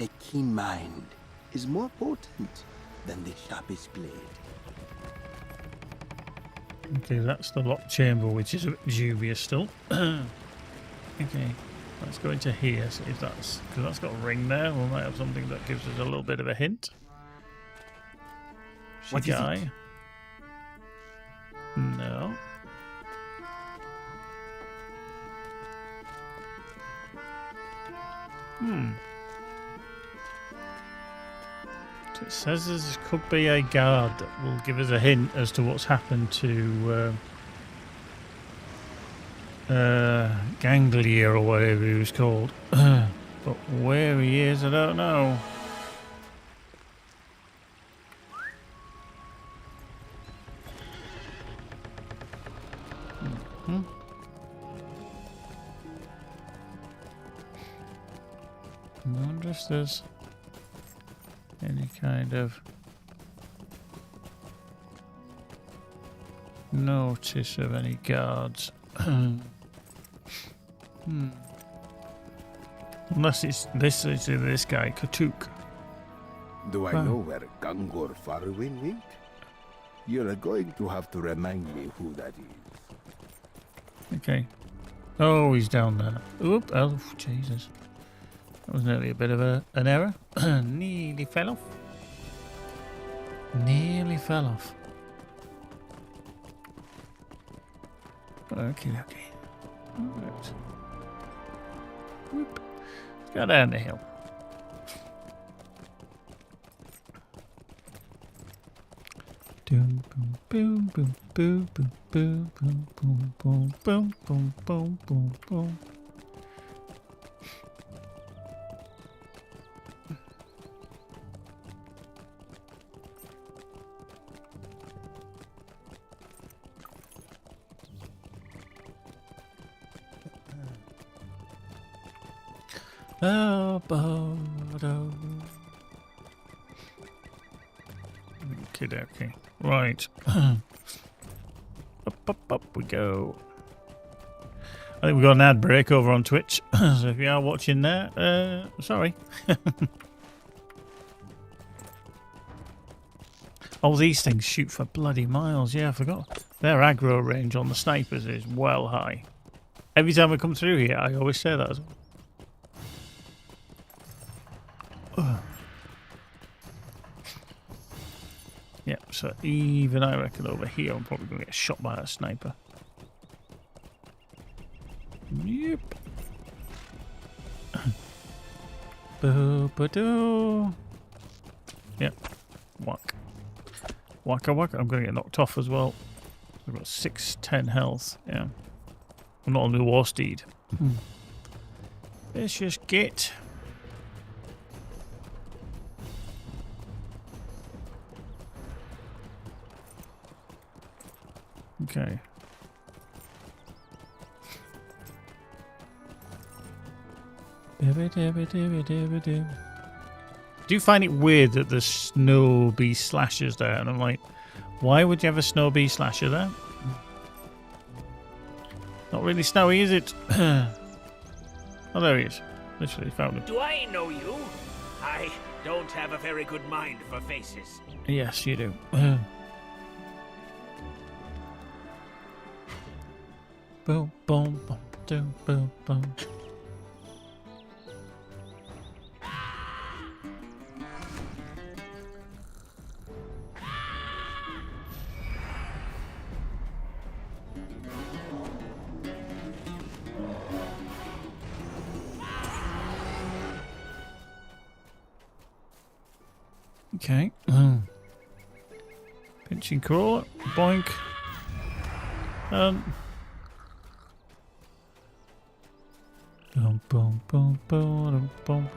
A keen mind is more potent than the sharpest blade. Okay, that's the locked chamber, which is a bit dubious still. Okay, let's go into here, see if that's... Because that's got a ring there. We might have something that gives us a little bit of a hint. What is it? No. So it says there could be a guard that will give us a hint as to what's happened to Ganglia or whatever he was called. But where he is, I don't know. I wonder if there's any kind of notice of any guards. Unless it's this guy, Katuk. Do I know where Gondor Farwin went? You're going to have to remind me who that is. Okay. Oh, he's down there. Oop! Oh, Jesus. That was nearly a bit of an error. Nearly fell off. Nearly fell off. Okay. Right. Whoop. Let's go down the hill. Boom, boom, boom, boom, boom, boom, boom, boom, boom, boom, boom, boom, boom, boom. Okay. Right. Up we go. I think we've got an ad break over on Twitch. So if you are watching there, sorry. Oh, these things shoot for bloody miles. Yeah, I forgot. Their aggro range on the snipers is well high. Every time I come through here, I always say that as well. Yeah, so even I reckon over here I'm probably going to get shot by a sniper. Yep. Boo-ba-doo. Yep. Whack. Wacka wacka. I'm going to get knocked off as well. I've got 610 health. Yeah. I'm not on the war steed. Let's just get... Okay. Do you find it weird that there's snow bee slashers there? And I'm like, why would you have a snow bee slasher there? Not really snowy, is it? Oh, there he is. Literally found him. Do I know you? I don't have a very good mind for faces. Yes, you do. Boom, boom, boom, boom, boom, boom. Okay. Pinching crawler. Boink. Boom, boom, boom, boom, boom.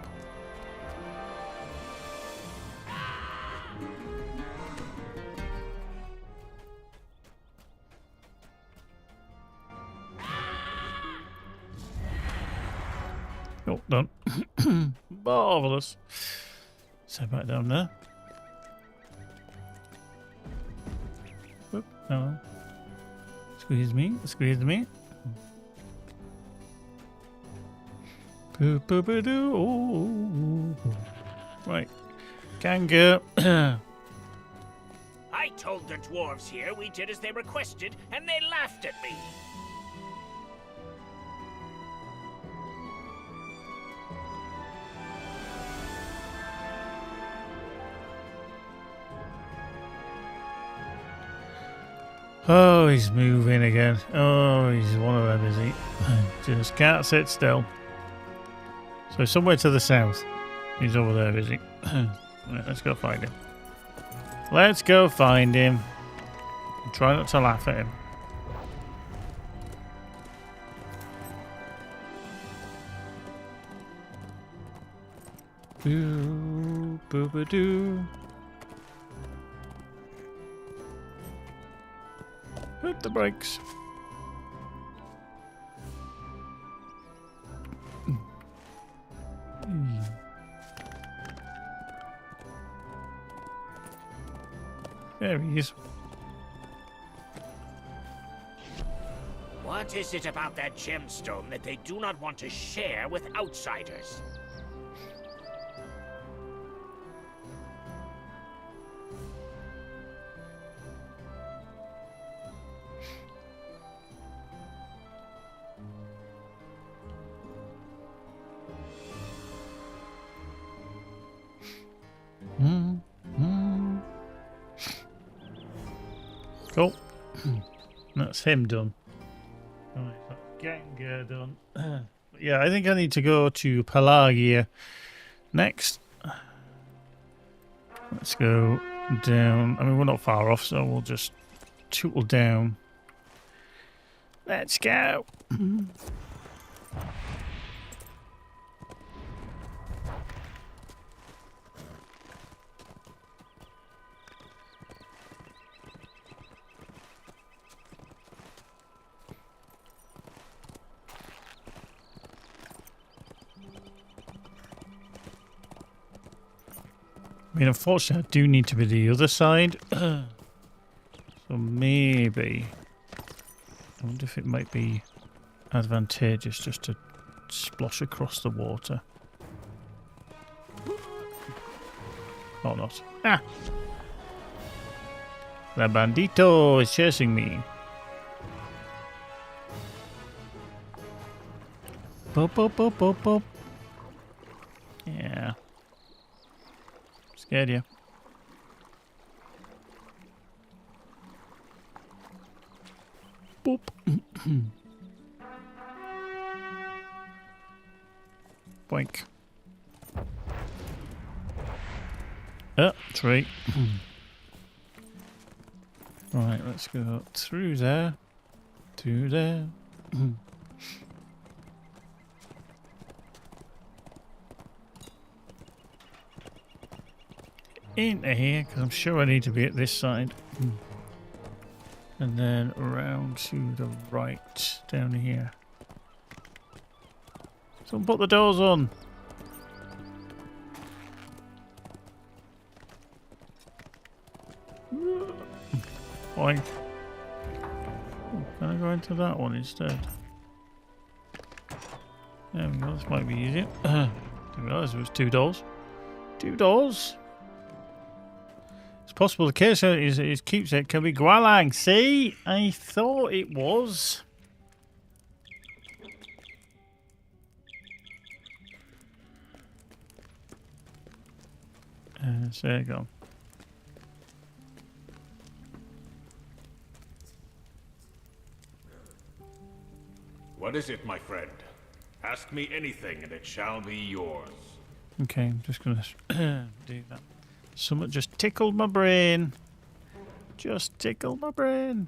Oh, done. Marvellous. So back down there. Whoop, no. Squeeze me, squeeze me. Boo, boo, boo, doo. Oh. Right. Ganger. I told the dwarves here we did as they requested, and they laughed at me. Oh, he's moving again. Oh, he's one of them, is he? Just can't sit still. So somewhere to the south. He's over there, is he? Right, let's go find him. Let's go find him. And try not to laugh at him. Boo, boo, boo, doo. Hit the brakes. There he is. What is it about that gemstone that they do not want to share with outsiders? Cool. That's him done. Right, that's Gengar done. Yeah, I think I need to go to Pelagia next. Let's go down. I mean, we're not far off, so we'll just tootle down. Let's go. I mean, unfortunately, I do need to be the other side. So maybe... I wonder if it might be advantageous just to splosh across the water. Or not. Ah! The bandito is chasing me. Pop, pop, pop, pop, pop. Yeah. Scared you. Boop. Boink. Tree. Right, let's go through there. Through there. Into here, because I'm sure I need to be at this side. And then around to the right, down here. Someone put the doors on. Boink. Oh, can I go into that one instead? There we go, this might be easier. Didn't realise there was 2 doors. 2 doors? It's possible the case is keepsake can be Gualang. See? I thought it was. So there you go. What is it, my friend? Ask me anything and it shall be yours. Okay, I'm just going to do that. Something just tickled my brain. Just tickled my brain.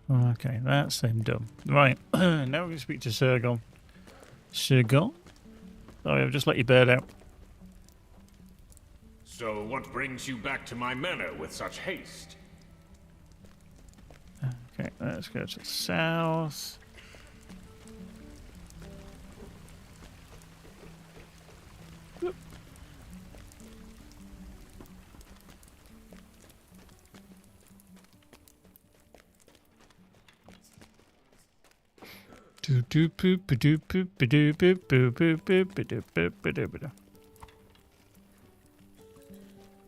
Okay, that's him done. Right, now we're going to speak to Sergon. Sergon? Sorry, I've just let your bird out. So what brings you back to my manor with such haste? Okay, let's go to the south. Whoop. Do do boop ba do boop ba do boop boop boop boop ba do boop ba do ba do.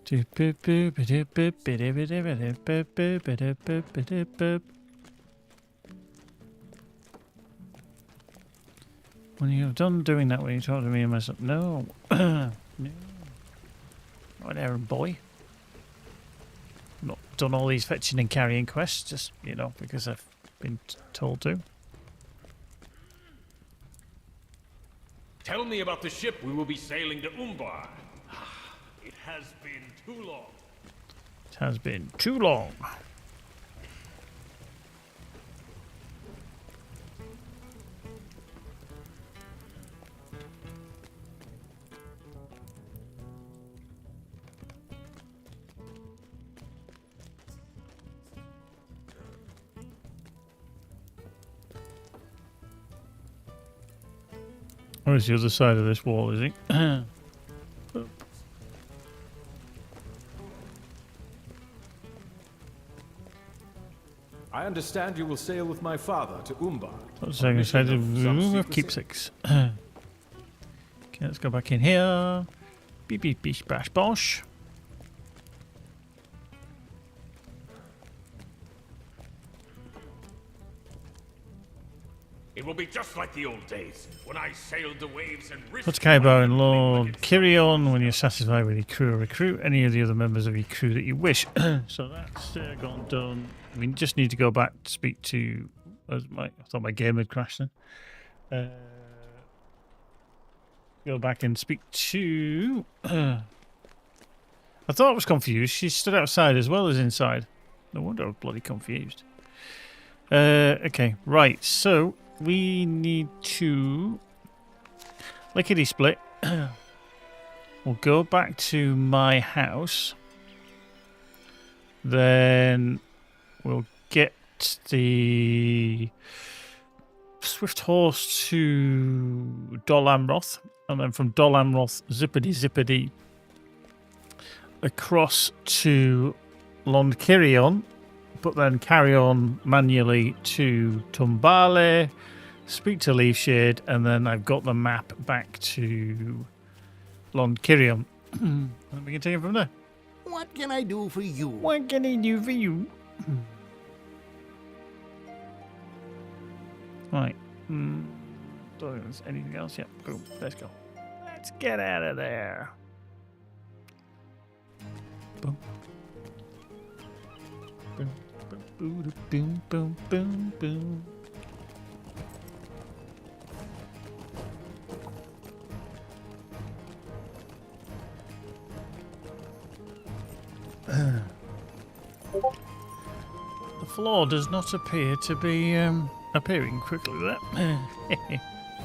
Do boop boop ba do boop ba do ba do ba do boop boop ba do boop ba do boop. When you have done doing that, when you talk to me and myself, no, no, not an errand boy. Not done all these fetching and carrying quests, just because I've been told to. Tell me about the ship we will be sailing to Umbar. It has been too long. It has been too long. Where's the other side of this wall, is he? I understand you will sail with my father to Umbar. Second side of room of keepsakes. Okay, let's go back in here. Beep beep beep bash bosh. It will be just like the old days, when I sailed the waves and risked... What's Kaibar and Lord Kirion? When you're satisfied with your crew, recruit any of the other members of your crew that you wish. So that's gone done. We just need to go back to speak to... I thought my game had crashed then. Go back and speak to... I thought I was confused. She stood outside as well as inside. No wonder I was bloody confused. Okay, right, so... We need to lickety split. We'll go back to my house. Then we'll get the Swift Horse to Dol Amroth, and then from Dol Amroth, zippity across to Londkirion, but then carry on manually to Tumbale, speak to Leafshade, and then I've got the map back to Londkirion. And we can take it from there. What can I do for you? What can I do for you? Right. Don't think there's anything else yet. Boom. Let's go. Let's get out of there. Boom. Boom. Boom, boom, boom, boom, boom. The floor does not appear to be appearing quickly there.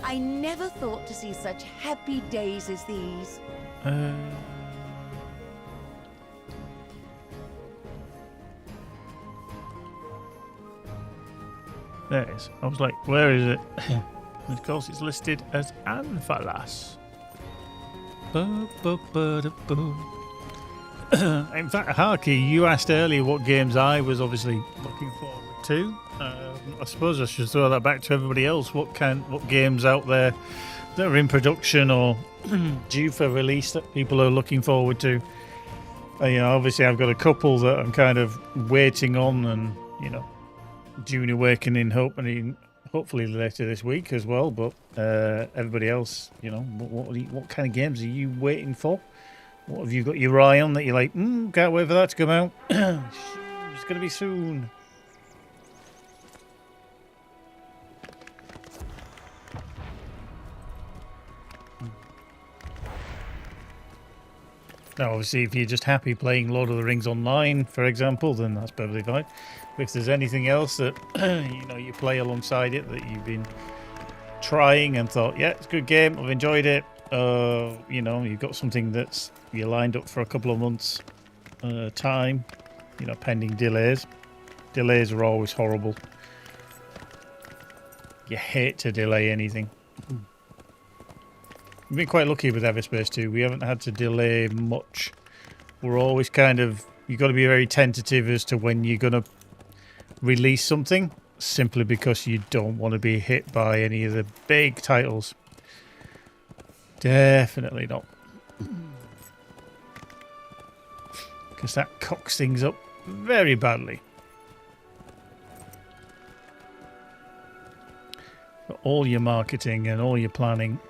I never thought to see such happy days as these. There it is. I was like, where is it? Of course, it's listed as Anfalas. In fact, Harky, you asked earlier what games I was obviously looking forward to. I suppose I should throw that back to everybody else. What games out there that are in production or due for release that people are looking forward to? Obviously I've got a couple that I'm kind of waiting on, and Dune Awakening hopefully later this week as well. But everybody else, what kind of games are you waiting for? What have you got your eye on that you're like, can't wait for that to come out? It's going to be soon. Now, obviously, if you're just happy playing Lord of the Rings Online, for example, then that's perfectly fine. But if there's anything else that you play alongside it that you've been trying and thought, yeah, it's a good game, I've enjoyed it, you know, you've got something that's you're lined up for a couple of months time, you know, pending delays. Delays are always horrible. You hate to delay anything. We've been quite lucky with Everspace too. We haven't had to delay much. We're always kind of, you've got to be very tentative as to when you're going to release something, simply because you don't want to be hit by any of the big titles. Definitely not. Because that cocks things up very badly. All your marketing and all your planning,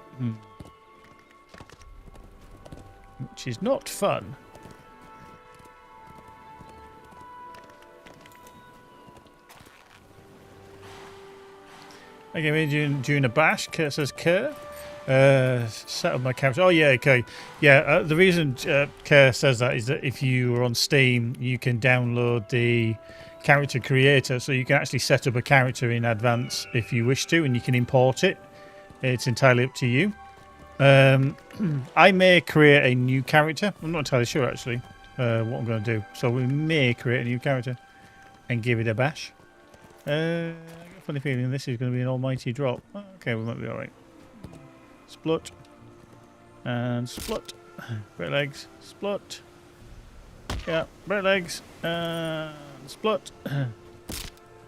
which is not fun. Okay, maybe during a bash, Kerr says Kerr. Set up my character. Oh, yeah, okay. Yeah, the reason Kerr says that is that if you are on Steam, you can download the character creator, so you can actually set up a character in advance if you wish to, and you can import it. It's entirely up to you. I may create a new character. I'm not entirely sure, actually, what I'm going to do. So we may create a new character and give it a bash. I got a funny feeling this is going to be an almighty drop. Oh, okay, we might be alright. Splut. And splut. Break legs. Splut. Yeah, break legs. And splut.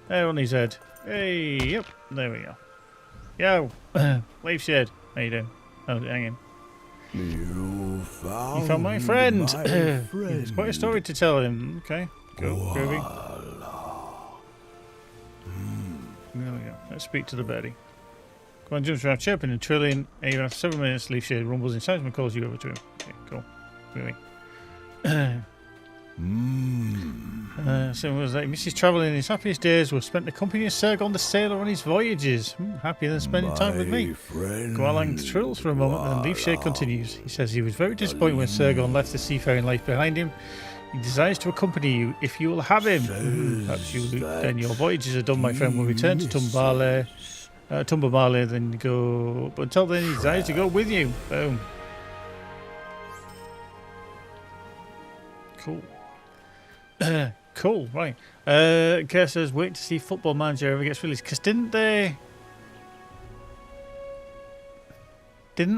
There on his head. Hey, yep. There we go. Yo. Leaf shed. How you doing? Oh, hang in. You found my friend. It's quite a story to tell him. Okay. Go, groovy. There we go. Let's speak to the birdie. Come on, jumps around, chirping and trilling. And you have 7 minutes, leaf shade rumbles inside and calls you over to him. Okay, cool. Moving. So it was like Mrs. Travelling in his happiest days was spent accompanying Sergon the sailor on his voyages. Happier than spending time with me. Gwalang trills for a moment and then Leafshade continues. He says he was very disappointed when Sergon left the seafaring life behind him. He desires to accompany you if you will have him. Perhaps you, then your voyages are done, my friend. Will return to Tumbabale, then go. But until then, he desires to go with you. Boom. Cool. Cool, right. Kerr says, wait to see Football Manager ever gets released. Because didn't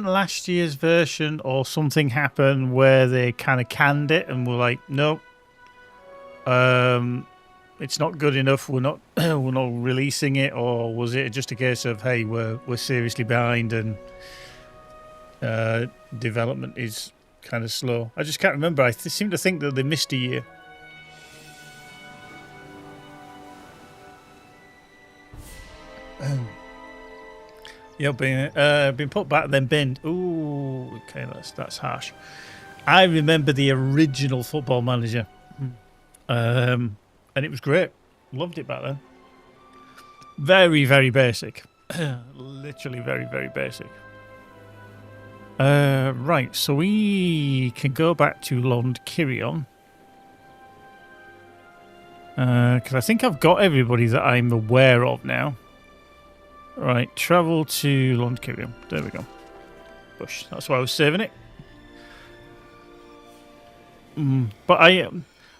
last year's version or something happen where they kind of canned it and were like, nope, it's not good enough, we're not releasing it? Or was it just a case of, hey, we're seriously behind and development is kind of slow? I just can't remember. I seem to think that they missed a year. Yeah, been put back then binned. Ooh, okay, that's harsh. I remember the original Football Manager, and it was great. Loved it back then. Very, very basic. Literally very, very basic. Right, so we can go back to Lond Kirion. Because I think I've got everybody that I'm aware of now. Right, travel to Lond Kirion. There we go. Bush. That's why I was saving it. But I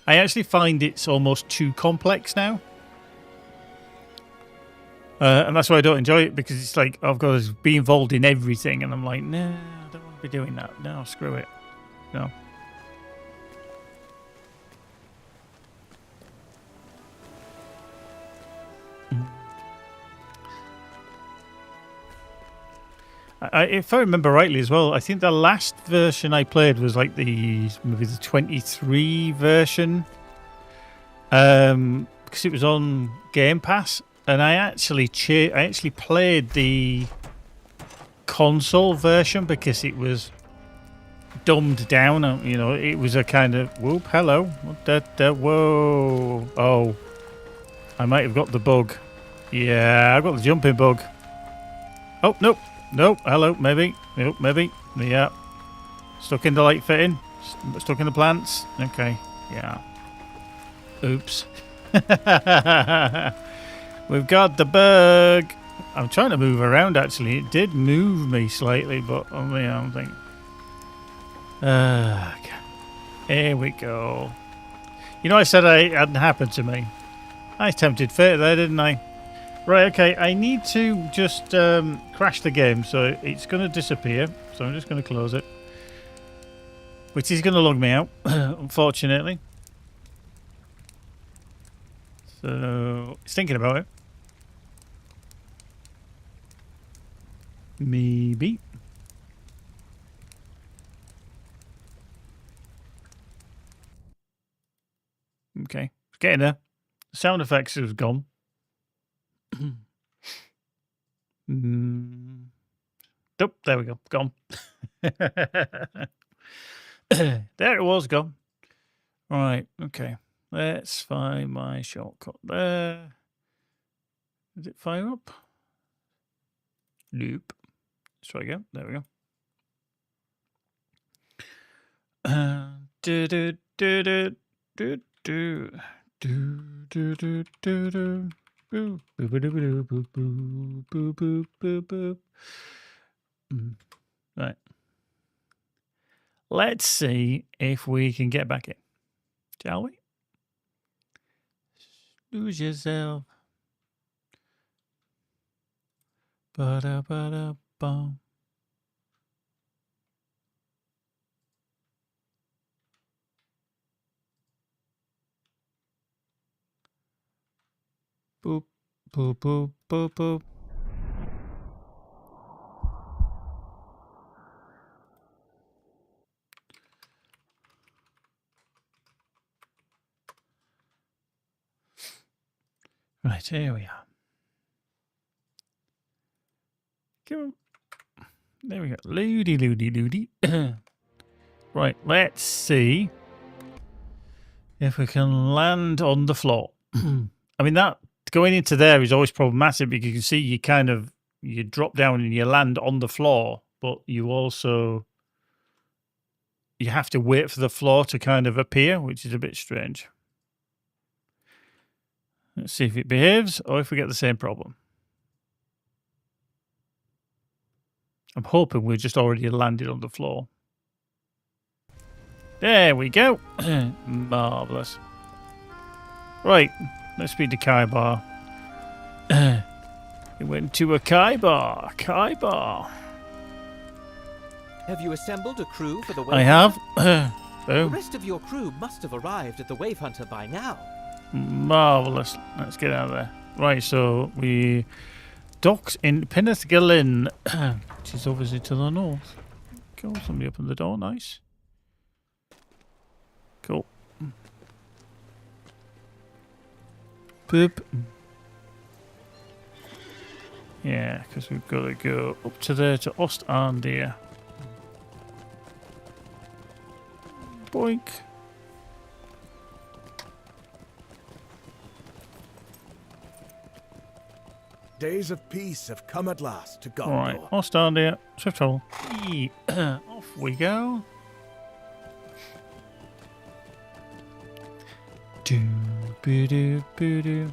actually find it's almost too complex now. And that's why I don't enjoy it, because it's like I've got to be involved in everything, and I'm like, no, I don't want to be doing that. No, screw it. No. If I remember rightly as well, I think the last version I played was like maybe the 23 version, because it was on Game Pass, and I actually played the console version because it was dumbed down. You know, it was a kind of whoop. Hello, whoa. Oh, I might have got the bug. Yeah, I've got the jumping bug. Oh nope. Nope, hello, maybe. Nope, maybe. Yeah. Stuck in the light fitting. Stuck in the plants. Okay, yeah. Oops. We've got the bug. I'm trying to move around, actually. It did move me slightly, but only I don't think. Okay. Here we go. You know, I said it hadn't happened to me. I tempted fate there, didn't I? Right, okay. I need to just crash the game, so it's going to disappear. So I'm just going to close it. Which is going to log me out, unfortunately. So, it's thinking about it. Maybe. Okay, it's getting there. The sound effects have gone. Nope, there we go. Gone. There it was, gone. Right, okay. Let's find my shortcut there. Did it fire up? Nope. Let's try again. There we go. Do do do do do do do do do do do. Boo boo boo boo boo boo boo boo boo boo. Right. Let's see if we can get back in, shall we? Lose yourself. Ba-da-ba-da-bum. Boop, boop, boop, boop, boop. Right, here we are. Come on. There we go. Loody, loody, loody. Right, let's see if we can land on the floor. I mean, that going into there is always problematic because you can see you drop down and you land on the floor, but you have to wait for the floor to kind of appear, which is a bit strange. Let's see if it behaves or if we get the same problem. I'm hoping we're just already landed on the floor. There we go. Marvellous. Right, let's speak to Kaibar. It went to a Kaibar. Kaibar. Have you assembled a crew for the wave? I have. The rest of your crew must have arrived at the Wave Hunter by now. Marvellous. Let's get out of there. Right, so we docked in Penethgalen, which is obviously to the north. Cool, somebody opened the door. Nice. Cool. Boop. Yeah, because we've got to go up to there to Ostandir. Boink. Days of peace have come at last to Gondor. Right, Ostandir, swift travel. Off we go. Do boo doo boo doo.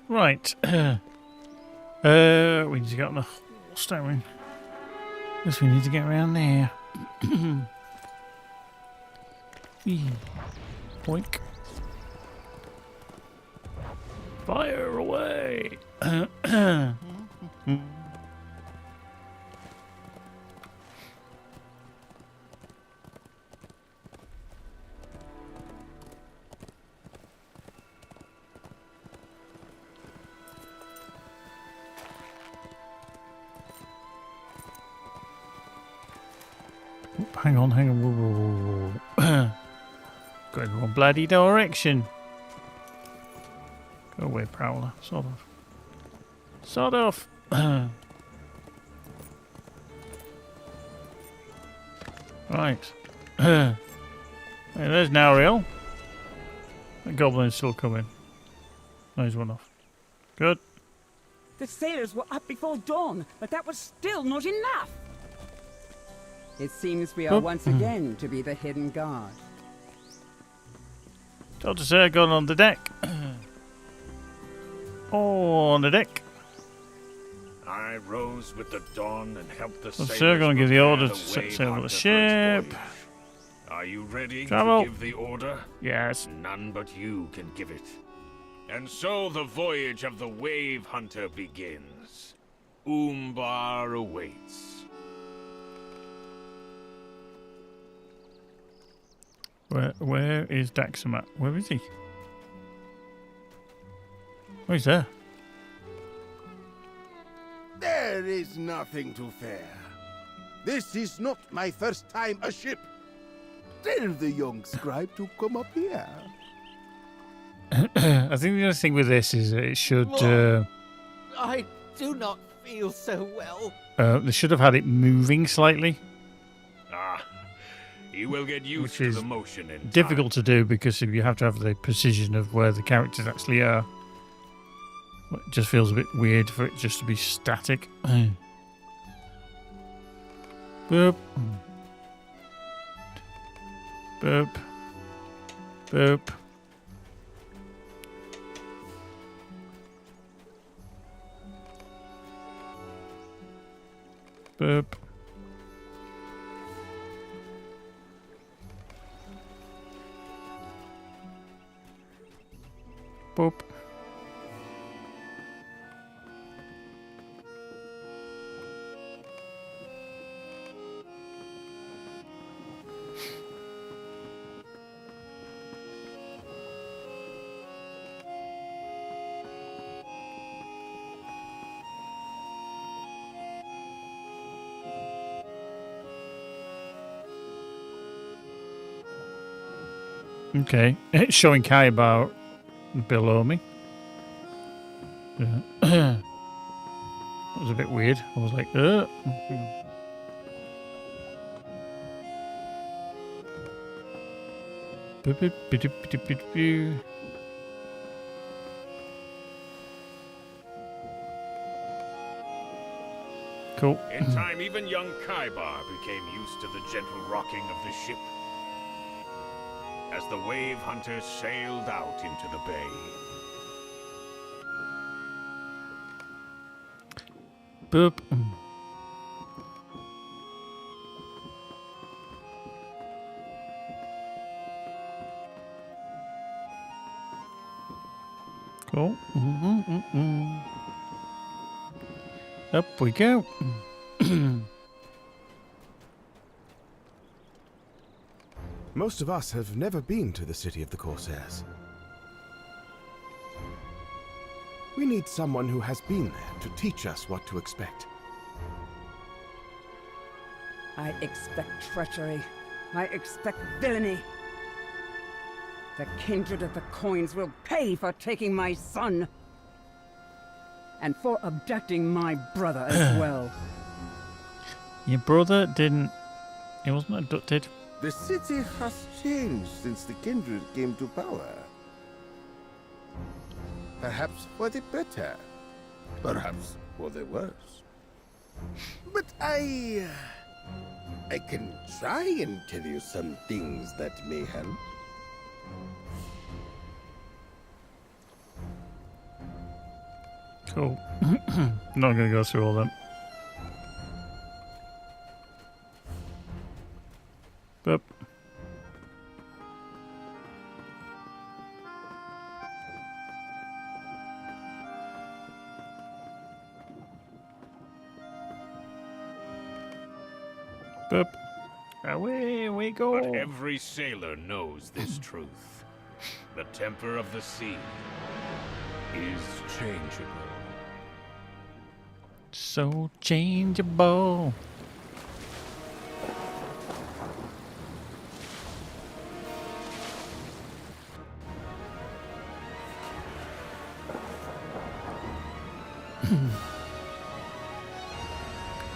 Right. We need to get on the horse, don't we? Guess we need to get around there. Boink. Fire away. Hang on. Going the wrong bloody direction. Go away, Prowler. Sod off. Right. Hey, there's Nariel. That goblin's still coming. No, he's run off. Good. The sailors were up before dawn, but that was still not enough. It seems we are once again to be the hidden guard. Dr. Sir, gone on the deck. On the deck. I rose with the dawn and helped the Dr. sailors Sir, going to give the prepare order the to set wave sail hunter the for its ship. voyage. Are you ready Travel. to give the order? Yes. None but you can give it. And so the voyage of the wave hunter begins. Umbar awaits. Where is Daxamat? Where is he? Oh, he's there. There is nothing to fear. This is not my first time aship. Tell the young scribe to come up here. I think the other thing with this is that it should. I do not feel so well. They should have had it moving slightly. You will get used Which to is the motion in difficult to do because if you have to have the precision of where the characters actually are, it just feels a bit weird for it just to be static. Boop. Boop. Boop. Boop. Boop. Okay, it's showing Kaiba below me. That was a bit weird. I was like, Cool. In time, even young Kaibar became used to the gentle rocking of the ship as the wave hunter sailed out into the bay. Boop. Cool. Up we go. Most of us have never been to the city of the Corsairs. We need someone who has been there to teach us what to expect. I expect treachery. I expect villainy. The kindred of the coins will pay for taking my son. And for abducting my brother as well. Your brother didn't... He wasn't abducted. The city has changed since the kindred came to power. Perhaps for the better. Perhaps for the worse. But I can try and tell you some things that may help. Cool. Not going to go through all them. Boop. Boop. Away we go. But every sailor knows this truth. The temper of the sea is changeable. So changeable.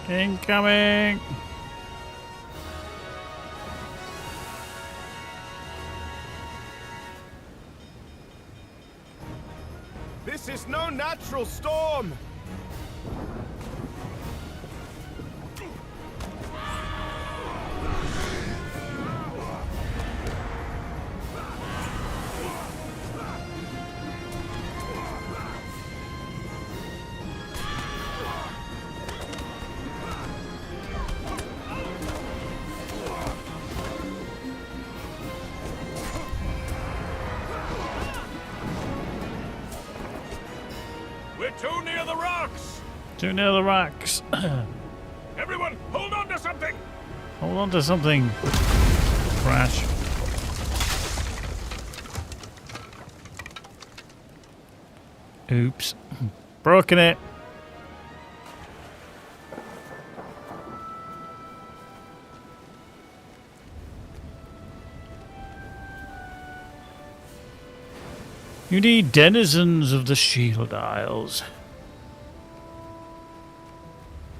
Incoming. This is no natural storm! We're too near the rocks! Too near the rocks. Everyone, hold on to something! Hold on to something. Crash. Oops. Broken it. You need denizens of the Shield Isles.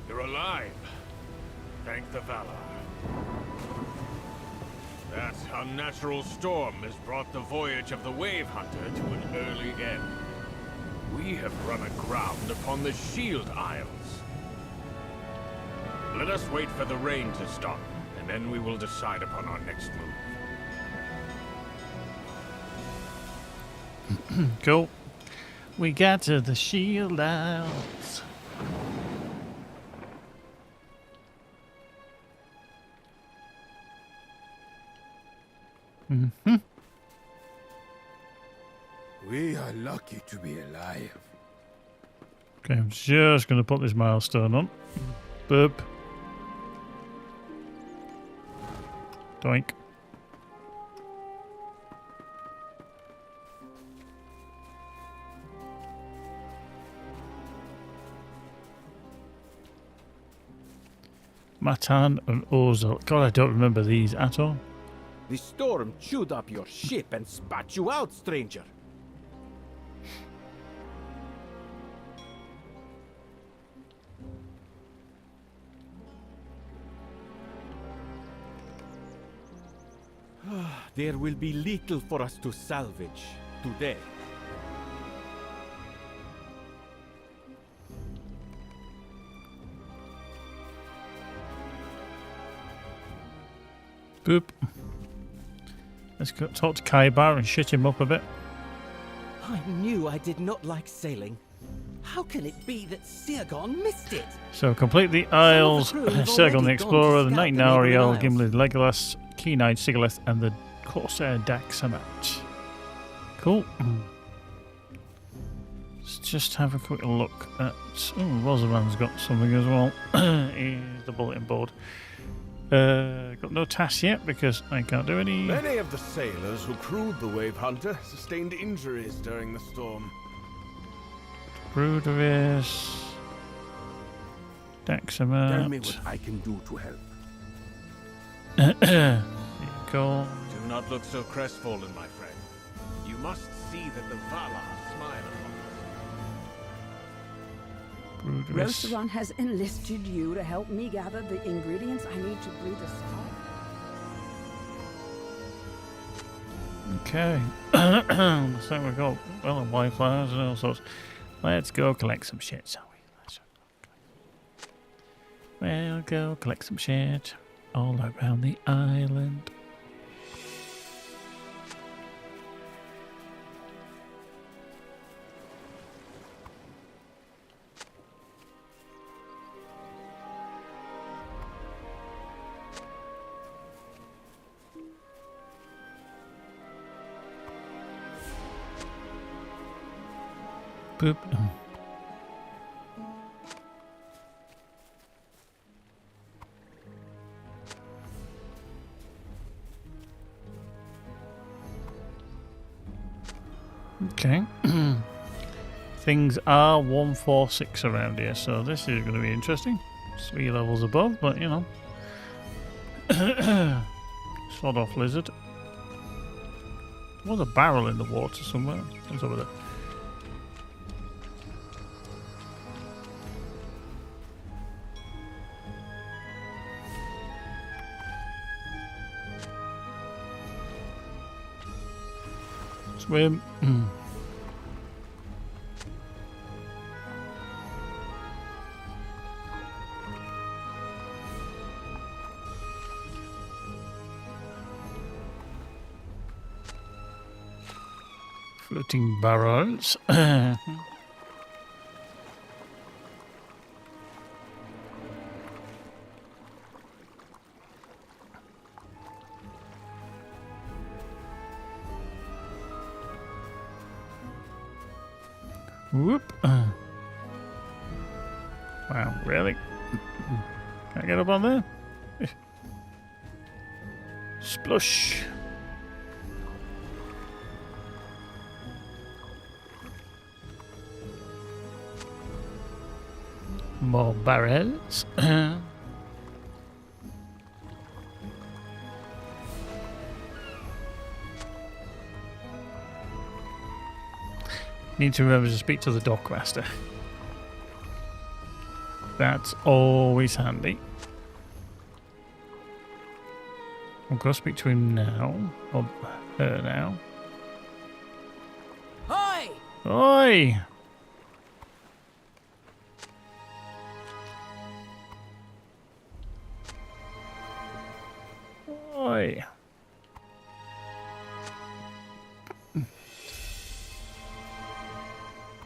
You're alive. Thank the Valar. That unnatural storm has brought the voyage of the Wave Hunter to an early end. We have run aground upon the Shield Isles. Let us wait for the rain to stop, and then we will decide upon our next move. Cool. We got to the Shield Isles. We are lucky to be alive. Okay, I'm just going to put this milestone on. Boop. Doink. Matan and Ozil. God, I don't remember these at all. The storm chewed up your ship and spat you out, stranger. There will be little for us to salvage today. Boop. Let's go talk to Kaibar and shit him up a bit. I knew I did not like sailing. How can it be that Sirgon missed it? So complete the Isles, crew have Sergon already the gone Explorer, to the scout Knight the neighbouring Ariel, isles. Gimli Legolas, Keen-Eyed Sigileth, and the Corsair Daxamat. Cool. Let's just have a quick look at... Oh, Rosamund's got something as well. Here's the bulletin board. Got no tasks yet because I can't do any. Many of the sailors who crewed the Wave Hunter sustained injuries during the storm. Bruderus. Daxamat. Tell me what I can do to help. There you go. Do not look so crestfallen, my friend. You must see that the Valar smile upon us. Bruderus. Rosaron has enlisted you to help me gather the ingredients I need to brew the spell. Okay. So we've got white flowers and all sorts. Let's go collect some shit, shall we? We'll go collect some shit all around the island. Boop. Okay. Things are 146 around here, so this is going to be interesting. 3 levels above, but you know. Sod off lizard. There's a barrel in the water somewhere. It's over there. Swim. Floating barrels. Whoop. Wow, really? Can I get up on there? Splush. More barrels. Need to remember to speak to the dockmaster. That's always handy. I've got to speak to him now. Or her now. Oi! Oi! Oi!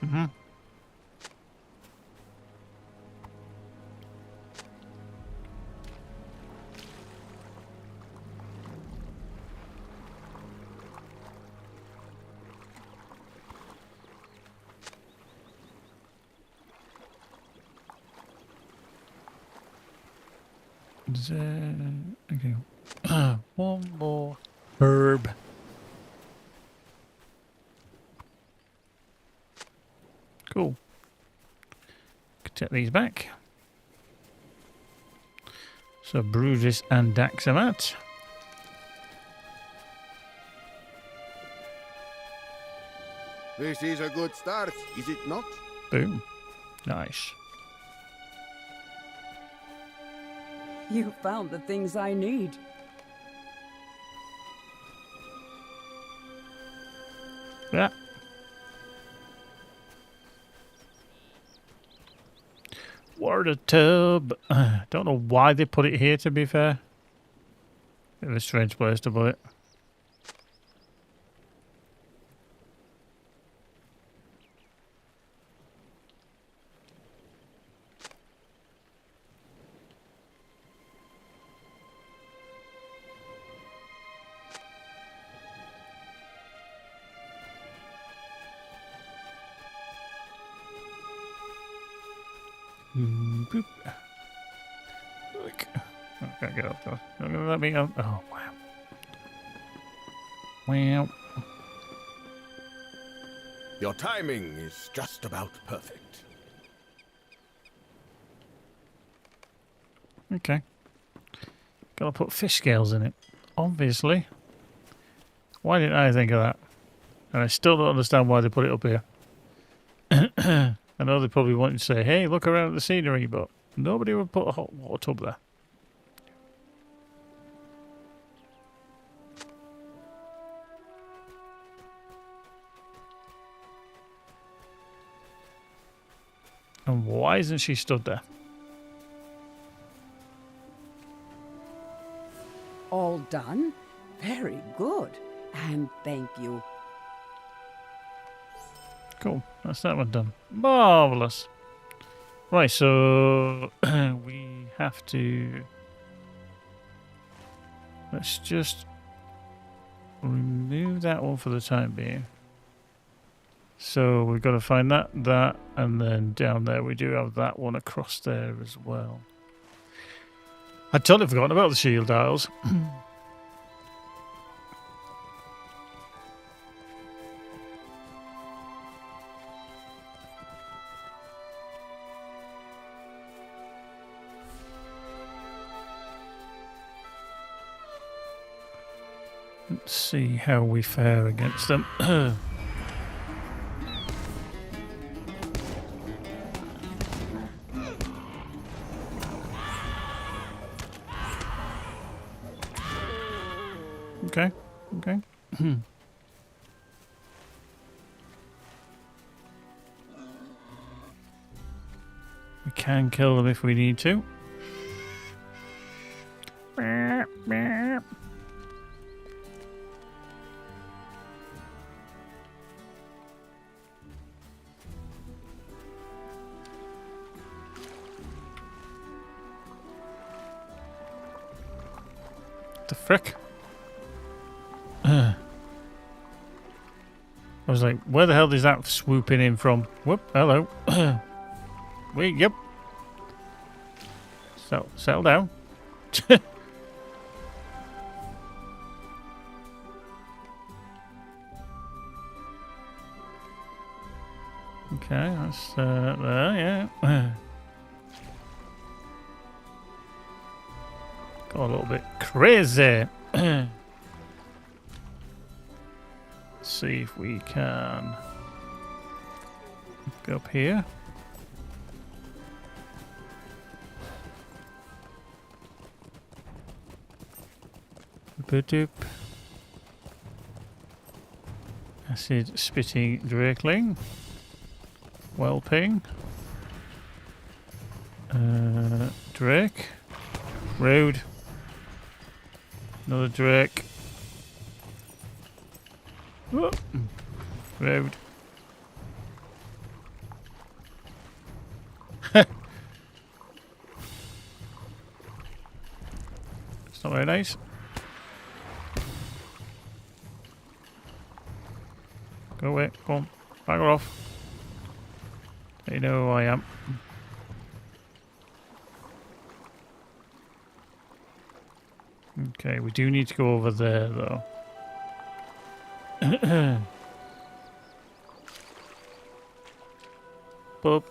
Mm-hmm. Okay. One more herb. Cool. Can take these back. So Brutus and Daxamat. This is a good start, is it not? Boom. Nice. You found the things I need. Yeah. Water tub. Don't know why they put it here, to be fair. Bit of a strange place to put it. Boop. Look. Oh, can't get up though. Not gonna let me up. Oh wow. Wow. Your timing is just about perfect. Okay. Gotta put fish scales in it. Obviously. Why didn't I think of that? And I still don't understand why they put it up here. I know they probably wanted to say, hey, look around at the scenery, but nobody would put a hot water tub there. And why isn't she stood there? All done? Very good. And thank you. Cool. That's that one done. Marvellous. Right, so we have to... Let's just remove that one for the time being. So we've got to find that, and then down there we do have that one across there as well. I'd totally forgotten about the shield dials. Let's see how we fare against them. Okay, okay. We can kill them if we need to. the frick? I was like, where the hell is that swooping in from? Whoop, hello. Wait, yep. Settle down. Okay, that's there, yeah. Got a little bit crazy. Let's see if we can go up here. Boop. Acid spitting drakeling. Whelping. Drake. Rude. Another drake. Whoop. Rude. It's not very nice. Go away. Go on. Bagger off. You know who I am. Okay, we do need to go over there, though. Boop.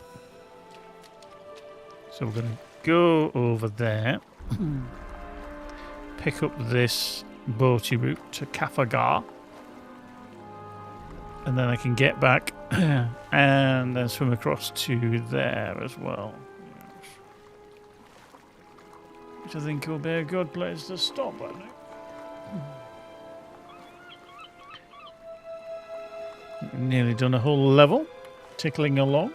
So we're going to go over there. Pick up this boaty route to Kafagar. And then I can get back and then swim across to there as well. Yes. Which I think will be a good place to stop, I think. Nearly done a whole level, tickling along.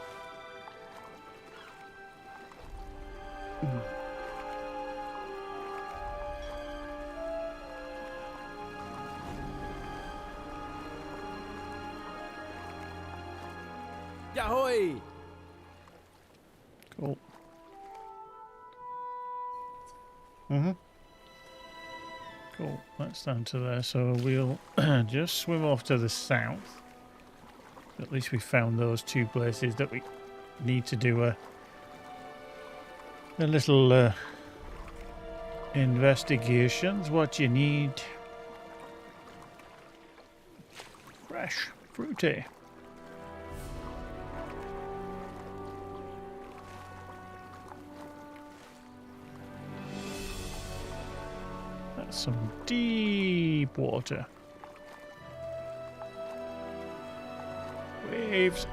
Yahoy! Cool. Cool. That's down to there. So we'll just swim off to the south. At least we found those two places that we need to do a little investigations. What you need. Fresh. Fruity. That's some deep water. Waves.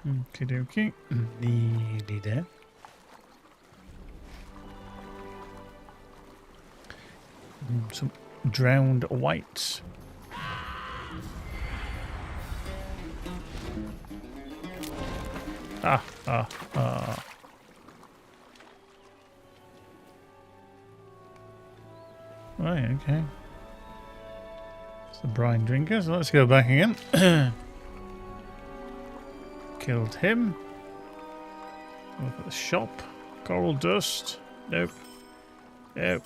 Okie dokie. Nearly there. Some drowned whites. Ah. Right, okay. It's the brine drinker, so let's go back again. Killed him. Look at the shop. Coral dust. Nope. Nope.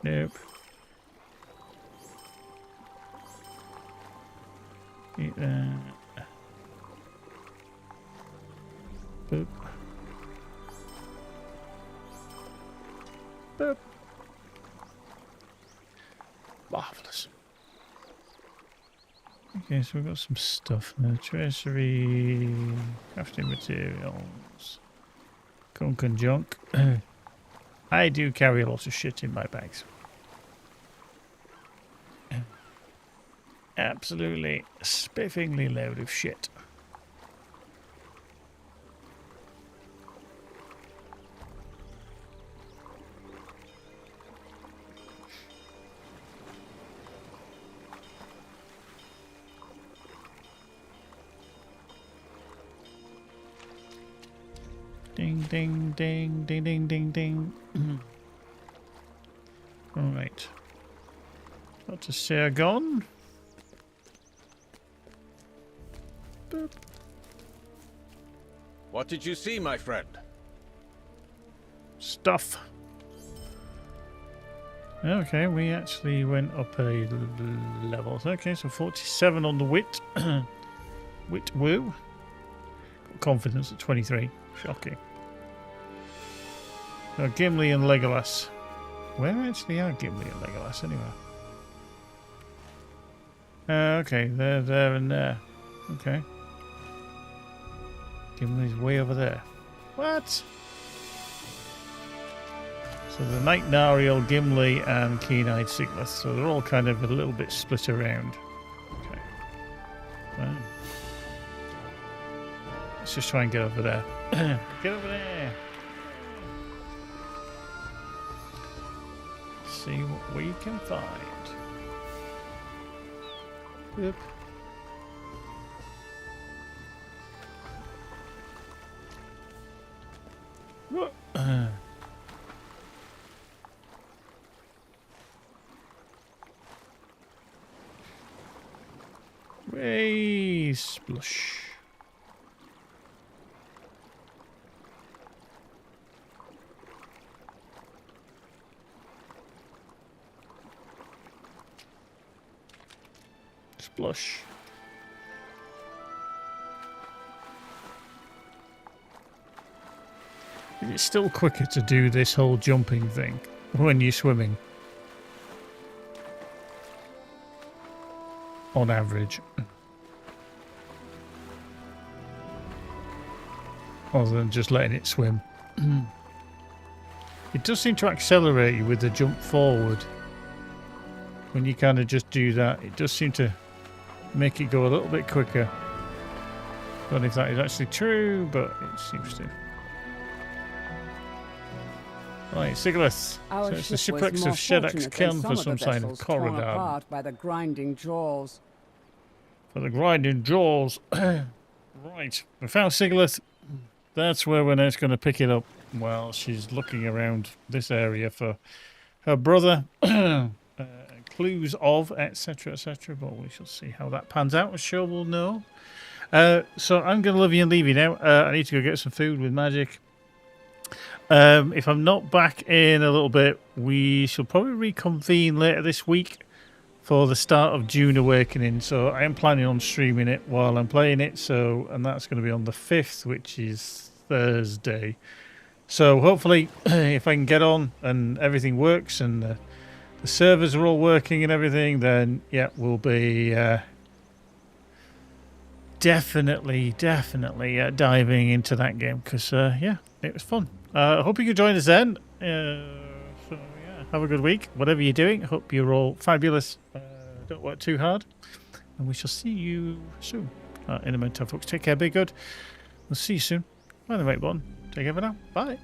Nope. Eat that. Boop. Boop. Marvelous. Okay, so we've got some stuff there. Treasury, crafting materials, gunk and junk. I do carry a lot of shit in my bags. Absolutely spiffingly load of shit. Ding, ding, ding, ding, ding, ding, ding. Right. Got to Sergon. Boop. What did you see, my friend? Stuff. Okay, we actually went up a level. Okay, so 47 on the wit. Wit woo. Got confidence at 23. Shocking. Now, Gimli and Legolas. Where actually are Gimli and Legolas anyway? Okay, they're there and there. Okay. Gimli's way over there. What? So the Night Nariel, Gimli, and Keen-Eyed Siglath. So they're all kind of a little bit split around. Okay. Right. Let's just try and get over there. Get over there. See what we can find. Yep. What? Way splush. Splush. It's still quicker to do this whole jumping thing when you're swimming. On average. Other than just letting it swim. It does seem to accelerate you with the jump forward. When you kind of just do that, it does seem to make it go a little bit quicker. Don't know if that is actually true, but it seems to. Right, Siglath. So it's the shipwrecks of Sheddack's Kiln for some sign of corridor. Apart by the grinding jaws. For the grinding jaws. Right, we found Siglath. That's where we're next going to pick it up. Well, she's looking around this area for her brother. Clues of, etc., etc. But we shall see how that pans out. I'm sure we'll know. So I'm going to love you and leave you now. I need to go get some food with Magic. If I'm not back in a little bit, we shall probably reconvene later this week for the start of June Awakening. So I am planning on streaming it while I'm playing it. So, and that's going to be on the 5th, which is Thursday. So hopefully, if I can get on and everything works and the servers are all working and everything, then yeah, we'll be definitely diving into that game because yeah, it was fun. I hope you could join us then. So yeah, have a good week, whatever you're doing. Hope you're all fabulous. Don't work too hard, and we shall see you soon. In a meantime, folks, take care, be good. We'll see you soon. Bye, the right one. Take care for now. Bye.